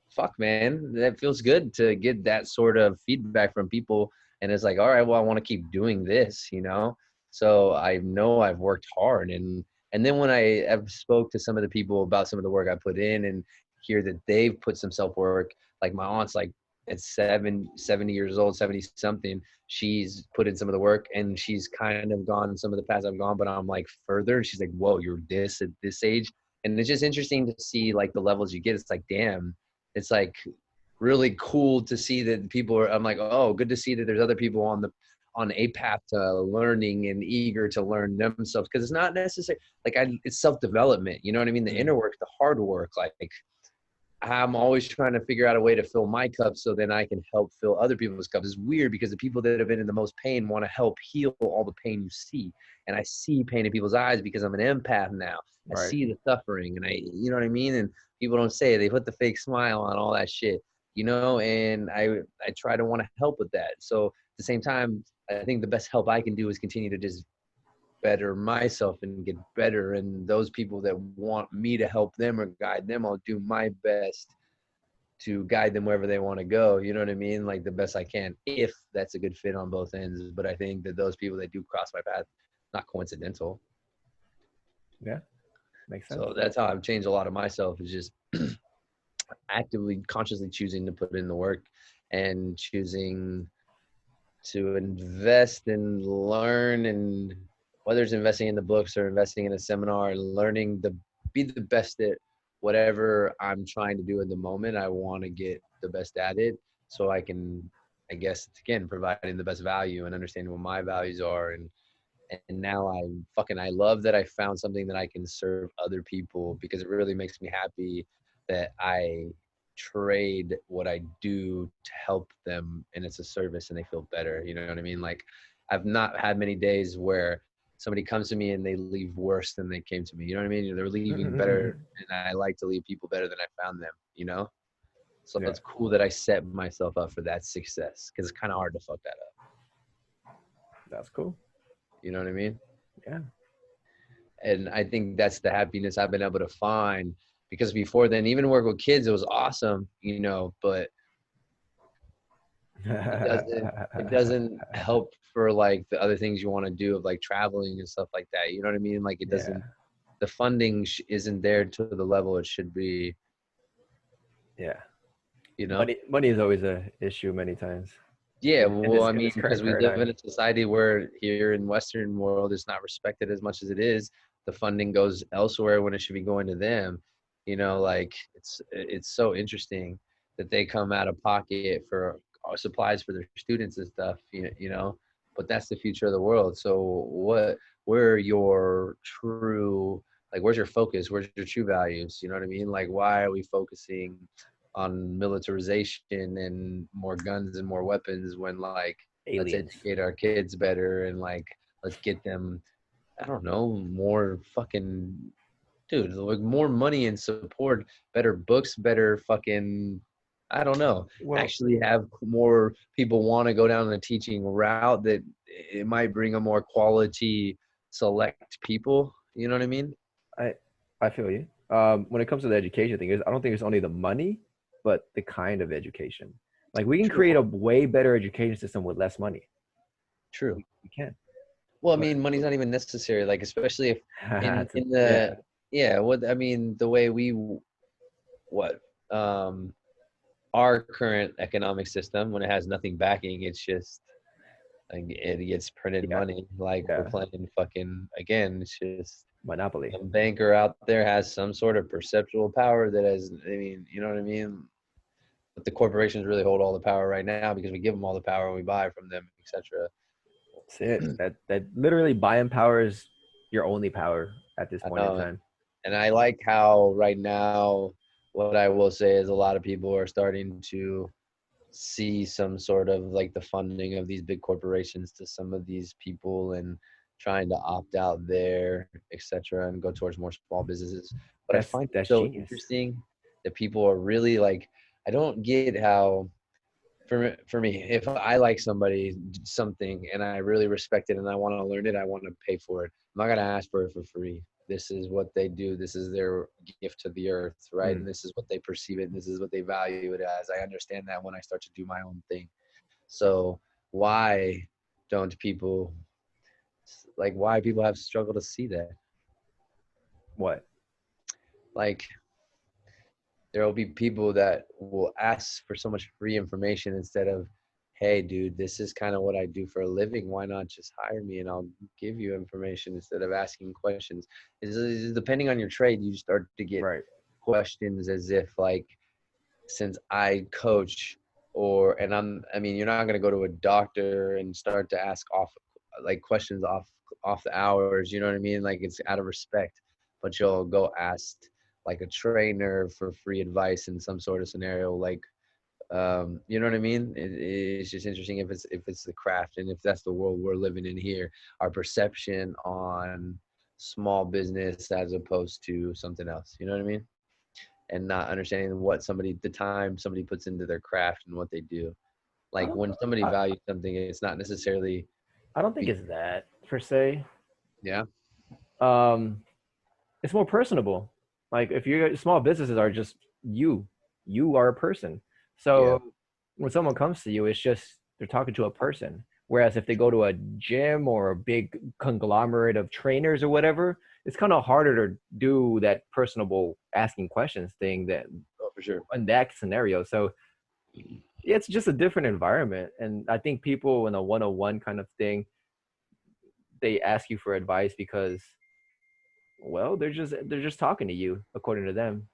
fuck, man, that feels good to get that sort of feedback from people. And it's like, all right, well, I want to keep doing this, you know? So I know I've worked hard. And then when I have spoke to some of the people about some of the work I put in and hear that they've put some self work, like my aunt's like at 70 years old, 70 something, she's put in some of the work and she's kind of gone some of the paths I've gone, but I'm like further. And she's like, whoa, you're this at this age. And it's just interesting to see like the levels you get. It's like, damn, it's like really cool to see that people are, I'm like, oh, good to see that there's other people on a path to learning and eager to learn themselves. Cause it's not necessary. Like it's self-development, you know what I mean? The inner work, the hard work, like I'm always trying to figure out a way to fill my cup so then I can help fill other people's cups. It's weird because the people that have been in the most pain want to help heal all the pain you see. And I see pain in people's eyes because I'm an empath now. I Right. see the suffering and you know what I mean? And people don't say it. They put the fake smile on, all that shit, you know? And I try to want to help with that. So at the same time, I think the best help I can do is continue to just better myself and get better. And those people that want me to help them or guide them, I'll do my best to guide them wherever they want to go. You know what I mean? Like the best I can, if that's a good fit on both ends. But I think that those people that do cross my path, not coincidental. Yeah. Makes sense. So that's how I've changed a lot of myself, is just actively, consciously choosing to put in the work and choosing to invest and learn, and whether it's investing in the books or investing in a seminar and learning to be the best at whatever I'm trying to do in the moment. I want to get the best at it so I can, I guess, again, providing the best value and understanding what my values are. And now I love that I found something that I can serve other people, because it really makes me happy that I trade what I do to help them and it's a service and they feel better. You know what I mean? Like I've not had many days where somebody comes to me and they leave worse than they came to me. You know what I mean? They're leaving better, and I like to leave people better than I found them, you know? So Yeah. it's cool that I set myself up for that success, because it's kind of hard to fuck that up. That's cool. You know what I mean? Yeah. And I think that's the happiness I've been able to find, because before then, even work with kids, it was awesome, you know, but it doesn't help for like the other things you want to do, of like traveling and stuff like that. You know what I mean? Like it Yeah. doesn't, the funding isn't there to the level it should be, Yeah. you know? Money is always a issue many times Yeah, in well, this I in mean, this current because we live in paradigm. a society where here in Western world, it's not respected as much as it is. The funding goes elsewhere when it should be going to them. You know, like it's so interesting that they come out of pocket for supplies for their students and stuff. You know, but that's the future of the world. So where are your true, like, where's your focus? Where's your true values? You know what I mean? Like, why are we focusing on militarization and more guns and more weapons when, like, let's Aliens. educate our kids better, and like let's get them, I don't know, more fucking, dude, like more money and support, better books, better fucking, I don't know, Well, actually have more people want to go down the teaching route, that it might bring a more quality select people. You know what I mean? I I feel you. When it comes to the education thing, I don't think it's only the money, but the kind of education. Like we can True. create a way better education system with less money. True. We can. Well, I But mean, money's not even necessary. Like, especially if in yeah, the, yeah, what I mean, the way what um our current economic system, when it has nothing backing, it's just like it gets printed yeah, money. Like we're yeah. playing fucking again. It's just Monopoly. some banker out there has some sort of perceptual power that has. I mean, you know what I mean? But the corporations really hold all the power right now because we give them all the power and we buy from them, etc. That's it. That literally buying power is your only power at this I point in know. time. And I like how right now, what I will say is a lot of people are starting to see some sort of like the funding of these big corporations to some of these people, and trying to opt out there, etc., and go towards more small businesses. But I find it That's so genius. interesting that people are really like, I don't get how For me, if I like something and I really respect it and I want to learn it, I want to pay for it. I'm not gonna ask for it for free. This is what they do. This is their gift to the earth, right? And Mm. this is what they perceive it. And this is what they value it as. I understand that when I start to do my own thing. So why don't people why people have struggled to see that? What? Like there will be people that will ask for so much free information instead of, hey dude, this is kind of what I do for a living, why not just hire me and I'll give you information instead of asking questions. Is depending on your trade, you start to get Right. questions as if like, since I coach, or and I mean you're not going to go to a doctor and start to ask off like questions off the hours, you know what I mean, like it's out of respect, but you'll go ask like a trainer for free advice in some sort of scenario, like you know what I mean. It's just interesting if it's the craft and if that's the world we're living in here, our perception on small business as opposed to something else, you know what I mean, and not understanding what the time somebody puts into their craft and what they do. I Like don't. when somebody I, values something, it's not necessarily I don't think be, it's that per se. yeah, Um, it's more personable. Like if you're small businesses are just you, you are a person. yeah, So when someone comes to you, it's just they're talking to a person. Whereas if they go to a gym or a big conglomerate of trainers or whatever, it's kind of harder to do that personable asking questions thing that oh, for sure. in that scenario. So yeah, it's just a different environment. And I think people in a one-on-one kind of thing, they ask you for advice because well, they're just talking to you according to them.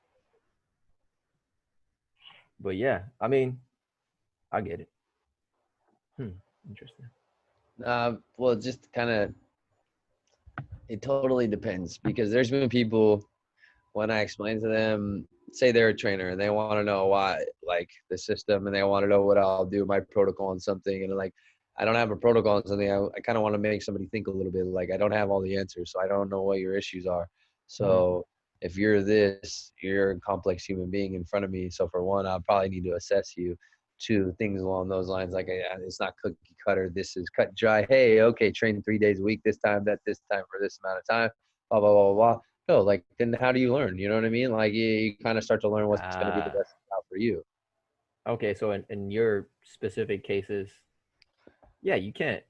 But yeah, I mean, I get it. Interesting. Well, just kind of, it totally depends because there's been people when I explain to them, say they're a trainer and they want to know why, like the system, and they want to know what I'll do, my protocol on something, and like, I don't have a protocol on something. I kind of want to make somebody think a little bit. Like I don't have all the answers, so I don't know what your issues are. Mm, So if you're this, you're a complex human being in front of me. So for one, I'll probably need to assess you. Two, things along those lines, like it's not cookie cutter. This is cut dry. Hey, okay, train 3 days a week, this time, this time for this amount of time. Blah blah blah blah. No, like then how do you learn? You know what I mean? Like you kind of start to learn what's going to be the ah, best route for you. okay. So in your specific cases, yeah, you can't.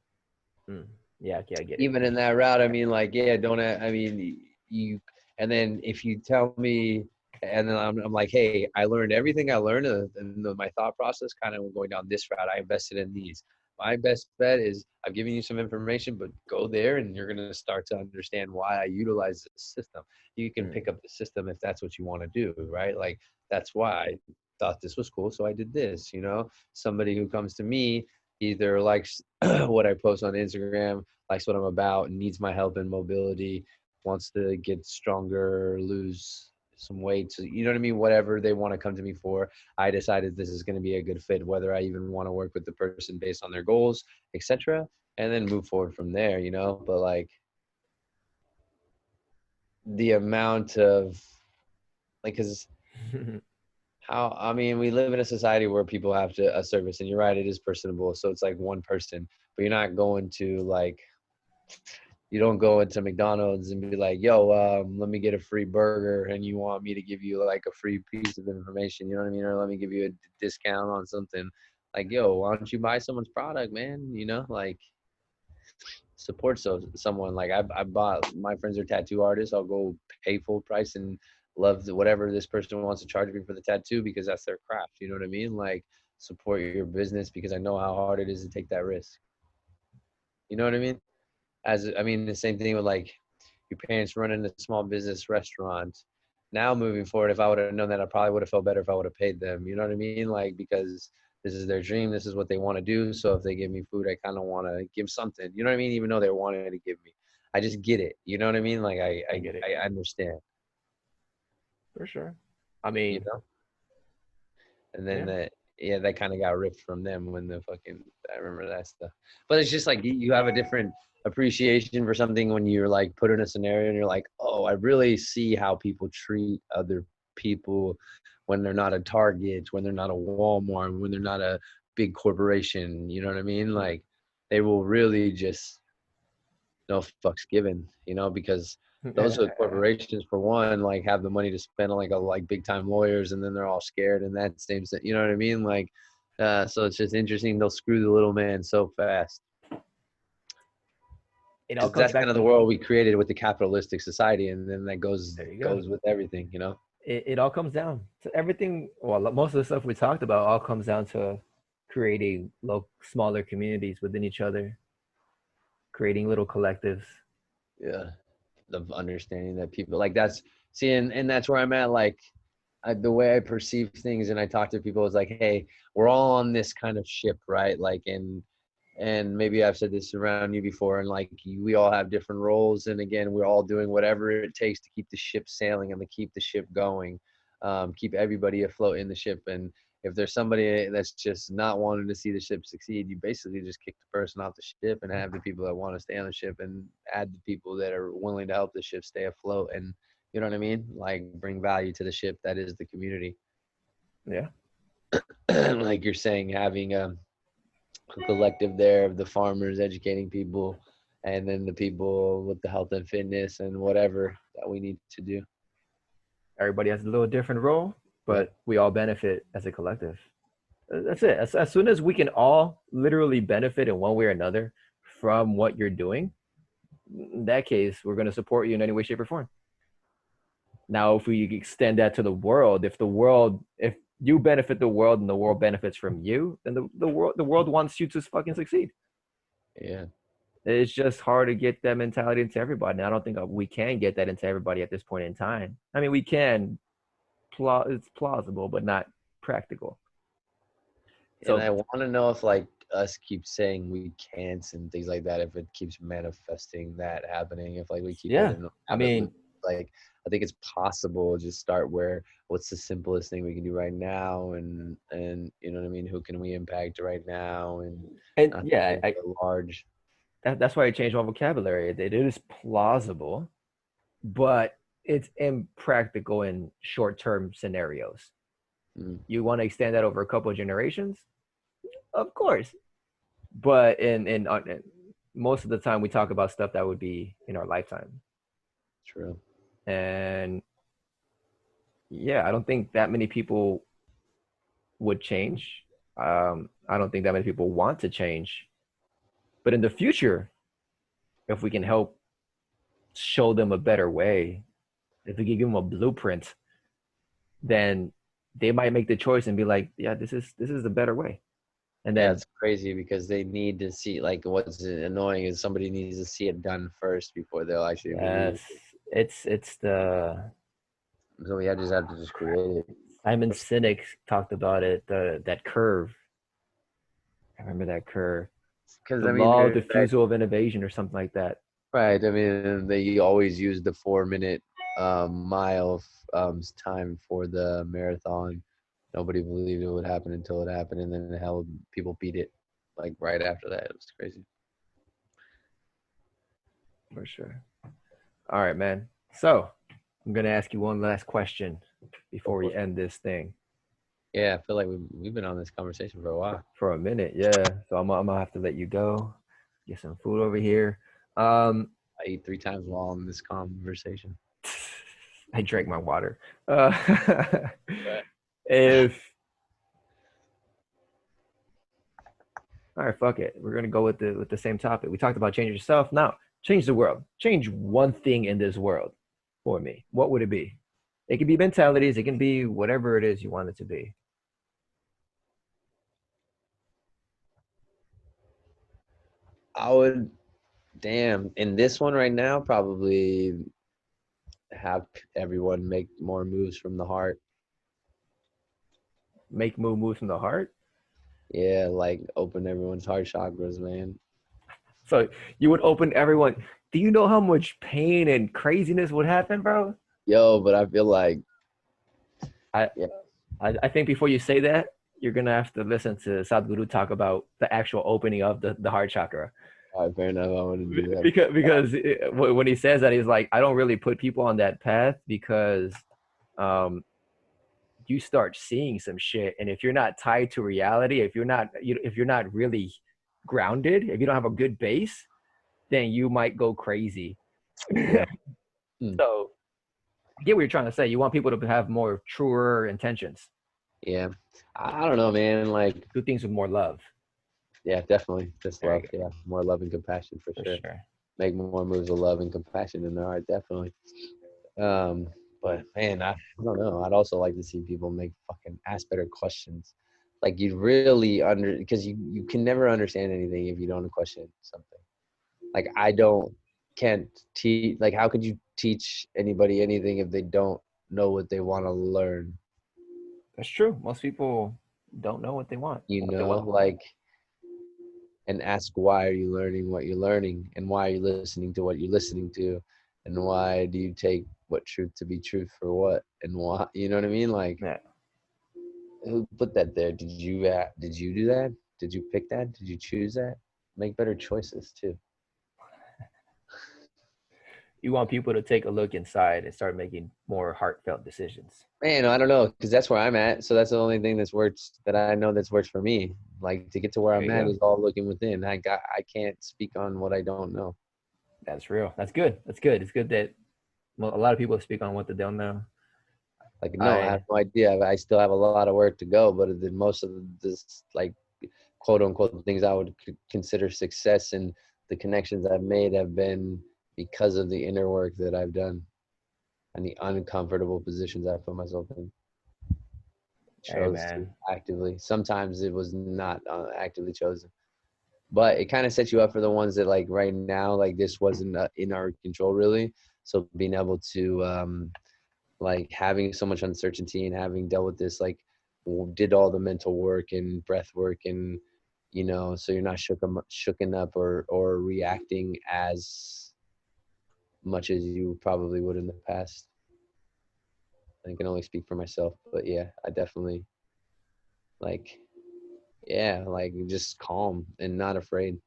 Mm, yeah, okay, I get it. Even in that route, I mean, like, yeah, don't, I mean, you, and then if you tell me, and then I'm like, hey, I learned everything I learned, and my thought process kind of going down this route. I invested in these. My best bet is I've given you some information, but go there and you're going to start to understand why I utilize the system. You can Mm, pick up the system if that's what you want to do, right? Like, that's why I thought this was cool. So I did this, you know, somebody who comes to me either likes what I post on Instagram, likes what I'm about, needs my help in mobility, wants to get stronger, lose some weight. So, you know what I mean? Whatever they want to come to me for, I decided this is going to be a good fit, whether I even want to work with the person based on their goals, etc. And then move forward from there, you know? But like the amount of, like, cause how, I mean, we live in a society where people have to a service, and you're right, it is personable. So it's like one person, but you're not going to like, you don't go into McDonald's and be like, yo, let me get a free burger, and you want me to give you like a free piece of information, you know what I mean? Or let me give you a discount on something. Like, yo, why don't you buy someone's product, man? You know, like support someone. Like I bought, my friends are tattoo artists. I'll go pay full price and love whatever this person wants to charge me for the tattoo because that's their craft. You know what I mean? Like support your business because I know how hard it is to take that risk. You know what I mean? As I mean, the same thing with like your parents running a small business restaurant. Now moving forward, if I would have known that, I probably would have felt better if I would have paid them. You know what I mean? Like because this is their dream, this is what they want to do. So if they give me food, I kind of want to give something. You know what I mean? Even though they wanted to give me, I just get it. You know what I mean? Like I get it I understand. for sure. I You mean, know? And then yeah. that, yeah, that kind of got ripped from them when the fucking, I remember that stuff. But it's just like you have a different appreciation for something when you're like put in a scenario and you're like, oh, I really see how people treat other people when they're not a Target, when they're not a Walmart, when they're not a big corporation, you know what I mean? Like they will really just no fucks given, because those are corporations for one, like have the money to spend on like big time lawyers, and then they're all scared, and that seems that, you know what I mean? Like, so it's just interesting. They'll screw the little man so fast. It all Because comes that's kind back. of the world we created with the capitalistic society, and then that goes There you go. goes with everything, It all comes down to everything. Well, most of the stuff we talked about all comes down to creating smaller communities within each other, creating little collectives. Yeah, of understanding that people like that's see, and that's where I'm at. Like the way I perceive things, and I talk to people is like, hey, we're all on this kind of ship, right? Like, and maybe I've said this around you before, and like we all have different roles, and again, we're all doing whatever it takes to keep the ship sailing and to keep the ship going, keep everybody afloat in the ship. And if there's somebody that's just not wanting to see the ship succeed, you basically just kick the person off the ship and have the people that want to stay on the ship and add the people that are willing to help the ship stay afloat. And you know what I mean? Like bring value to the ship that is the community. Yeah. Like you're saying, having a collective there of the farmers educating people, and then the people with the health and fitness and whatever that we need to do. Everybody has a little different role, Yep. but we all benefit as a collective. That's it. As soon as we can all literally benefit in one way or another from what you're doing, in that case, we're going to support you in any way, shape, or form. Now, if we extend that to the world, if you benefit the world and the world benefits from you, then the world wants you to fucking succeed. Yeah. It's just hard to get that mentality into everybody. And I don't think we can get that into everybody at this point in time. I mean, we can. It's plausible, but not practical. And So I want to know if like us keep saying we can't and things like that, if it keeps manifesting that happening, if like we keep yeah, getting I habit mean, loop, like I think it's possible to just start where what's the simplest thing we can do right now, and you know what I mean, who can we impact right now, and and not yeah, think so large. that's why I changed my vocabulary. It is plausible, but it's impractical in short-term scenarios. Mm, You want to extend that over a couple of generations, of course, but in most of the time we talk about stuff that would be in our lifetime, true. and yeah, I don't think that many people would change. I don't think that many people want to change, but in the future, if we can help show them a better way, if we can give them a blueprint, then they might make the choice and be like, yeah, this is the better way. And Yeah, then it's crazy because they need to see, like, what's annoying is somebody needs to see it done first before they'll actually believe yes, it. it's the So we just have to just create it. Simon Sinek talked about it, that curve. I remember that curve. Because The I mean, law of diffusal of innovation or something like that. right. I mean, they always use the 4 minute mile time for the marathon. Nobody believed it would happen until it happened, and then hell, people beat it like right after that. It was crazy. For sure. All right, man. So I'm gonna ask you one last question before we end this thing. Yeah, I feel like we've been on this conversation for a while. For a minute, yeah. So I'm gonna have to let you go. Get some food over here. I eat 3 times while in this conversation. I drank my water. Uh, Right. if all right, fuck it. We're gonna go with the same topic. We talked about change yourself. Now, change the world. Change one thing in this world for me. What would it be? It can be mentalities. It can be whatever it is you want it to be. I would, damn, in this one right now, probably have everyone make more moves from the heart. Make moves from the heart. Yeah, like open everyone's heart chakras, man. So you would open everyone. Do you know how much pain and craziness would happen, bro? Yo, but I feel like, I yeah, I think before you say that, you're gonna have to listen to Sadhguru talk about the actual opening of the heart chakra. all right, fair enough. I want to do that. When he says that, he's like, I don't really put people on that path because um you start seeing some shit. And if you're not tied to reality, if you're not really grounded, if you don't have a good base, then you might go crazy. Yeah. Hmm. So I get what you're trying to say. You want people to have more truer intentions, Yeah. I don't know, man. Like, do things with more love. yeah, definitely. Just There you love. go, Yeah. More love and compassion for for sure. sure. Make more moves of love and compassion in their heart, definitely. Um, but man, I don't know. I'd also like to see people make fucking ask better questions. Like you really because you can never understand anything if you don't question something. Like I don't can't teach like how could you teach anybody anything if they don't know what they want to learn? That's true. Most people don't know what they want, You what they know, want to learn. like and ask why are you learning what you're learning and why are you listening to what you're listening to and why do you take what truth to be truth for what and why you know what I mean? Like Yeah. who put that there? Did you do that? Did you pick that? Did you choose that? Make better choices too. You want people to take a look inside and start making more heartfelt decisions. Man, I don't know, because that's where I'm at. So that's the only thing that's worked that I know that's worked for me. Like to get to where There I'm you at go. is all looking within. I can't speak on what I don't know. That's real. That's good. That's good. It's good that, well, a lot of people speak on what they don't know. Like no, I have I no idea. I still have a lot of work to go, but then most of this like quote unquote things I would consider success and the connections I've made have been because of the inner work that I've done and the uncomfortable positions I put myself in. Hey Chose to man. actively. Sometimes it was not actively chosen, but it kind of sets you up for the ones that like right now, like this wasn't in our control really. So being able to like having so much uncertainty and having dealt with this, like did all the mental work and breath work and you know, so you're not shooken up or reacting as much as you probably would in the past. I can only speak for myself, but yeah, I definitely like yeah, like just calm and not afraid.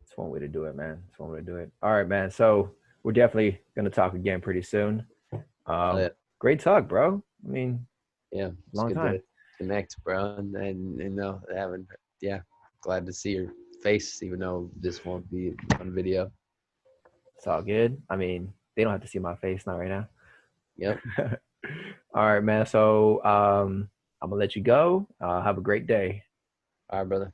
It's one way to do it, man. It's one way to do it. All right, man. So we're definitely gonna talk again pretty soon. Yeah, Great talk, bro. I mean, yeah, it's long good to time. connect, bro, and you know, having yeah, glad to see your face, even though this won't be on video. It's all good. I mean, they don't have to see my face, not right now. Yep. All right, man. So I'm gonna let you go. Have a great day. All right, brother.